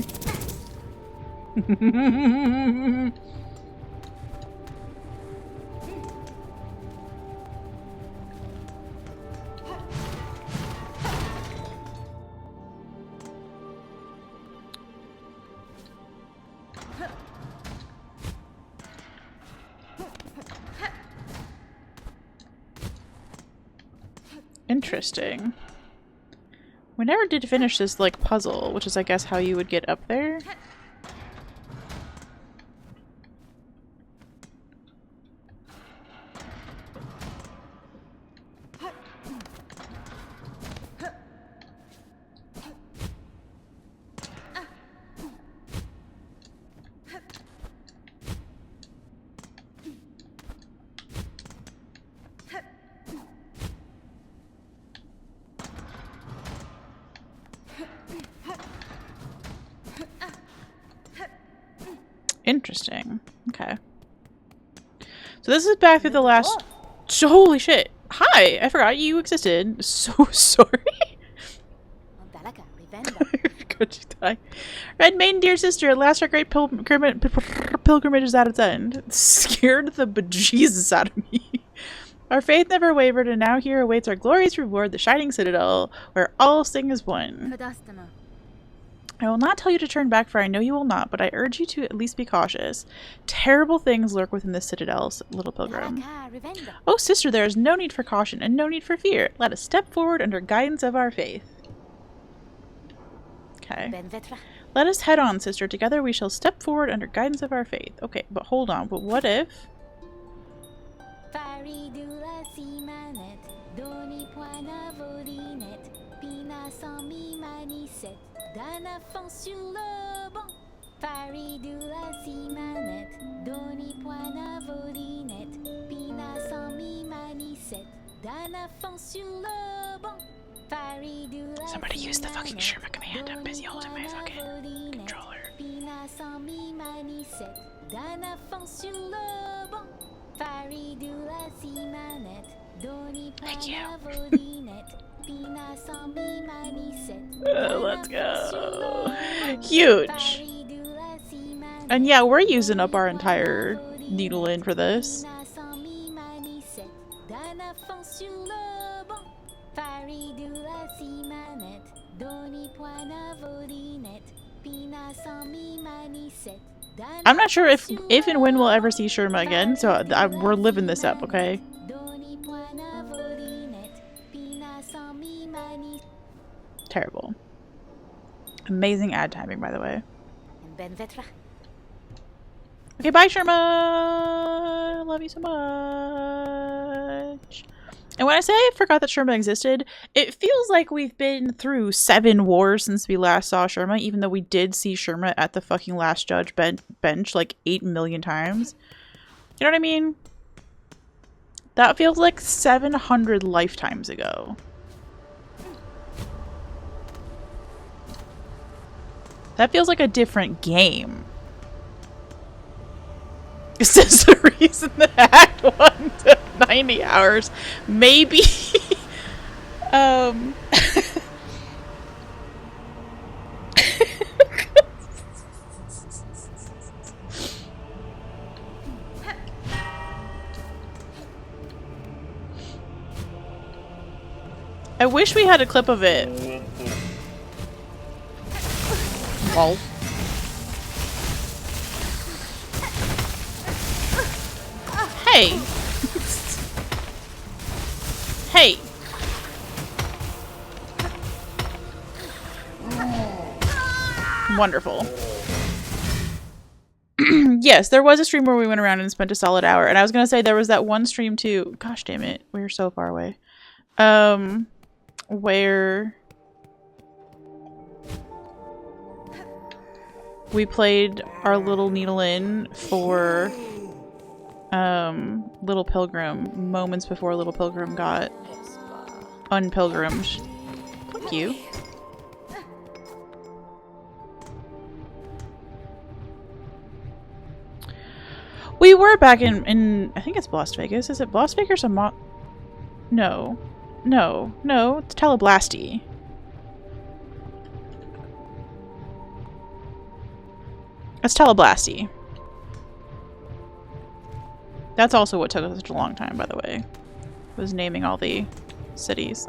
Interesting. We never did finish this, like, puzzle, which is, I guess, how you would get up there. Interesting. Okay. So this is back through the last... Holy shit. Hi! I forgot you existed. So sorry. Could you die? Red Maiden, dear sister, at last our great pilgrimage is at its end. It scared the bejesus out of me. Our faith never wavered, and now here awaits our glorious reward, the Shining Citadel, where all sing as one. I will not tell you to turn back, for I know you will not, but I urge you to at least be cautious. Terrible things lurk within this citadel, little pilgrim. Oh, sister, there is no need for caution and no need for fear. Let us step forward under guidance of our faith. Okay. Let us head on, sister. Together we shall step forward under guidance of our faith. Okay, but hold on. But what if... Dana fond sur le banc, Paris de la Simanette, Doni Poina Volinette, Pina sans mi manisette, Dana fond sur le banc, Paris de la Somebody use the fucking Sherma command. I'm busy holding my fucking controller. Pina sans mi manisette, Dana fond sur le banc, Paris de la Simanette, Doni Poina Volinette. Let's go. Huge. And yeah, we're using up our entire needle in for this. I'm not sure if and when we'll ever see Sherma again, so we're living this up, okay? Terrible. Amazing ad timing, by the way. Okay, bye, Sherma! Love you so much. And when I say I forgot that Sherma existed, it feels like we've been through 7 wars since we last saw Sherma, even though we did see Sherma at the fucking Last Judge bench like 8 million times. You know what I mean? That feels like 700 lifetimes ago. That feels like a different game. It says the reason that Act 1 took 90 hours. Maybe. I wish we had a clip of it. Lol. Hey! Hey! Wonderful. Yes, there was a stream where we went around and spent a solid hour. And I was gonna say there was that one stream too. Gosh damn it. We were so far away. Where we played our little needle in for Little Pilgrim moments before Little Pilgrim got unpilgrimed. Fuck you. We were back in I think it's Las Vegas. Is it Las Vegas or No. No. No, it's Teleblasty. It's Teleblasty. That's also what took us such a long time, by the way. Was naming all the cities.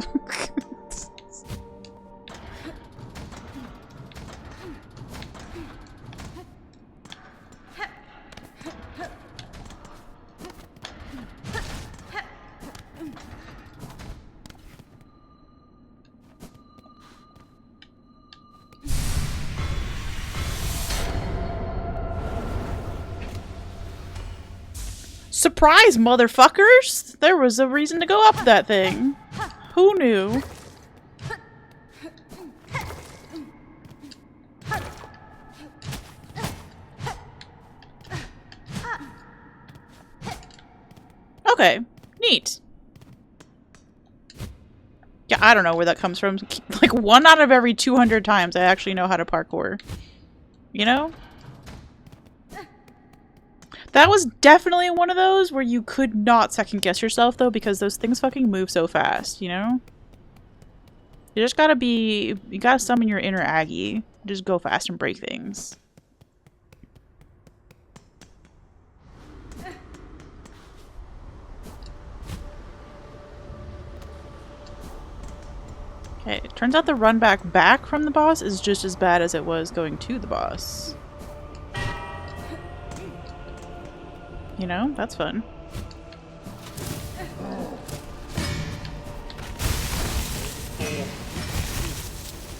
Surprise, motherfuckers! There was a reason to go up that thing. Who knew? Okay, neat. Yeah, I don't know where that comes from. Like, 1 out of every 200 times I actually know how to parkour. You know? That was definitely one of those where you could not second guess yourself though, because those things fucking move so fast, you know? You just gotta you gotta summon your inner Aggie. Just go fast and break things. Okay, it turns out the run back from the boss is just as bad as it was going to the boss. You know, that's fun.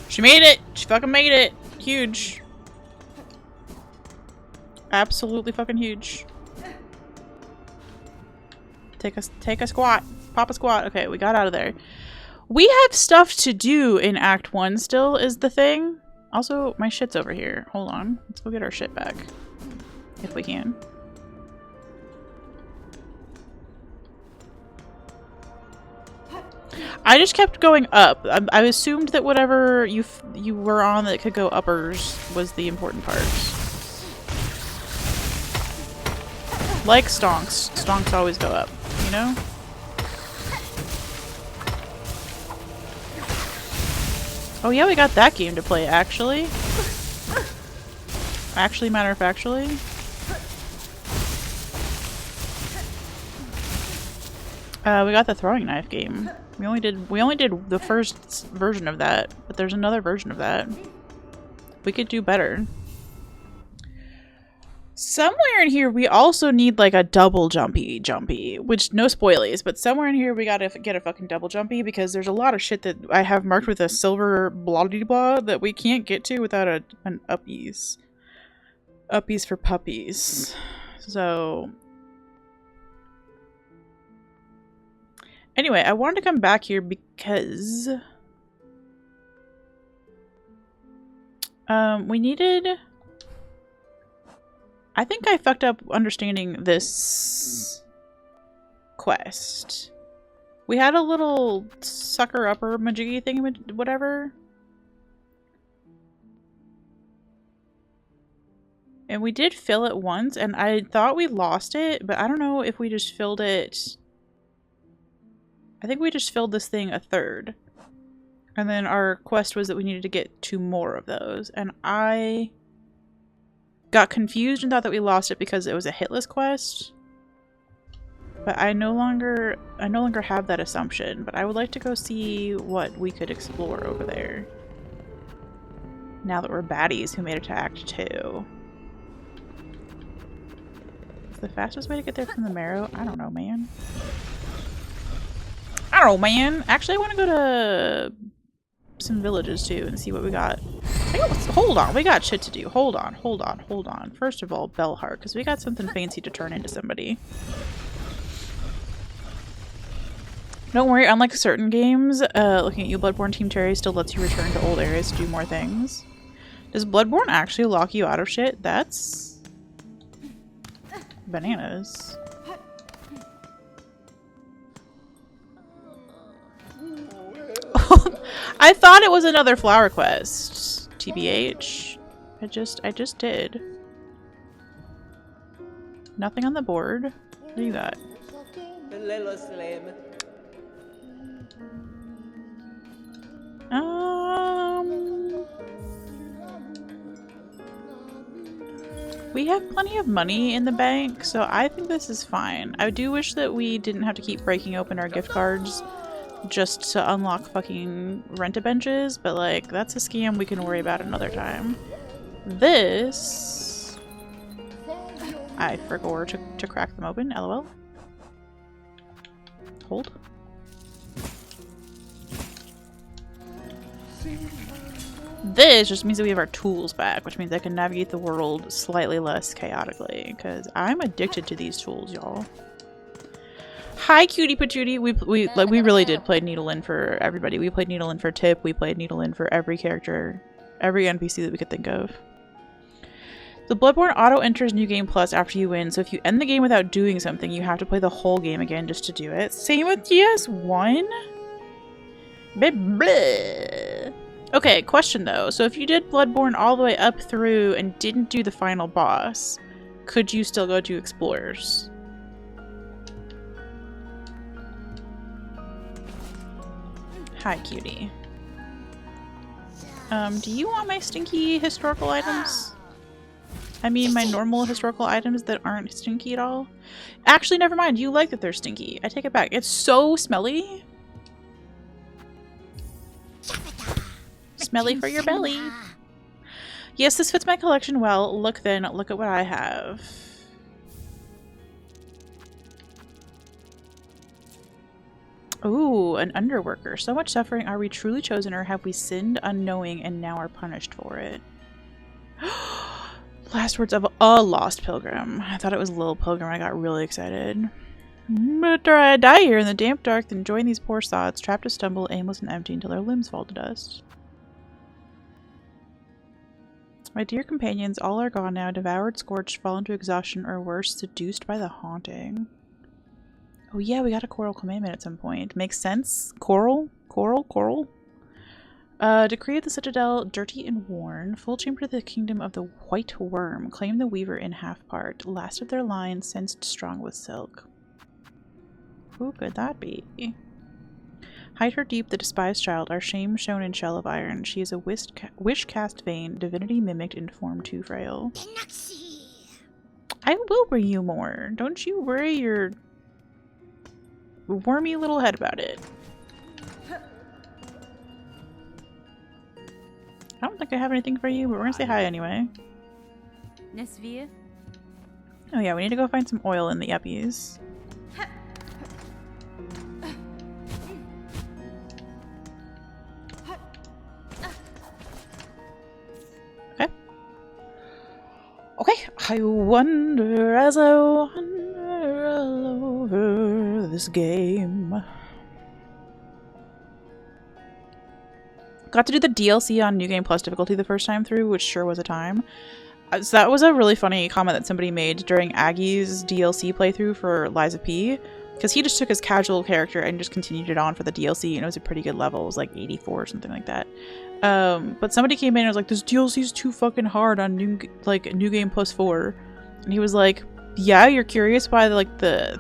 She made it! She fucking made it! Huge. Absolutely fucking huge. Take a squat. Pop a squat. Okay, we got out of there. We have stuff to do in Act 1 still, is the thing. Also, my shit's over here. Hold on. Let's go get our shit back. If we can. I just kept going up. I assumed that whatever you were on that could go uppers was the important part. Like stonks. Stonks always go up, you know? Oh yeah, we got that game to play, actually. Actually, matter of factually. We got the throwing knife game. We only did the first version of that, but there's another version of that. We could do better. Somewhere in here, we also need like a double jumpy, which no spoilies, but somewhere in here we gotta get a fucking double jumpy because there's a lot of shit that I have marked with a silver blah that we can't get to without an uppies. Uppies for puppies. So anyway, I wanted to come back here because we needed... I think I fucked up understanding this quest. We had a little sucker upper majiggy thing, whatever. And we did fill it once, and I thought we lost it, but I don't know if we just filled it... I think we just filled this thing a third. And then our quest was that we needed to get 2 more of those. And I got confused and thought that we lost it because it was a hitless quest. But I no longer have that assumption. But I would like to go see what we could explore over there. Now that we're baddies who made it to Act 2. Is the fastest way to get there from the Marrow? I don't know, man. I don't know, man. Actually, I want to go to some villages too and see what we got. Hold on, we got shit to do. Hold on. First of all, Bellheart, because we got something fancy to turn into somebody. Don't worry, unlike certain games, looking at you, Bloodborne Team Cherry still lets you return to old areas to do more things. Does Bloodborne actually lock you out of shit? That's bananas. I thought it was another flower quest. TBH. I just did. Nothing on the board. What do you got? We have plenty of money in the bank, so I think this is fine. I do wish that we didn't have to keep breaking open our gift cards just to unlock fucking rent-a-benches, but like, that's a scam we can worry about another time. This... I forgot to crack them open, lol. Hold. This just means that we have our tools back, which means I can navigate the world slightly less chaotically, because I'm addicted to these tools, y'all. Hi, cutie patootie. We really did play Needle In for everybody. We played Needle In for Tip. We played Needle In for every character, every NPC that we could think of. The Bloodborne auto enters New Game Plus after you win, so if you end the game without doing something, you have to play the whole game again just to do it. Same with DS1? Bleh. Okay, question though. So if you did Bloodborne all the way up through and didn't do the final boss, could you still go to Explorers? Hi, cutie. Do you want my stinky historical items? I mean, my normal historical items that aren't stinky at all? Actually, never mind. You like that they're stinky. I take it back. It's so smelly. Smelly for your belly. Yes, this fits my collection well. Look then, look at what I have. Ooh, an underworker. So much suffering. Are we truly chosen, or have we sinned unknowing and now are punished for it? Last words of a lost pilgrim. I thought it was Lil Pilgrim. I got really excited. Better I die here in the damp dark than join these poor sods, trapped to stumble, aimless and empty until their limbs fall to dust. My dear companions, all are gone now, devoured, scorched, fallen to exhaustion, or worse, seduced by the haunting. Oh yeah, we got a Choral Commandment at some point. Makes sense. Choral? Choral? Decree of the Citadel, dirty and worn. Full chamber to the kingdom of the White Worm. Claim the Weaver in half part. Last of their line, sensed strong with silk. Who could that be? Hide her deep, the despised child. Our shame shown in shell of iron. She is a wish cast vain, divinity mimicked in form too frail. I will bring you more. Don't you worry your wormy little head about it. I don't think I have anything for you, but we're gonna say hi anyway. Oh yeah, we need to go find some oil in the yuppies. Okay. Okay, I wonder as I wander all over this game. Got to do the DLC on New Game Plus difficulty the first time through, which sure was a time. So that was a really funny comment that somebody made during Aggie's DLC playthrough for Liza P. Because he just took his casual character and just continued it on for the DLC, and it was a pretty good level. It was like 84 or something like that. But somebody came in and was like, this DLC is too fucking hard on New Game Plus 4. And he was like, yeah, you're curious why the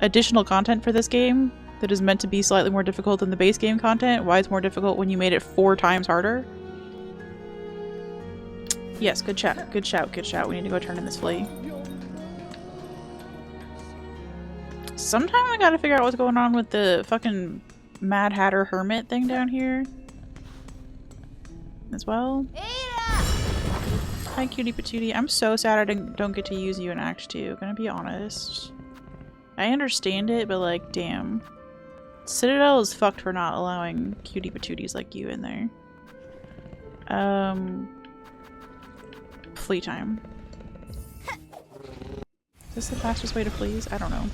additional content for this game that is meant to be slightly more difficult than the base game content, why it's more difficult when you made it 4 times harder? Yes, good shout. Good shout. Good shout. We need to go turn in this flea. Sometime I gotta figure out what's going on with the fucking Mad Hatter Hermit thing down here. As well. Hi, cutie patootie. I'm so sad I don't get to use you in Act 2. Gonna be honest. I understand it, but like, damn. Citadel is fucked for not allowing cutie patooties like you in there. Flea time. Is this the fastest way to fleas? I don't know.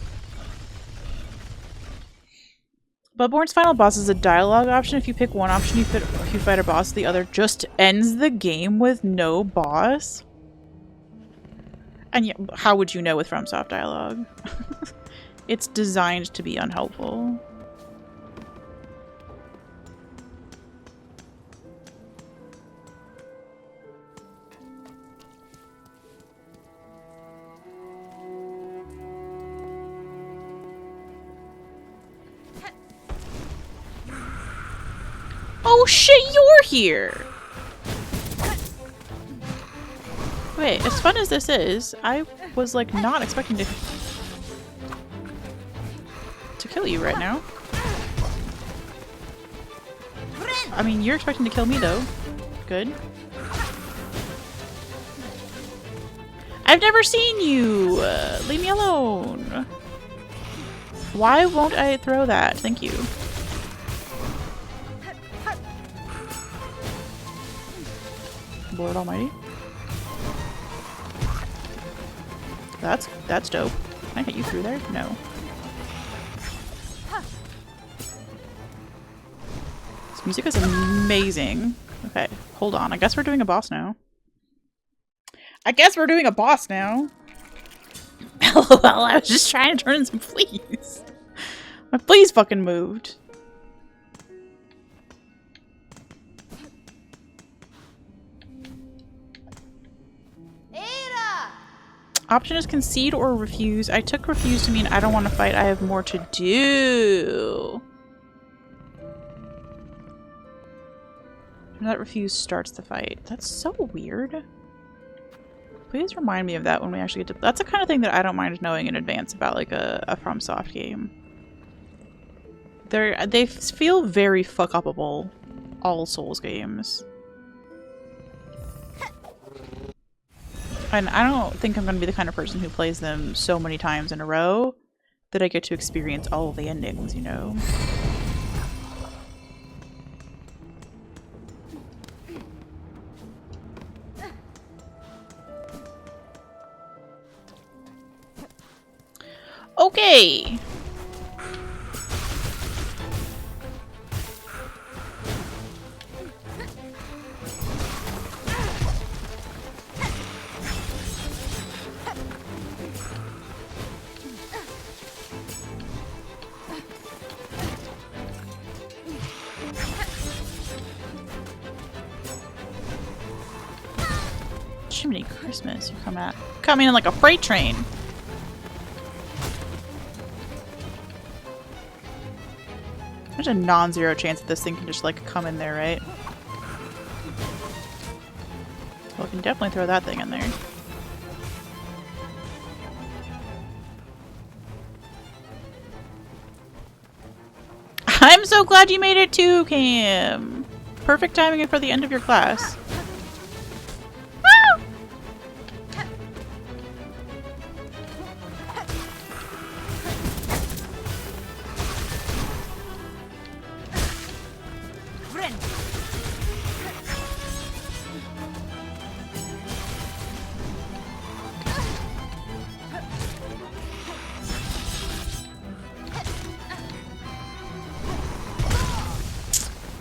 Bloodborne's final boss is a dialogue option. If you pick one option, you fight a boss. The other just ends the game with no boss. And yeah, how would you know with FromSoft dialogue? It's designed to be unhelpful. Oh shit, you're here! Wait, as fun as this is, I was like not expecting to kill you right now. I mean, you're expecting to kill me though. Good. I've never seen you! Leave me alone! Why won't I throw that? Thank you. Lord Almighty. That's dope. Can I hit you through there? No. This music is amazing. Okay, hold on. I guess we're doing a boss now. LOL, I was just trying to turn in some fleas. My fleas fucking moved. Option is concede or refuse. I took refuse to mean I don't want to fight. I have more to do. And that refuse starts the fight. That's so weird. Please remind me of that when we actually get to... That's the kind of thing that I don't mind knowing in advance about like a FromSoft game. They feel very fuck-upable. All Souls games. And I don't think I'm going to be the kind of person who plays them so many times in a row that I get to experience all of the endings, you know? Okay! Jiminy Christmas, you coming in like a freight train. There's a non-zero chance that this thing can just like come in there, right? Well, we can definitely throw that thing in there. I'm so glad you made it too, Cam! Perfect timing for the end of your class.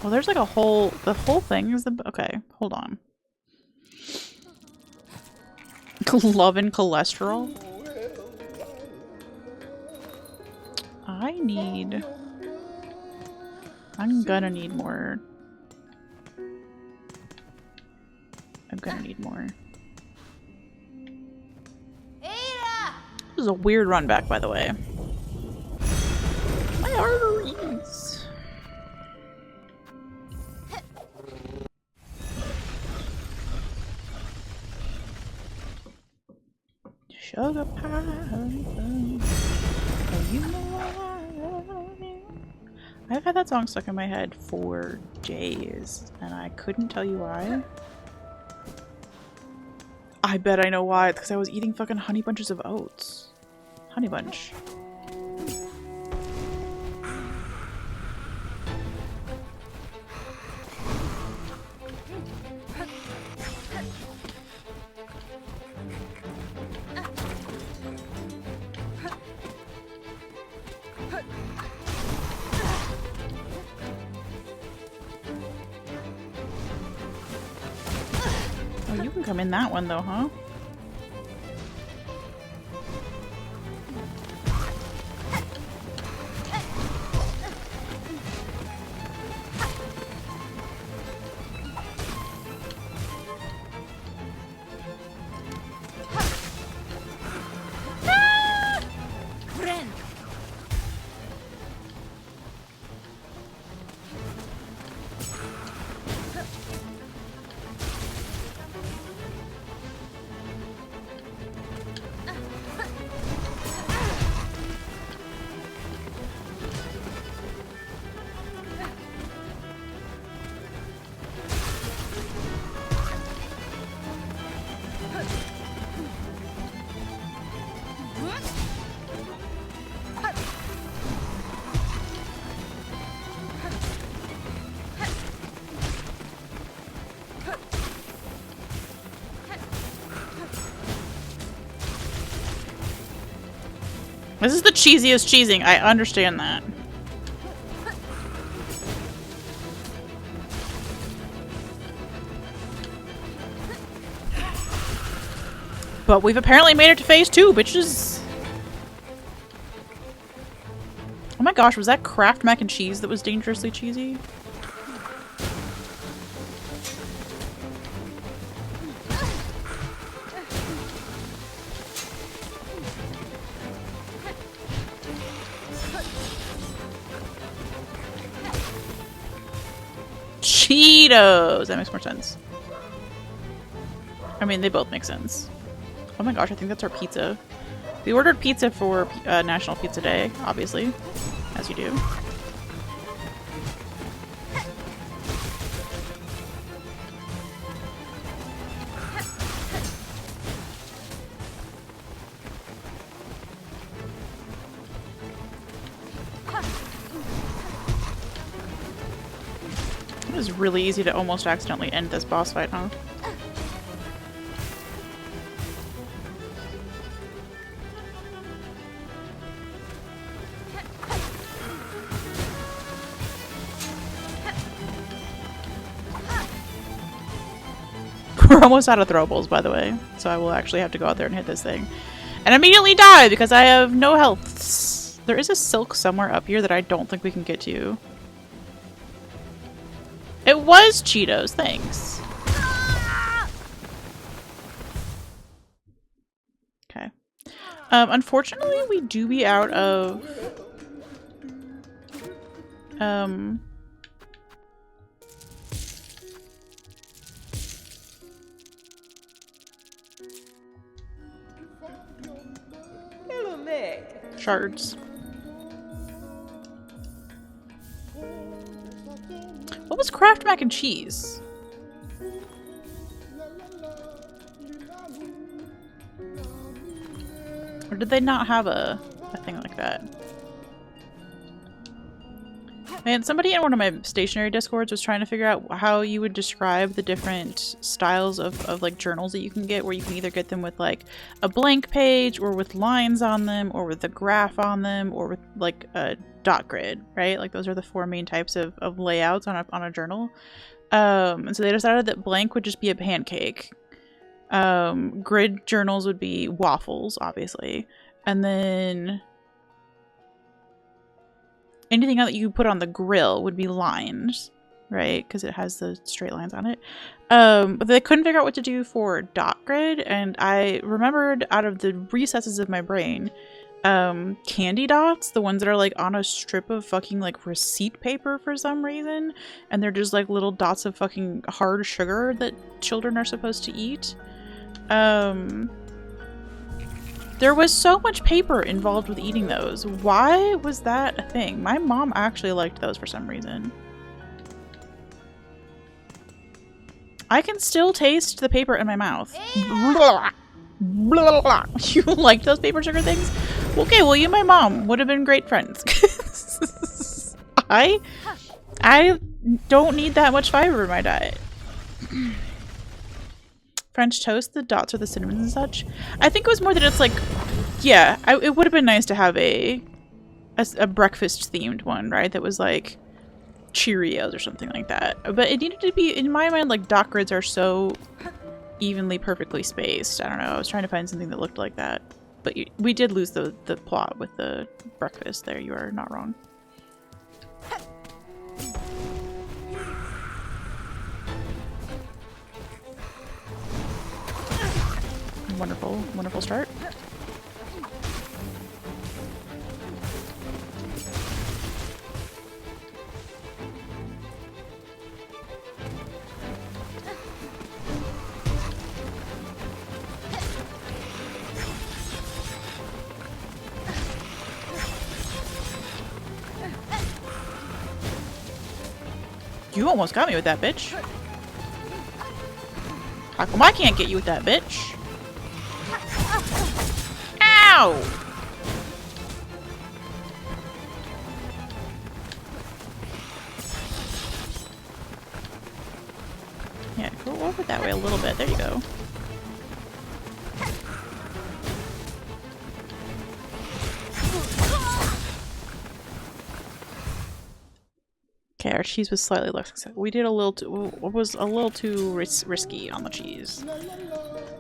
Well, there's like the whole thing is the, okay, hold on. Love and cholesterol? I'm gonna need more. I'm gonna need more. This is a weird run back, by the way. My arteries! Sugar pie, oh, you know I love you. I've had that song stuck in my head for days, and I couldn't tell you why. I bet I know why. It's because I was eating fucking honey bunches of oats. Honey bunch. Oh, you can come in that one though, huh? This is the cheesiest cheesing. I understand that. But we've apparently made it to phase 2, bitches. Oh my gosh, was that Kraft mac and cheese that was dangerously cheesy? Cheetos! That makes more sense. I mean, they both make sense. Oh my gosh, I think that's our pizza. We ordered pizza for National Pizza Day, obviously. As you do. It was really easy to almost accidentally end this boss fight, huh? We're almost out of throwables, by the way, so I will actually have to go out there and hit this thing. And immediately die because I have no health. There is a silk somewhere up here that I don't think we can get to. It was Cheetos, thanks. Okay. Unfortunately, we do be out of... shards. What was Kraft mac and cheese? Or did they not have a thing like that? Man, somebody in one of my stationary discords was trying to figure out how you would describe the different styles of like journals that you can get, where you can either get them with like a blank page or with lines on them or with a graph on them or with like a dot grid, right? Like those are the four main types of layouts on a journal. And so they decided that blank would just be a pancake. Grid journals would be waffles, obviously. And then anything that you put on the grill would be lines, right? Because it has the straight lines on it. But they couldn't figure out what to do for dot grid, and I remembered out of the recesses of my brain, candy dots, the ones that are like on a strip of fucking like receipt paper for some reason, and they're just like little dots of fucking hard sugar that children are supposed to eat. There was so much paper involved with eating those. Why was that a thing? My mom actually liked those for some reason. I can still taste the paper in my mouth. Blah, blah, blah. You liked those paper sugar things? Okay, well, you and my mom would have been great friends. I don't need that much fiber in my diet. French toast, the dots are the cinnamons and such. I think it was more that it's like, yeah, it would have been nice to have a breakfast themed one, right? That was like Cheerios or something like that. But it needed to be, in my mind, like dot grids are so evenly, perfectly spaced. I don't know. I was trying to find something that looked like that. But we did lose the plot with the breakfast there. You are not wrong. Wonderful, wonderful start. You almost got me with that, bitch. How come I can't get you with that, bitch? Ow! Yeah, go over that way a little bit. There you go. Okay, our cheese was slightly less successful. We did a little too, was a little too risky on the cheese.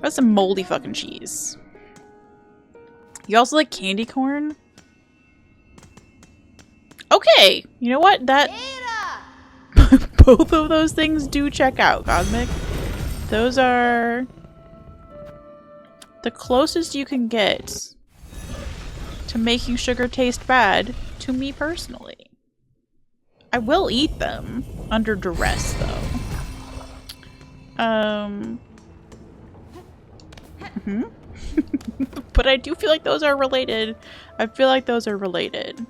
That's some moldy fucking cheese. You also like candy corn? Okay, you know what? That both of those things do check out, Cosmic. Those are the closest you can get to making sugar taste bad to me personally. I will eat them under duress, though. But I do feel like those are related. I feel like those are related.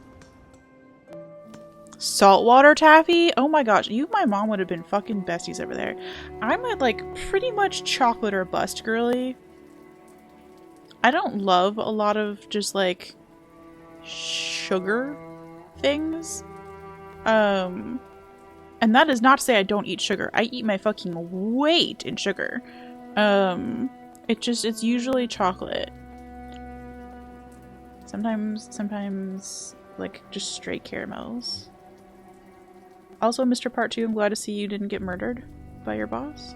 Saltwater taffy? Oh my gosh, you and my mom would have been fucking besties over there. I'm a, like, pretty much chocolate or bust girly. I don't love a lot of just, like, sugar things. And that is not to say I don't eat sugar. I eat my fucking weight in sugar. It's usually chocolate. Sometimes, like, just straight caramels. Also, Mr. Part 2, I'm glad to see you didn't get murdered by your boss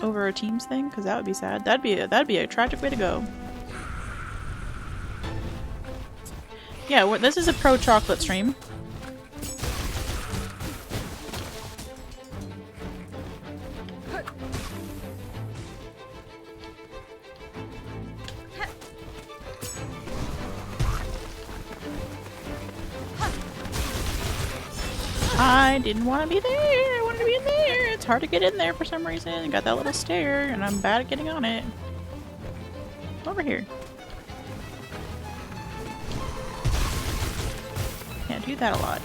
over a Teams thing, because that would be sad. That'd be a tragic way to go. Yeah, this is a pro chocolate stream. I didn't want to be there. I wanted to be in there. It's hard to get in there for some reason. I got that little stair, and I'm bad at getting on it. Over here. Can't do that a lot.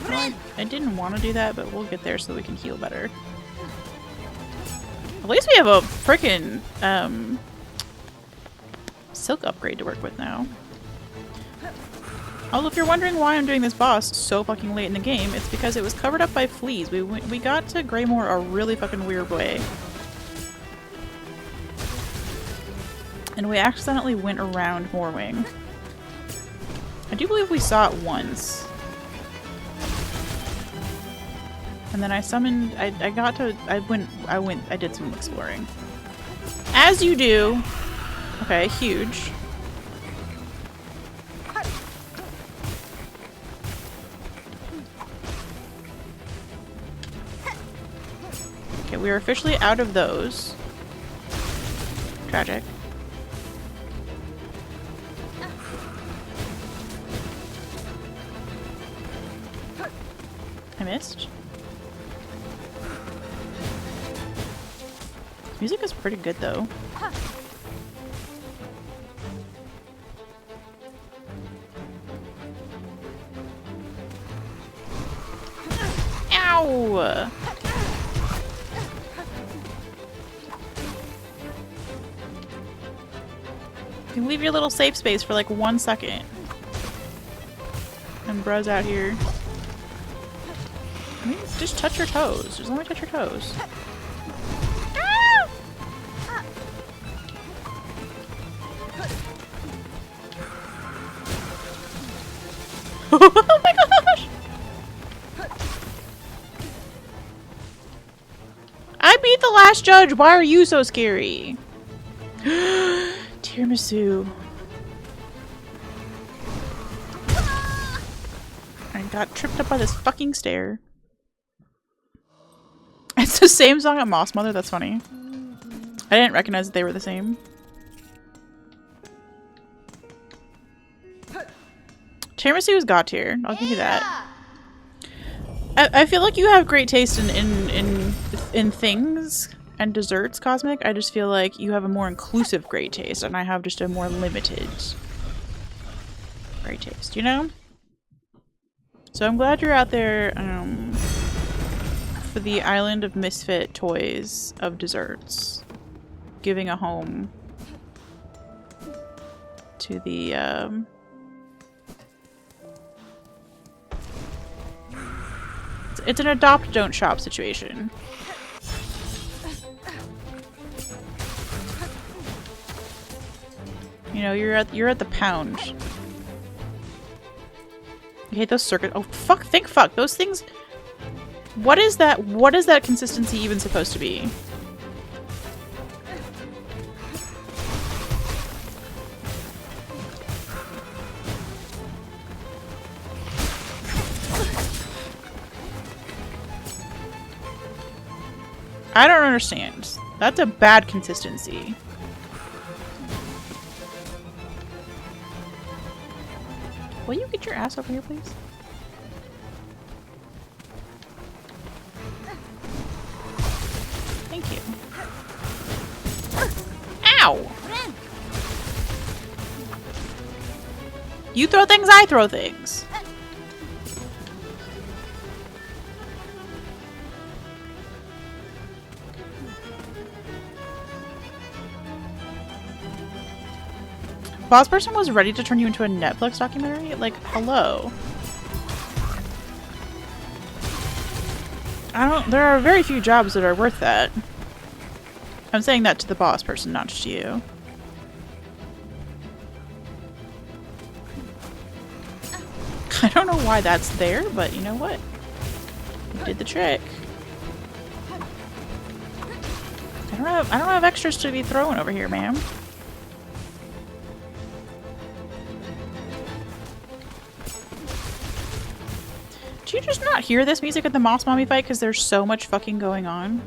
Well, I didn't want to do that, but we'll get there so we can heal better. At least we have a freaking silk upgrade to work with now. Although if you're wondering why I'm doing this boss so fucking late in the game, it's because it was covered up by fleas. We got to Greymoor a really fucking weird way. And we accidentally went around Moorwing. I do believe we saw it once. And then I summoned, I did some exploring. As you do! Okay, huge. Okay, we are officially out of those. Tragic. I missed. Music is pretty good though. Ow! You leave your little safe space for like 1 second. And bro's out here. I mean, just touch your toes. Just let me touch your toes. Ah! Oh my gosh! I beat the last judge! Why are you so scary? Tiramisu. I got tripped up by this fucking stair. It's the same song at Moss Mother, that's funny. I didn't recognize that they were the same. Tiramisu's god tier, I'll give you that. I feel like you have great taste in things and desserts, Cosmic. I just feel like you have a more inclusive great taste, and I have just a more limited great taste, you know? So I'm glad you're out there for the island of misfit toys of desserts, giving a home to the it's an adopt don't shop situation. You know, you're at the pound. You hate those circuit. Oh fuck! Think fuck those things. What is that? What is that consistency even supposed to be? I don't understand. That's a bad consistency. Will you get your ass over here, please? You throw things, I throw things. Boss person was ready to turn you into a Netflix documentary? Like, hello. There are very few jobs that are worth that. I'm saying that to the boss person, not just you. I don't know why that's there, but you know what? It did the trick. I don't have extras to be throwing over here, ma'am. Do you just not hear this music at the Moss Mommy fight because there's so much fucking going on?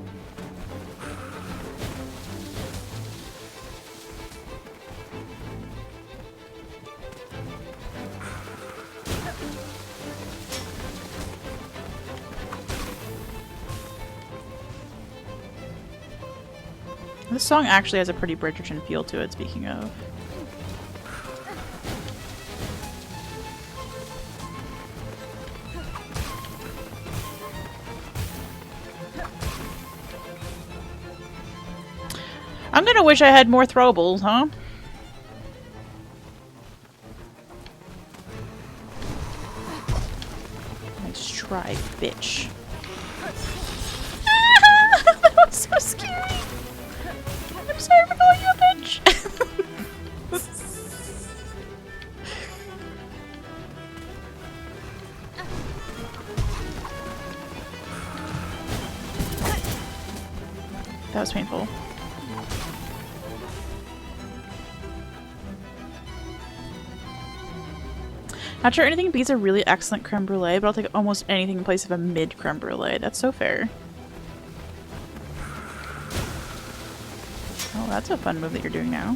This song actually has a pretty Bridgerton feel to it, speaking of. I'm gonna wish I had more throwables, huh? Nice try, bitch. That was so scary! I'm sorry for calling you a bitch! That was painful. Not sure anything beats a really excellent creme brulee, but I'll take almost anything in place of a mid creme brulee. That's so fair. Oh, that's a fun move that you're doing now.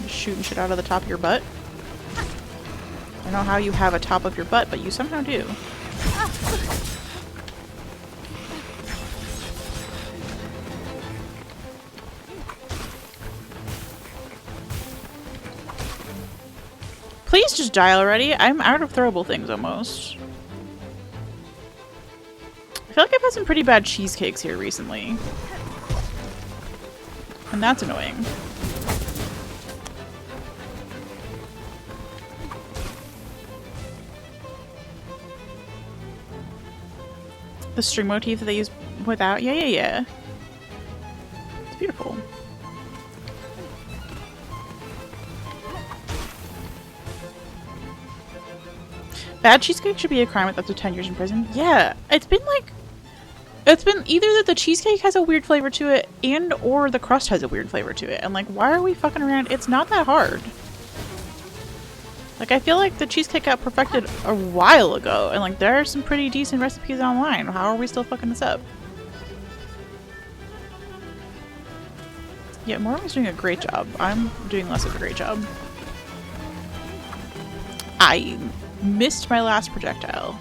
Just shooting shit out of the top of your butt. I don't know how you have a top of your butt, but you somehow do. Please just die already. I'm out of throwable things almost. I feel like I've had some pretty bad cheesecakes here recently. And that's annoying. The string motif that they use without? Yeah. It's beautiful. Bad cheesecake should be a crime with up to 10 years in prison. Yeah, it's been either that the cheesecake has a weird flavor to it and or the crust has a weird flavor to it. And like, why are we fucking around? It's not that hard. Like, I feel like the cheesecake got perfected a while ago and like there are some pretty decent recipes online. How are we still fucking this up? Yeah, Morgan's doing a great job. I'm doing less of a great job. I missed my last projectile.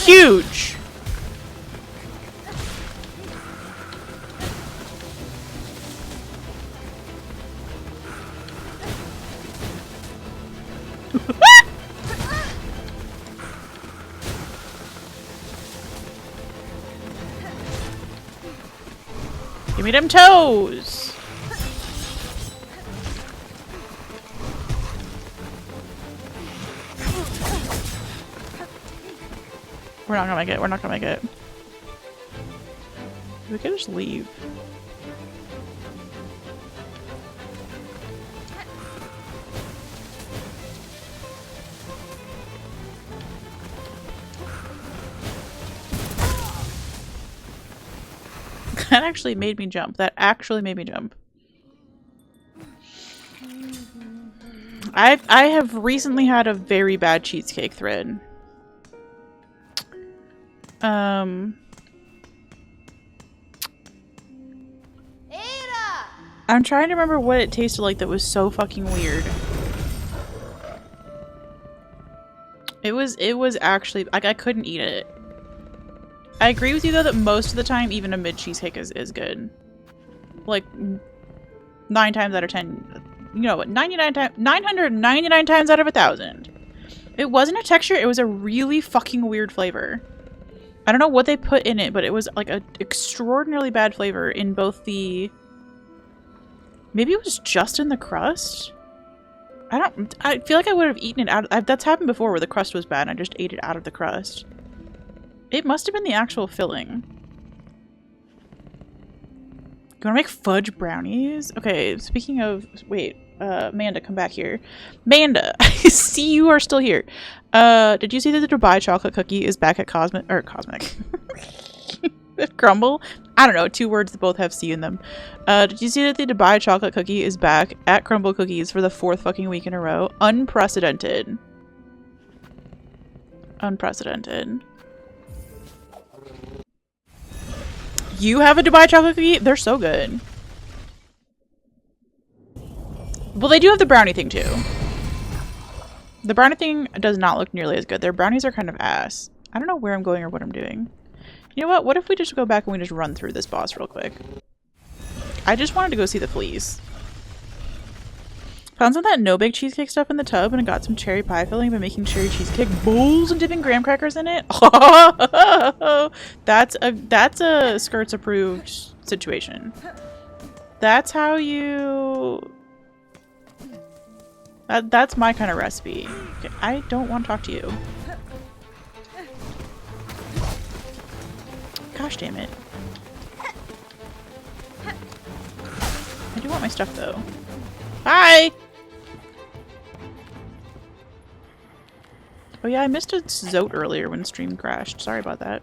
Huge! Give me them toes! We're not gonna make it. We're not gonna make it. We could just leave. That actually made me jump. That actually made me jump. I have recently had a very bad cheesecake thread. I'm trying to remember what it tasted like that was so fucking weird. It was actually, like, I couldn't eat it. I agree with you though that most of the time even a mid cheesecake is good. Like 9 times out of 10, you know what, 999 times out of 1,000. It wasn't a texture, it was a really fucking weird flavor. I don't know what they put in it, but it was like an extraordinarily bad flavor in both the... Maybe it was just in the crust? I feel like I would have eaten it out. That's happened before where the crust was bad and I just ate it out of the crust. It must have been the actual filling. You want to make fudge brownies? Okay, speaking of... Wait, Manda, come back here. Manda, I see you are still here. Did you see that the Dubai chocolate cookie is back at Cosmic... Crumble? I don't know, 2 words that both have C in them. Did you see that the Dubai chocolate cookie is back at Crumble Cookies for the 4th fucking week in a row? Unprecedented. Unprecedented. You have a Dubai chocolate cookie? They're so good. Well, they do have the brownie thing too. The brownie thing does not look nearly as good. Their brownies are kind of ass. I don't know where I'm going or what I'm doing. You know what? What if we just go back and we just run through this boss real quick? I just wanted to go see the fleas. Found some of that no-bake cheesecake stuff in the tub and got some cherry pie filling by making cherry cheesecake bowls and dipping graham crackers in it. Oh, that's a Skirts approved situation. That's how you... That's my kind of recipe. Okay, I don't want to talk to you. Gosh damn it. I do want my stuff though. Bye! Oh yeah, I missed a Zote earlier when stream crashed. Sorry about that.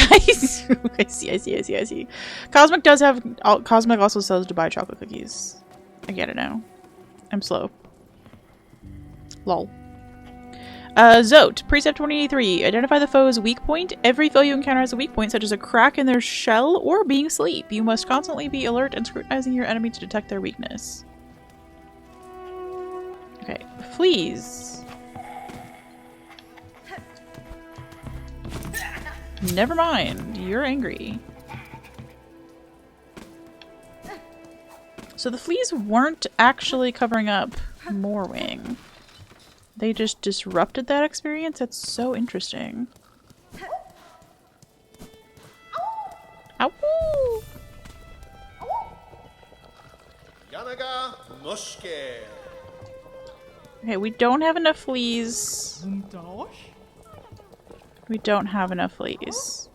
I see. Cosmic does have... Cosmic also sells Dubai chocolate cookies. I get it now. I'm slow. Lol. Zote, Precept 2083. Identify the foe's weak point. Every foe you encounter has a weak point, such as a crack in their shell or being asleep. You must constantly be alert and scrutinizing your enemy to detect their weakness. Okay, fleas. Never mind, you're angry. So the fleas weren't actually covering up Moorwing. They just disrupted that experience? That's so interesting. Ow! Okay, we don't have enough fleas. We don't have enough fleas.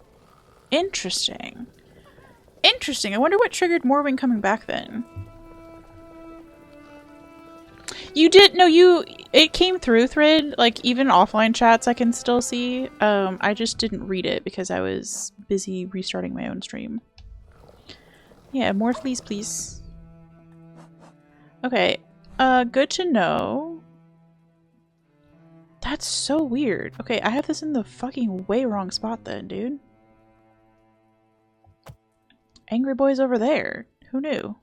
Interesting. Interesting. I wonder what triggered Moorwing coming back then. You did, no, it came through thread, like even offline chats I can still see. I just didn't read it because I was busy restarting my own stream. Yeah, more fleas, please. Okay, good to know. That's so weird. Okay, I have this in the fucking way wrong spot then, dude. Angry Boy's over there. Who knew?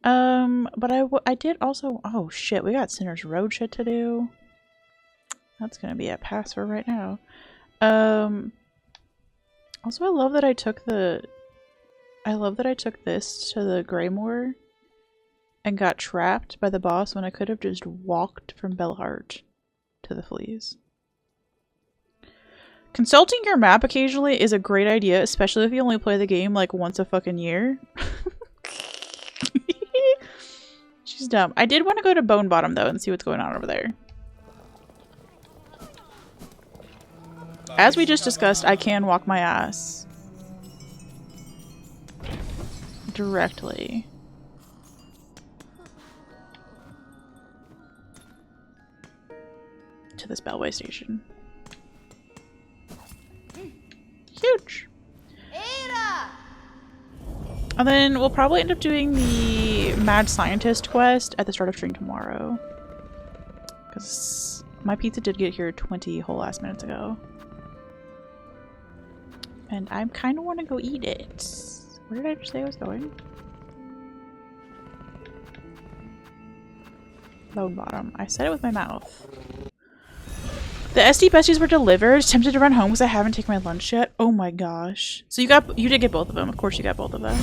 But I did also... Oh shit, we got Sinner's Road shit to do. That's gonna be a pass for right now. Also I love that I took the... I love that I took this to the Greymoor and got trapped by the boss when I could have just walked from Bellheart to the fleas. Consulting your map occasionally is a great idea, especially if you only play the game like once a fucking year. She's dumb. I did want to go to Bone Bottom though and see what's going on over there. As we just discussed, I can walk my ass directly to this Bellway station. Huge! And then we'll probably end up doing the Mad Scientist quest at the start of stream tomorrow. Because my pizza did get here 20 whole ass minutes ago. And I kind of want to go eat it. Where did I just say I was going? Bone bottom. I said it with my mouth. The SD besties were delivered. Tempted to run home because I haven't taken my lunch yet. Oh my gosh. So you did get both of them. Of course you got both of them.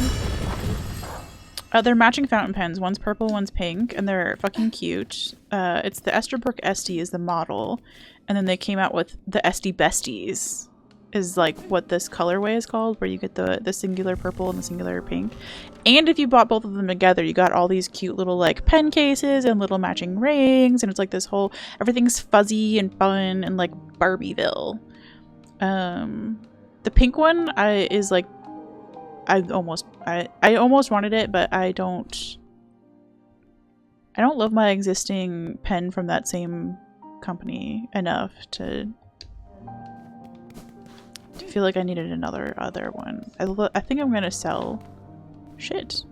They're matching fountain pens. One's purple, one's pink, and they're fucking cute. It's the Esterbrook SD is the model, and then they came out with the SD Besties, is like what this colorway is called, where you get the singular purple and the singular pink. And if you bought both of them together, you got all these cute little like pen cases and little matching rings, and it's like this whole everything's fuzzy and fun and like Barbieville. The pink one is like I almost wanted it, but I don't love my existing pen from that same company enough to feel like I needed another one. I think I'm gonna sell shit.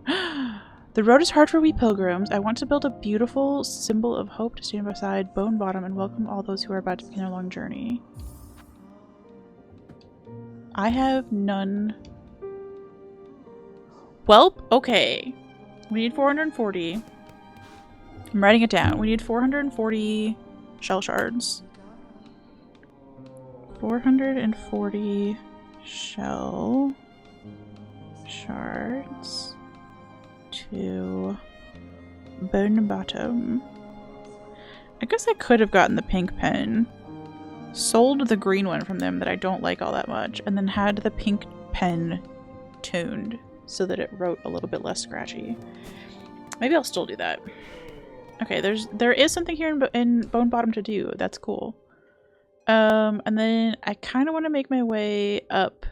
The road is hard for we pilgrims. I want to build a beautiful symbol of hope to stand beside Bone Bottom and welcome all those who are about to begin their long journey. I have none. Welp, okay. We need 440. I'm writing it down. We need 440 shell shards. 440 shell shards to Bone Bottom. I guess I could have gotten the pink pen, sold the green one from them that I don't like all that much, and then had the pink pen tuned so that it wrote a little bit less scratchy. Maybe I'll still do that. Okay, there is something here in Bone Bottom to do. That's cool. And then I kind of want to make my way up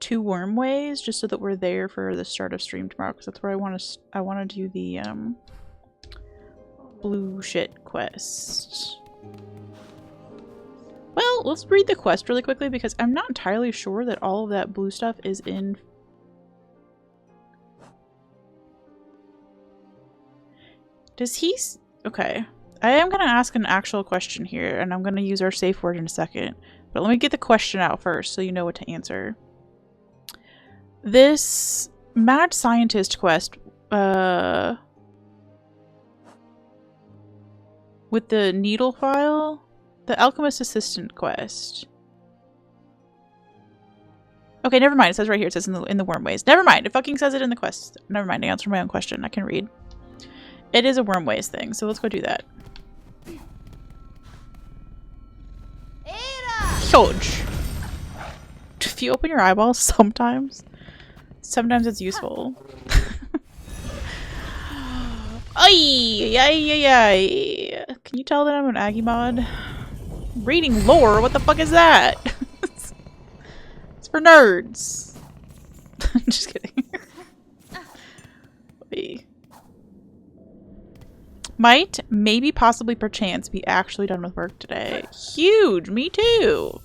to Wormways just so that we're there for the start of stream tomorrow, because that's where I want to do the blue shit quest. Well, let's read the quest really quickly because I'm not entirely sure that all of that blue stuff is in. Does he? Okay. I am going to ask an actual question here, and I'm going to use our safe word in a second. But let me get the question out first so you know what to answer. This mad scientist quest, with the needle file, the alchemist assistant quest. Okay, never mind. It says right here. It says in the Wormways. Never mind. It fucking says it in the quest. Never mind. I answered my own question. I can read. It is a Wormways thing, so let's go do that. Huge. If you open your eyeballs, sometimes it's useful. Ay. Can you tell that I'm an Aggie mod? Reading lore? What the fuck is that? It's for nerds. Just kidding. Might, maybe, possibly, perchance be actually done with work today. Huge! Me too!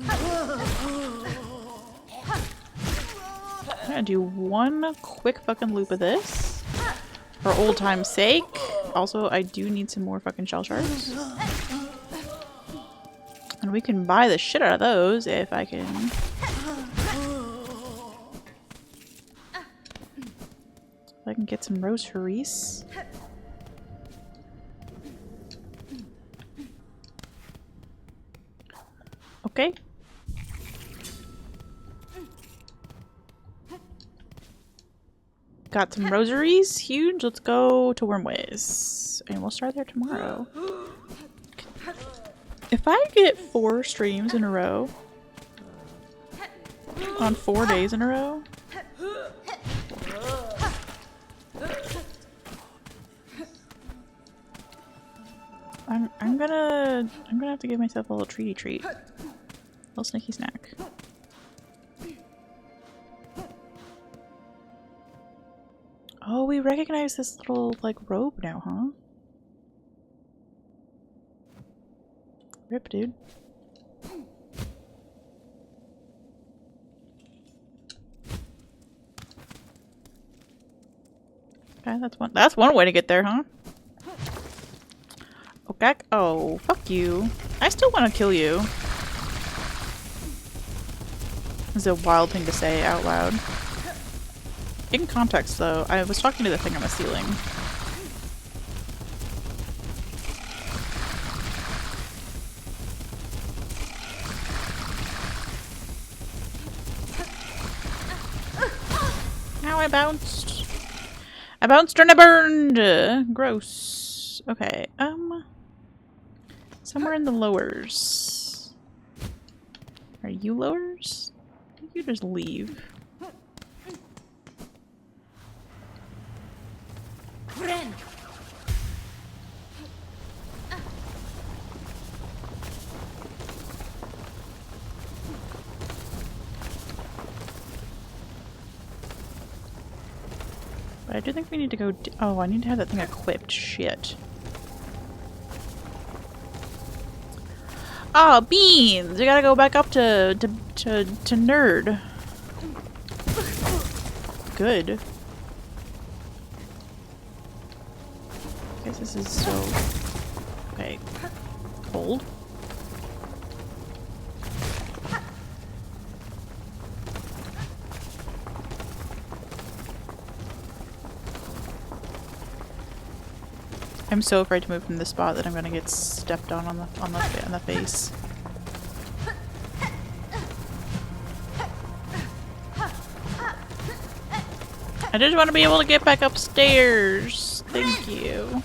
I'm gonna do one quick fucking loop of this for old time's sake. Also, I do need some more fucking shell shards. And we can buy the shit out of those if I can. If I can get some rose for Reese. Okay. Got some rosaries. Huge. Let's go to Wormways. And we'll start there tomorrow. If I get 4 streams in a row, on 4 days in a row, I'm gonna have to give myself a little treaty treat. A little sneaky snack. Oh, we recognize this little, like, robe now, huh? Rip, dude. Okay, that's one way to get there, huh? Okay. Oh, fuck you. I still want to kill you. This is a wild thing to say out loud. In context, though, I was talking to the thing on the ceiling. Ow, I bounced. I bounced and I burned! Gross. Okay, somewhere in the lowers. Are you lowers? You just leave. Ren. But I do think we need to go oh, I need to have that thing equipped. Shit. Oh, beans! We gotta go back up to nerd. Good. I guess this is so... Okay. Hold. I'm so afraid to move from this spot that I'm gonna get stepped on the face. I just want to be able to get back upstairs. Thank you.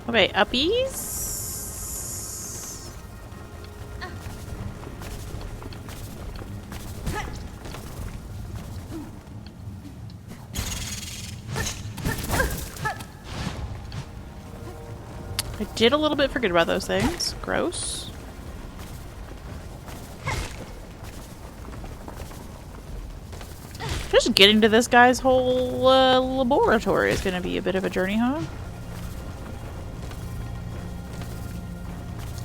Okay, uppies. I did a little bit forget about those things. Gross. Just getting to this guy's whole laboratory is going to be a bit of a journey, huh?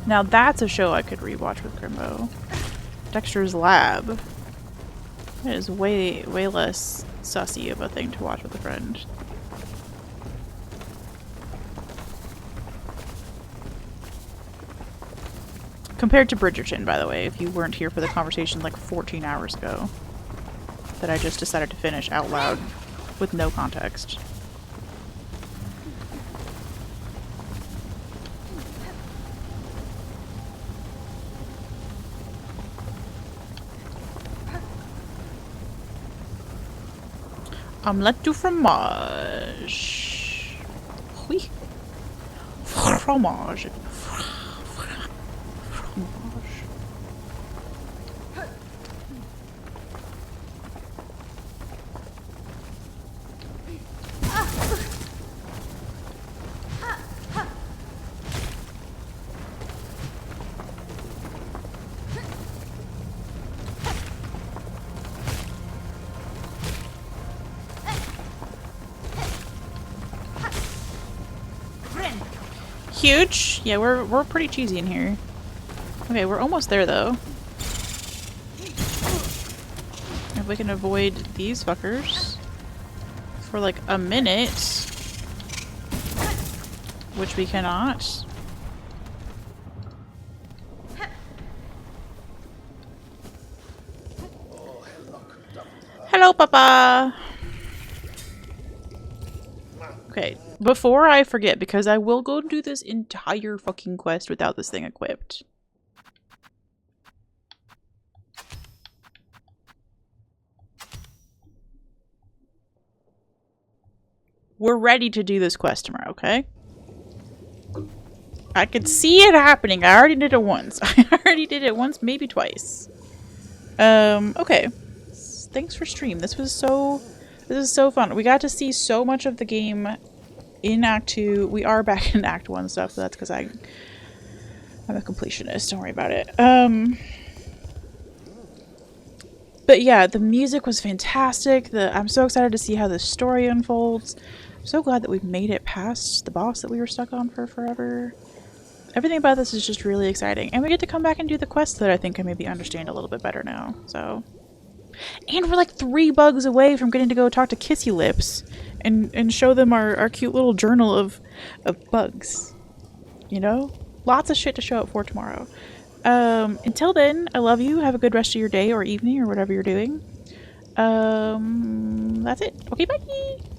Now that's a show I could rewatch with Grimbo. Dexter's Lab. It is way less sussy of a thing to watch with a friend. Compared to Bridgerton, by the way, if you weren't here for the conversation like 14 hours ago. That I just decided to finish out loud with no context. Omelette du fromage. Oui. Fromage. Huge. Yeah, we're pretty cheesy in here. Okay, we're almost there though. If we can avoid these fuckers for like a minute, which we cannot. Hello, Papa. Okay. Before I forget, because I will go do this entire fucking quest without this thing equipped. We're ready to do this quest tomorrow, okay? I could see it happening. I already did it once. I already did it once, maybe twice. Okay. Thanks for stream. This is so fun. We got to see so much of the game in Act 2. We are back in Act 1 stuff, so that's because I'm a completionist. Don't worry about it. But yeah, the music was fantastic. I'm so excited to see how the story unfolds. I'm so glad that we've made it past the boss that we were stuck on for forever. everything about this is just really exciting. And we get to come back and do the quests that I think I maybe understand a little bit better now. So, and we're like 3 bugs away from getting to go talk to Kissy Lips and show them our cute little journal of bugs. You know? Lots of shit to show up for tomorrow. Until then, I love you. Have a good rest of your day or evening or whatever you're doing. That's it. Okay, bye!